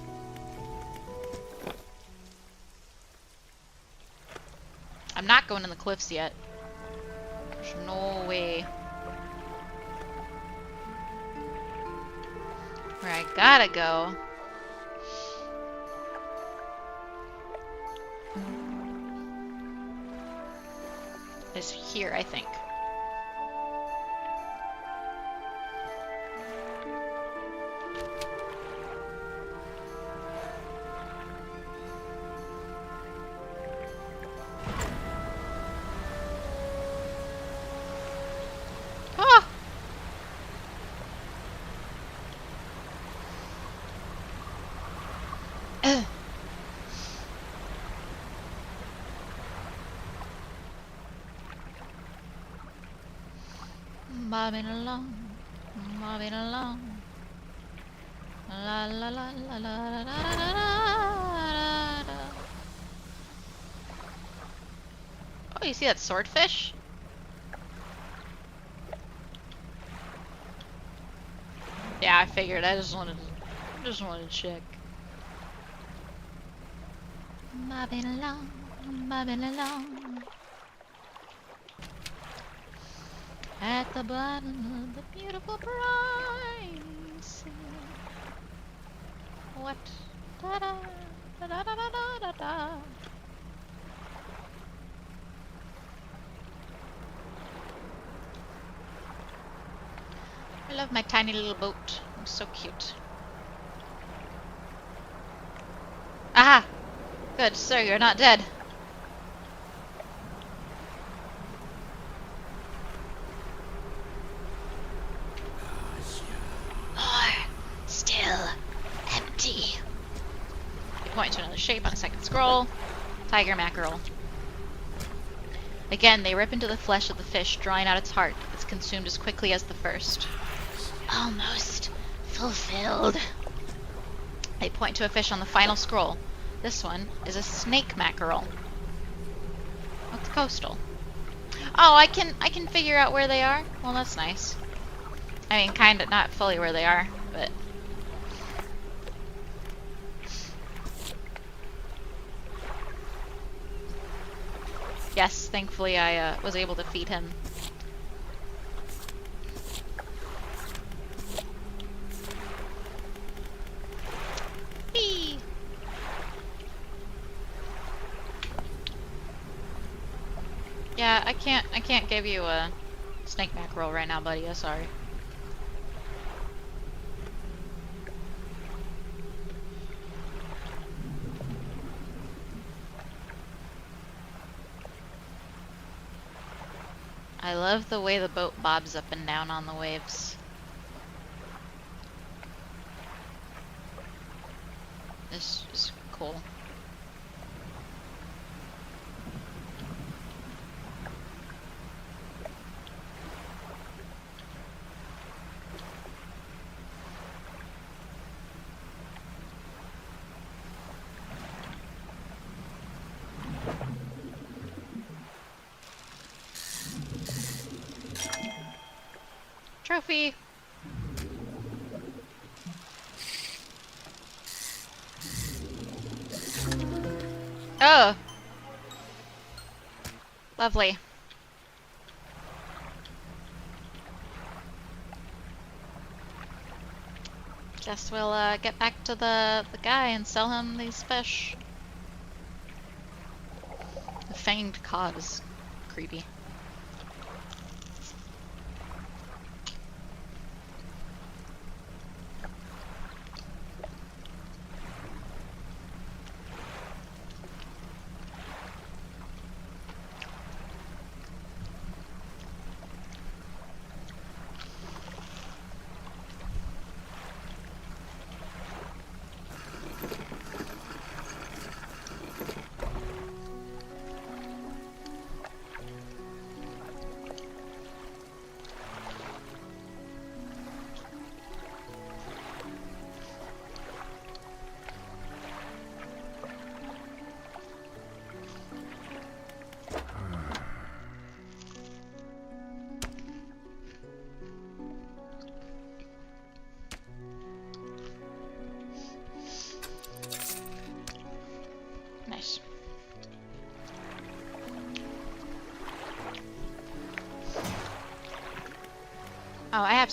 I'm not going in the cliffs yet. There's no way. Where I gotta go is here, I think. Oh! Bobbing along, bobbing along. La la la la la la la la la. Oh, you see that swordfish? Yeah, I figured. I just wanted to check. Bobbing along, bobbing along. At the bottom of the beautiful brine sea. What? Da da da da da da da da. I love my tiny little boat. It's so cute. Aha! Good, sir, you're not dead. More. Still empty. You point to another shape on a second scroll. Tiger mackerel. Again, they rip into the flesh of the fish, drawing out its heart. It's consumed as quickly as the first. Almost fulfilled. They point to a fish on the final scroll. This one is a snake mackerel. What's coastal? Oh, I can figure out where they are. Well, that's nice. I mean, kind of not fully where they are, but yes, thankfully I was able to feed him. Whee! Yeah, I can't give you a snake mackerel right now, buddy. I'm sorry. I love the way the boat bobs up and down on the waves. This is cool. Trophy! Oh! Lovely. Guess we'll get back to the guy and sell him these fish. The fanged cod is creepy.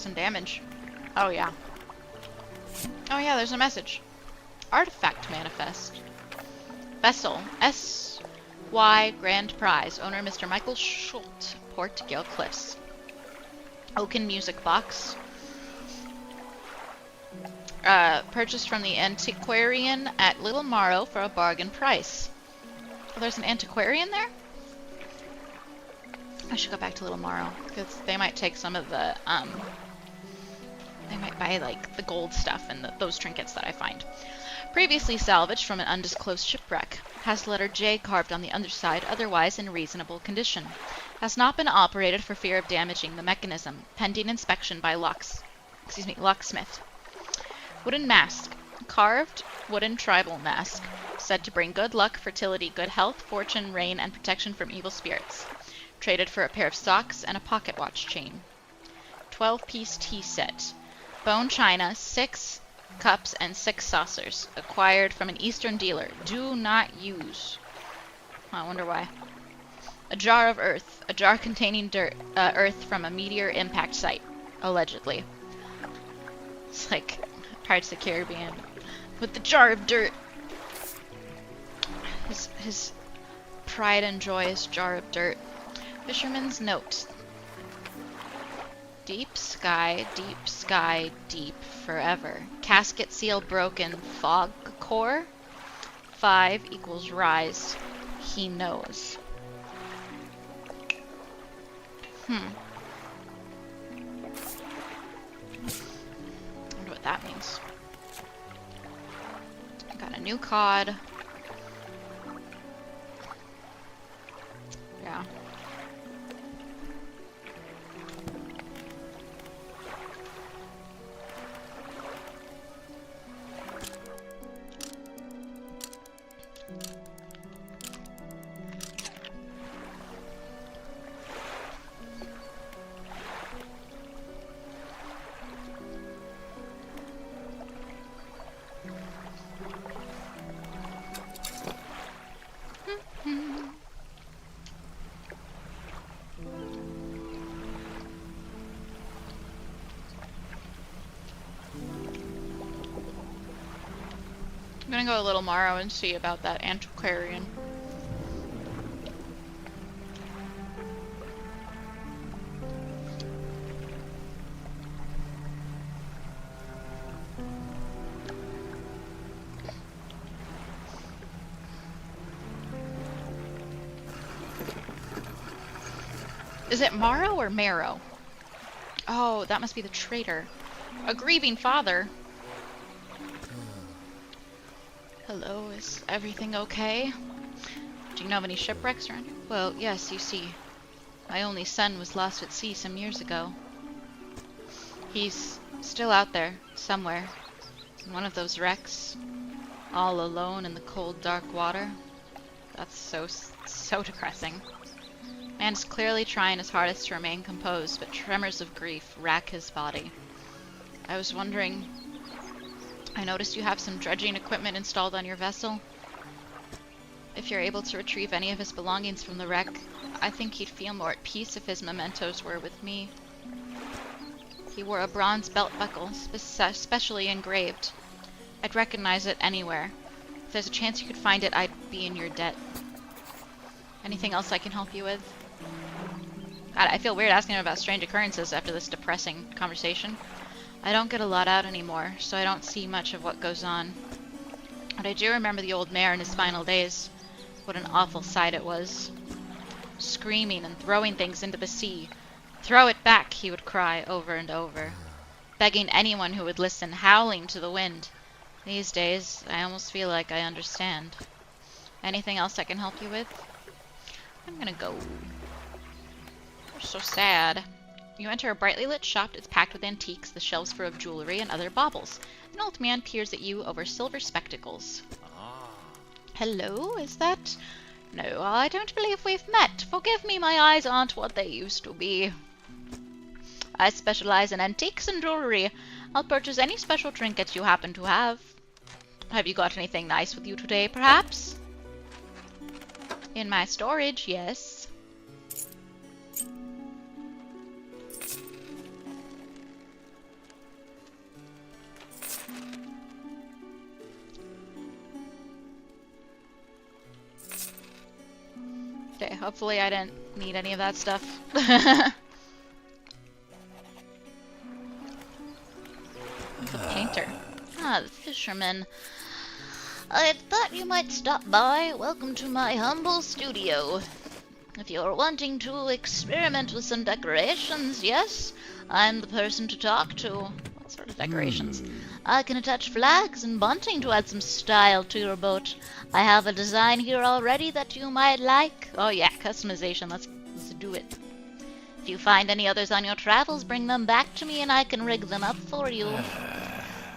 some damage. Oh, yeah. Oh, yeah, there's a message. Artifact manifest. Vessel. S.Y. Grand Prize. Owner Mr. Michael Schult. Port Gale Cliffs. Oaken music box. Purchased from the antiquarian at Little Morrow for a bargain price. Oh, there's an antiquarian there? I should go back to Little Morrow, because they might take some of the, they might buy, like, the gold stuff and those trinkets that I find. Previously salvaged from an undisclosed shipwreck. Has the letter J carved on the underside, otherwise in reasonable condition. Has not been operated for fear of damaging the mechanism. Pending inspection by locksmith. Wooden mask. Carved wooden tribal mask. Said to bring good luck, fertility, good health, fortune, rain, and protection from evil spirits. Traded for a pair of socks and a pocket watch chain. 12-piece tea set. Bone china, 6 cups and 6 saucers. Acquired from an Eastern dealer. Do not use. I wonder why. A jar of earth. A jar containing earth from a meteor impact site. Allegedly. It's like Pirates of the Caribbean with the jar of dirt. His pride and joyous jar of dirt. Fisherman's note. Deep sky, deep forever. Casket seal broken. Fog core. 5 equals rise. He knows. I wonder what that means. Got a new cod. Yeah. I'm gonna go a little Morrow and see about that antiquarian. Is it Morrow or Marrow? Oh, that must be the traitor. A grieving father. Hello, is everything okay? Do you know of any shipwrecks around here? Well, yes, you see. My only son was lost at sea some years ago. He's still out there, somewhere. In one of those wrecks. All alone in the cold, dark water. That's so depressing. Man's clearly trying his hardest to remain composed, but tremors of grief rack his body. I was wondering... I noticed you have some dredging equipment installed on your vessel. If you're able to retrieve any of his belongings from the wreck, I think he'd feel more at peace if his mementos were with me. He wore a bronze belt buckle, specially engraved. I'd recognize it anywhere. If there's a chance you could find it, I'd be in your debt. Anything else I can help you with? God, I feel weird asking him about strange occurrences after this depressing conversation. I don't get a lot out anymore, so I don't see much of what goes on. But I do remember the old mayor in his final days. What an awful sight it was. Screaming and throwing things into the sea. Throw it back, he would cry over and over. Begging anyone who would listen, howling to the wind. These days, I almost feel like I understand. Anything else I can help you with? I'm gonna go. You're so sad. You enter a brightly lit shop. It's packed with antiques, the shelves full of jewelry and other baubles. An old man peers at you over silver spectacles. Hello, is that... No, I don't believe we've met. Forgive me, my eyes aren't what they used to be. I specialize in antiques and jewelry. I'll purchase any special trinkets you happen to have. Have you got anything nice with you today, perhaps? In my storage, yes. Hopefully I didn't need any of that stuff. It's a painter. Ah, the fisherman. I thought you might stop by. Welcome to my humble studio. If you're wanting to experiment with some decorations, yes, I'm the person to talk to. What sort of decorations? I can attach flags and bunting to add some style to your boat. I have a design here already that you might like. Oh yeah, customization. Let's do it. If you find any others on your travels, bring them back to me and I can rig them up for you.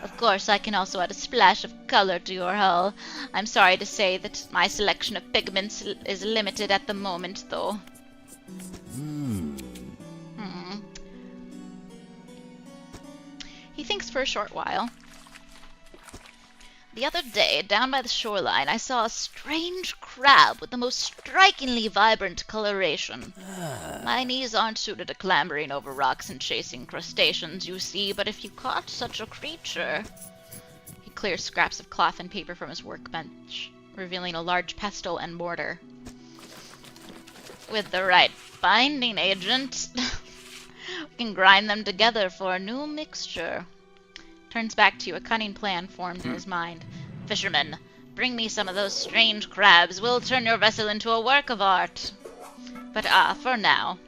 Of course, I can also add a splash of color to your hull. I'm sorry to say that my selection of pigments is limited at the moment, though. He thinks for a short while. The other day, down by the shoreline, I saw a strange crab with the most strikingly vibrant coloration. My knees aren't suited to clambering over rocks and chasing crustaceans, you see, but if you caught such a creature... He clears scraps of cloth and paper from his workbench, revealing a large pestle and mortar. With the right binding agent, we can grind them together for a new mixture. Turns back to you, a cunning plan formed in his mind. Fisherman, bring me some of those strange crabs. We'll turn your vessel into a work of art. But for now,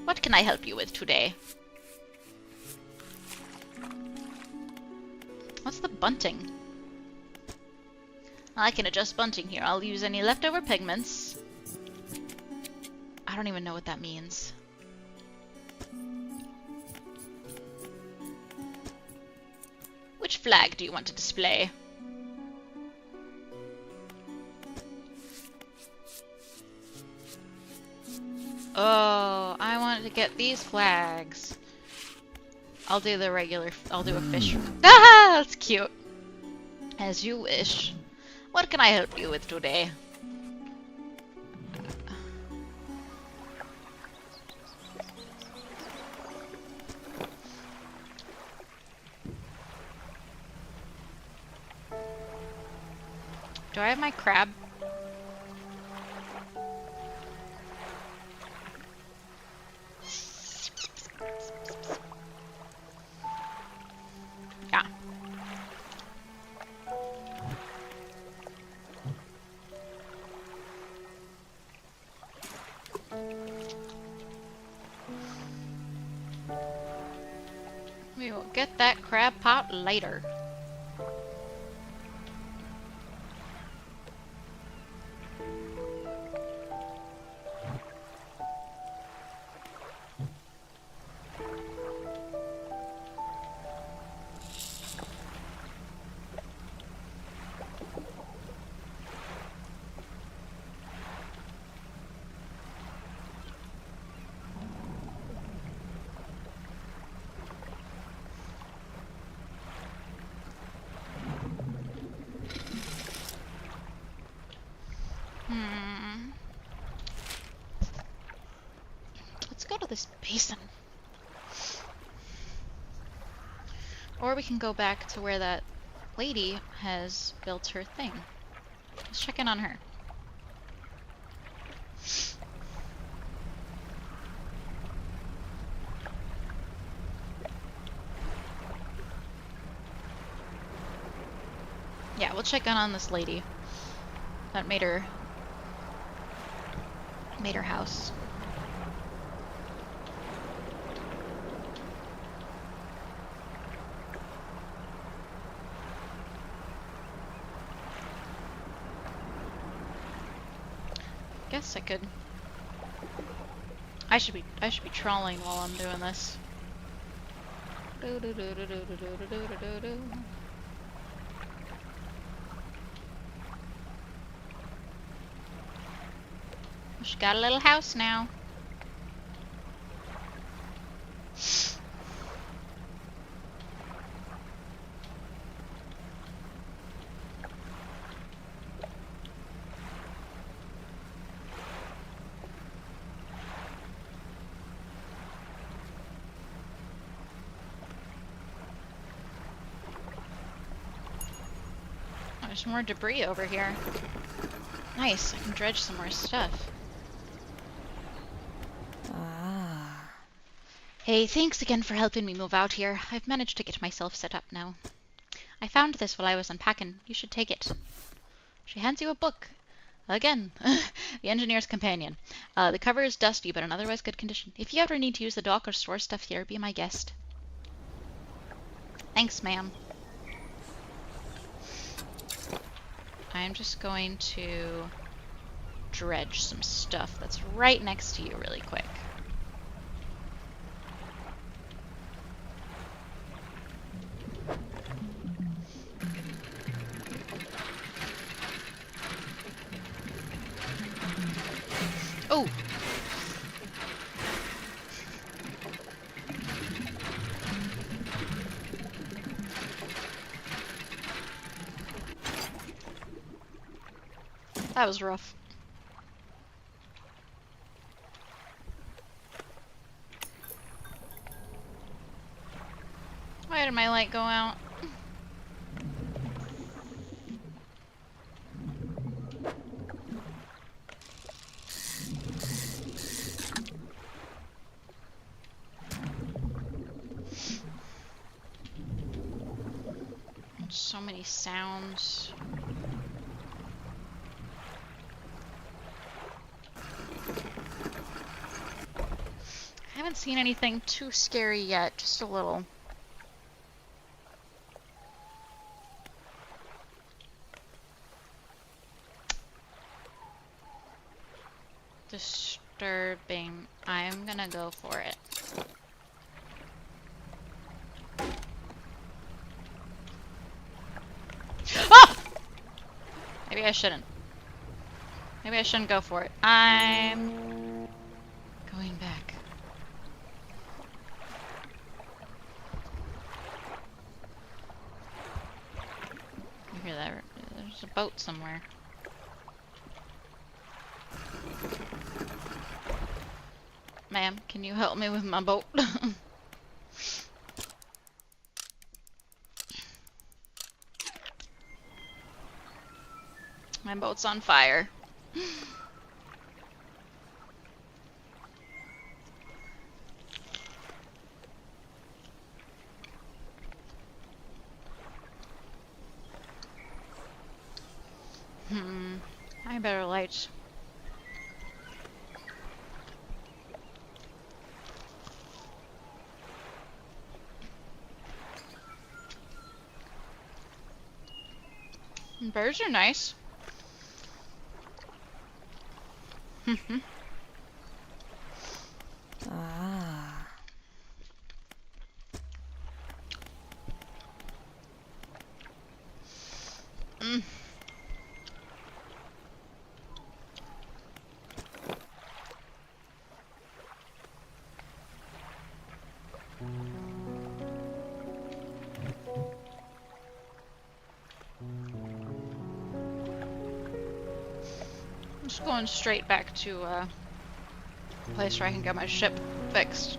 what can I help you with today? What's the bunting? I can adjust bunting here. I'll use any leftover pigments. I don't even know what that means. Which flag do you want to display? Oh, I wanted to get these flags. I'll do the regular, I'll do a fish. Ah, that's cute. As you wish. What can I help you with today? Do I have my crab? Yeah. We will get that crab pot later. Let's go to this basin. Or we can go back to where that lady has built her thing. Let's check in on her. Yeah, we'll check in on this lady that made her house. Guess I could. I should be trawling while I'm doing this. She got a little house now. There's more debris over here. Nice, I can dredge some more stuff. Hey, thanks again for helping me move out here. I've managed to get myself set up now. I found this while I was unpacking. You should take it. She hands you a book. Again, The Engineer's Companion. The cover is dusty, but in otherwise good condition. If you ever need to use the dock or store stuff here, be my guest. Thanks, ma'am. I'm just going to dredge some stuff that's right next to you really quick. Oh! That was rough. Why did my light go out? So many sounds. I haven't seen anything too scary yet, just a little. Disturbing. I'm gonna go for it. Ah! Maybe I shouldn't. Maybe I shouldn't go for it. I'm going back. You hear that? There's a boat somewhere. Ma'am, can you help me with my boat? My boat's on fire. I better light. Birds are nice. Ah. I'm just going straight back to a place where I can get my ship fixed.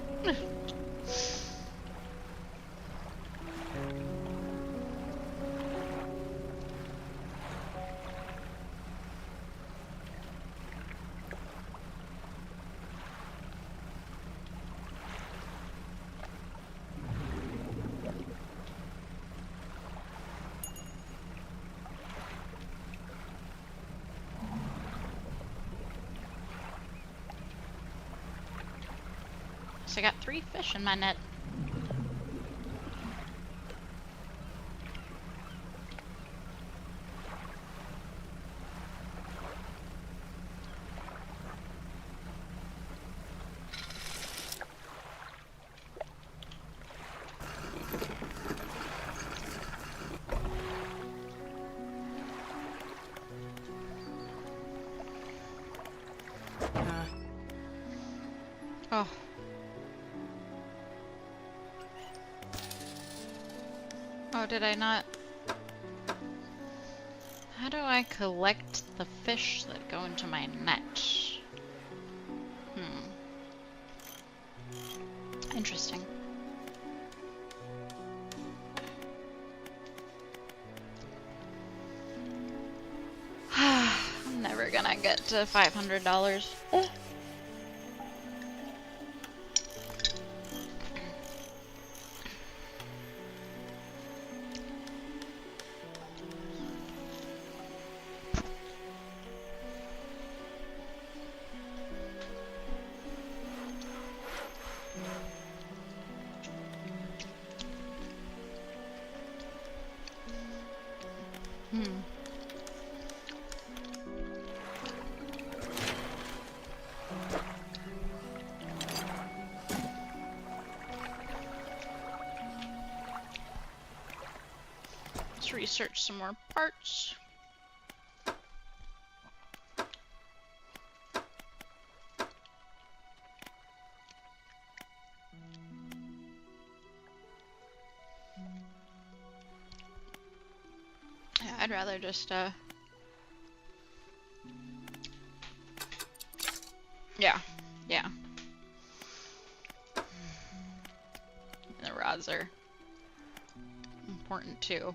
So I got 3 fish in my net. Oh. Oh, did I not? How do I collect the fish that go into my net? Interesting. I'm never gonna get to $500. Hmm. Let's research some more parts. Yeah, I'd rather just, yeah, yeah. And the rods are important too.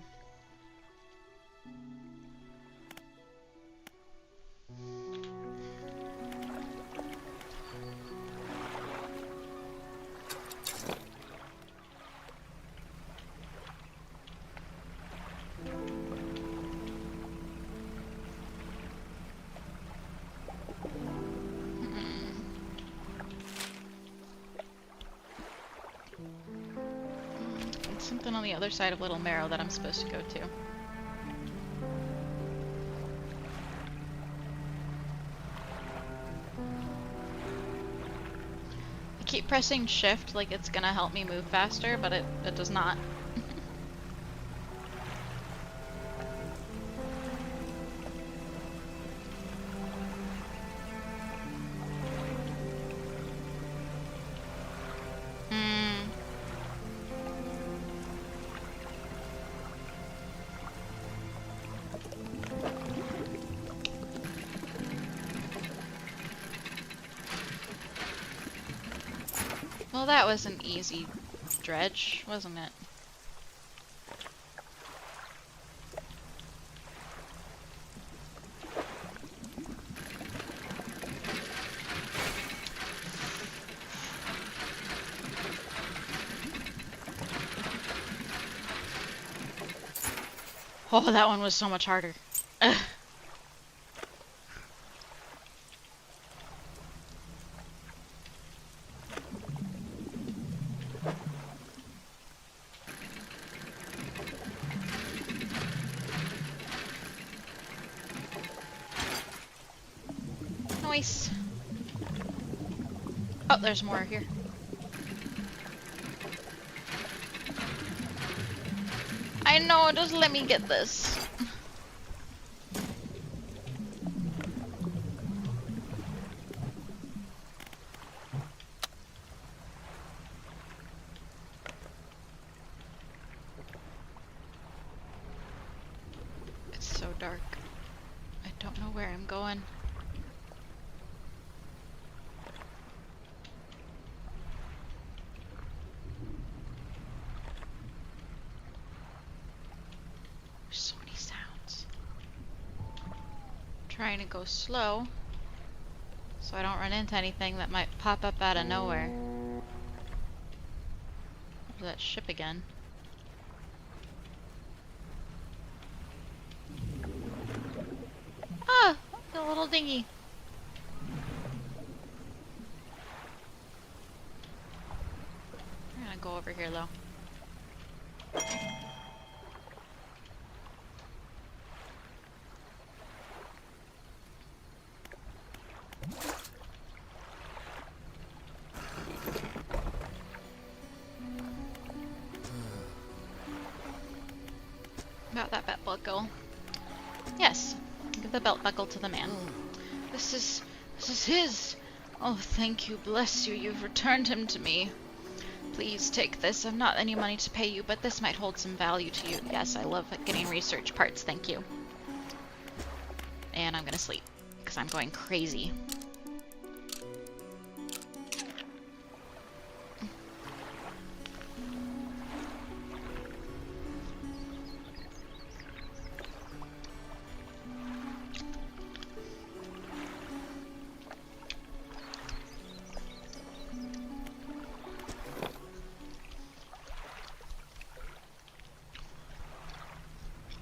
Something on the other side of Little Marrow that I'm supposed to go to. I keep pressing shift like it's gonna help me move faster, but it does not. Well, that was an easy dredge, wasn't it? Oh, that one was so much harder. Ugh. Nice. Oh, there's more here. I know, just let me get this. It's so dark. I don't know where I'm going. There's so many sounds. I'm trying to go slow so I don't run into anything that might pop up out of nowhere. There's that ship again. Ah! The little dinghy. I'm gonna go over here though. About that belt buckle. Yes. Give the belt buckle to the man. This is his. Oh, thank you, bless you. You've returned him to me. Please take this. I've not any money to pay you, but this might hold some value to you. Yes, I love getting research parts. Thank you. And I'm gonna sleep because I'm going crazy.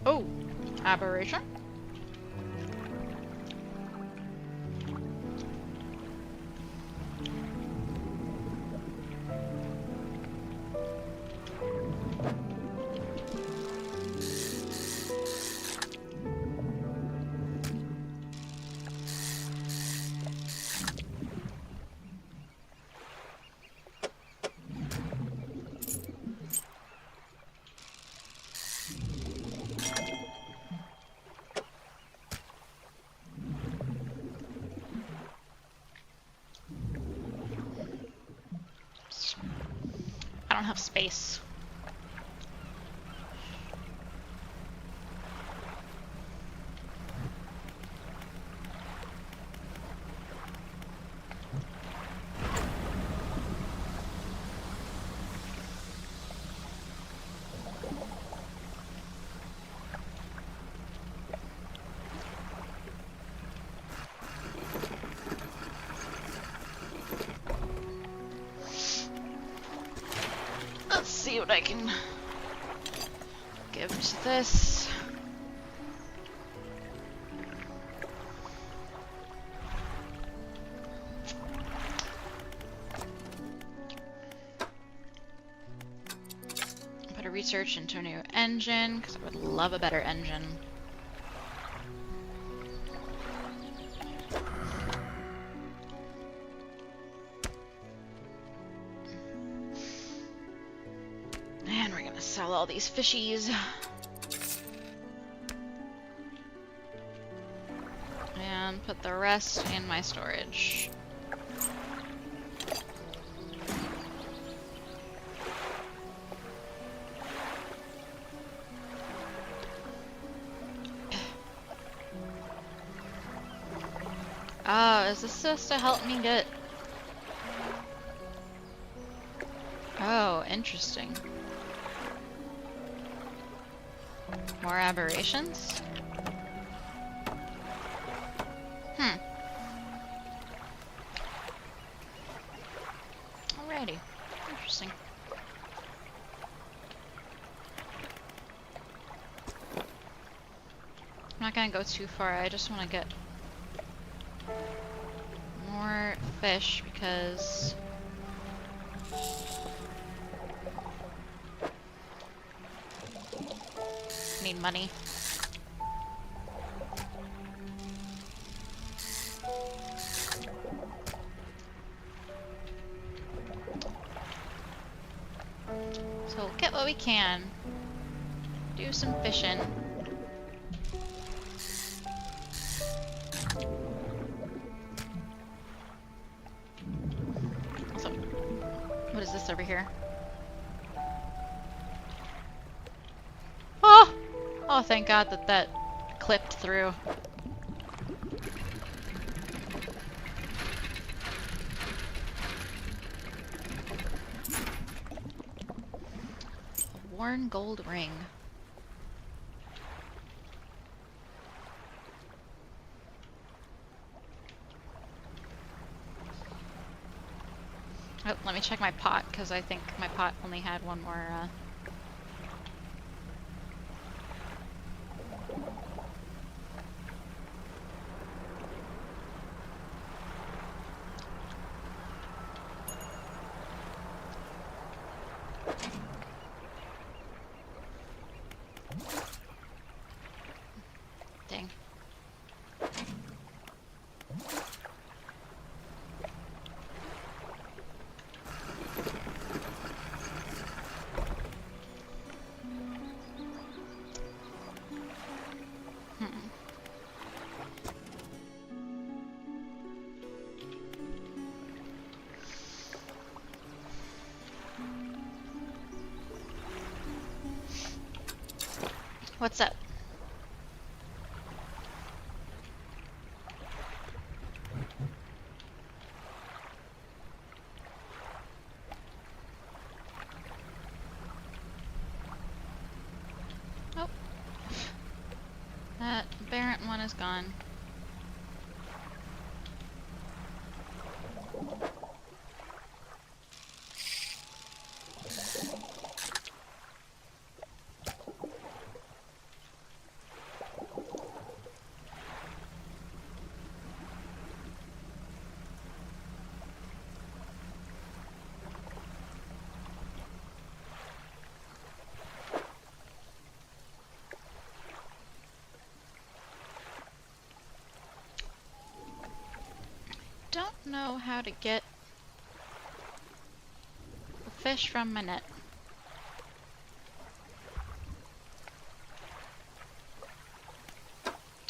Oh, aberration. don't have space. Let's see what I can give to this. Put a research into a new engine, because I would love a better engine. And we're gonna sell all these fishies. And put the rest in my storage. Oh, is this supposed to help me get... Oh, interesting. More aberrations? Alrighty. Interesting. I'm not gonna go too far, I just want to get more fish because I need money. So we'll get what we can. Do some fishing. So, what is this over here? Oh! Oh, thank God that that clipped through. A worn gold ring. Oh, let me check my pot, because I think my pot only had one more, Dang. What's up? Oh. That aberrant one is gone. Don't know how to get the fish from my net.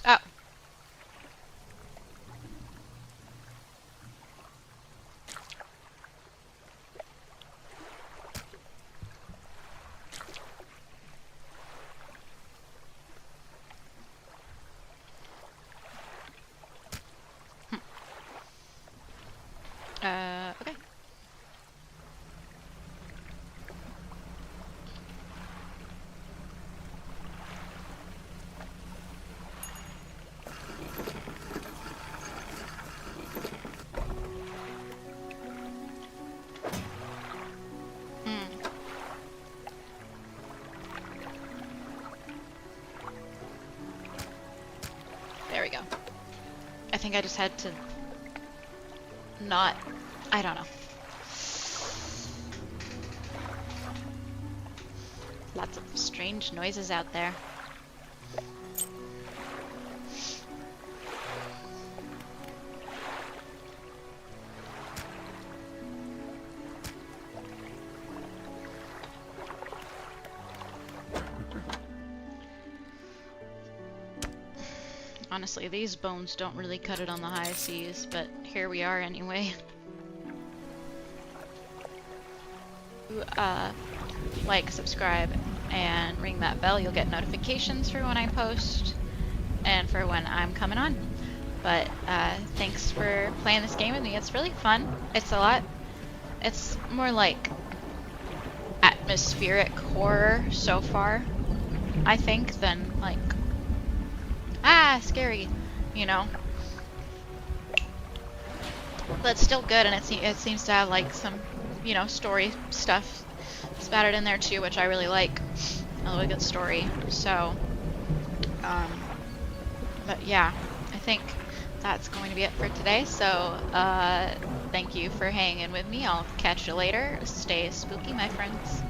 Oh. think I just had to not, I don't know. Lots of strange noises out there. Honestly, these bones don't really cut it on the high seas, but here we are anyway. Like, subscribe, and ring that bell. You'll get notifications for when I post and for when I'm coming on. But thanks for playing this game with me. It's really fun. It's more like atmospheric horror so far, I think, than like, scary, you know. But it's still good, and it seems to have like some, you know, story stuff spattered in there too, which I really like. A really good story. So, but yeah, I think that's going to be it for today. So, thank you for hanging with me. I'll catch you later. Stay spooky, my friends.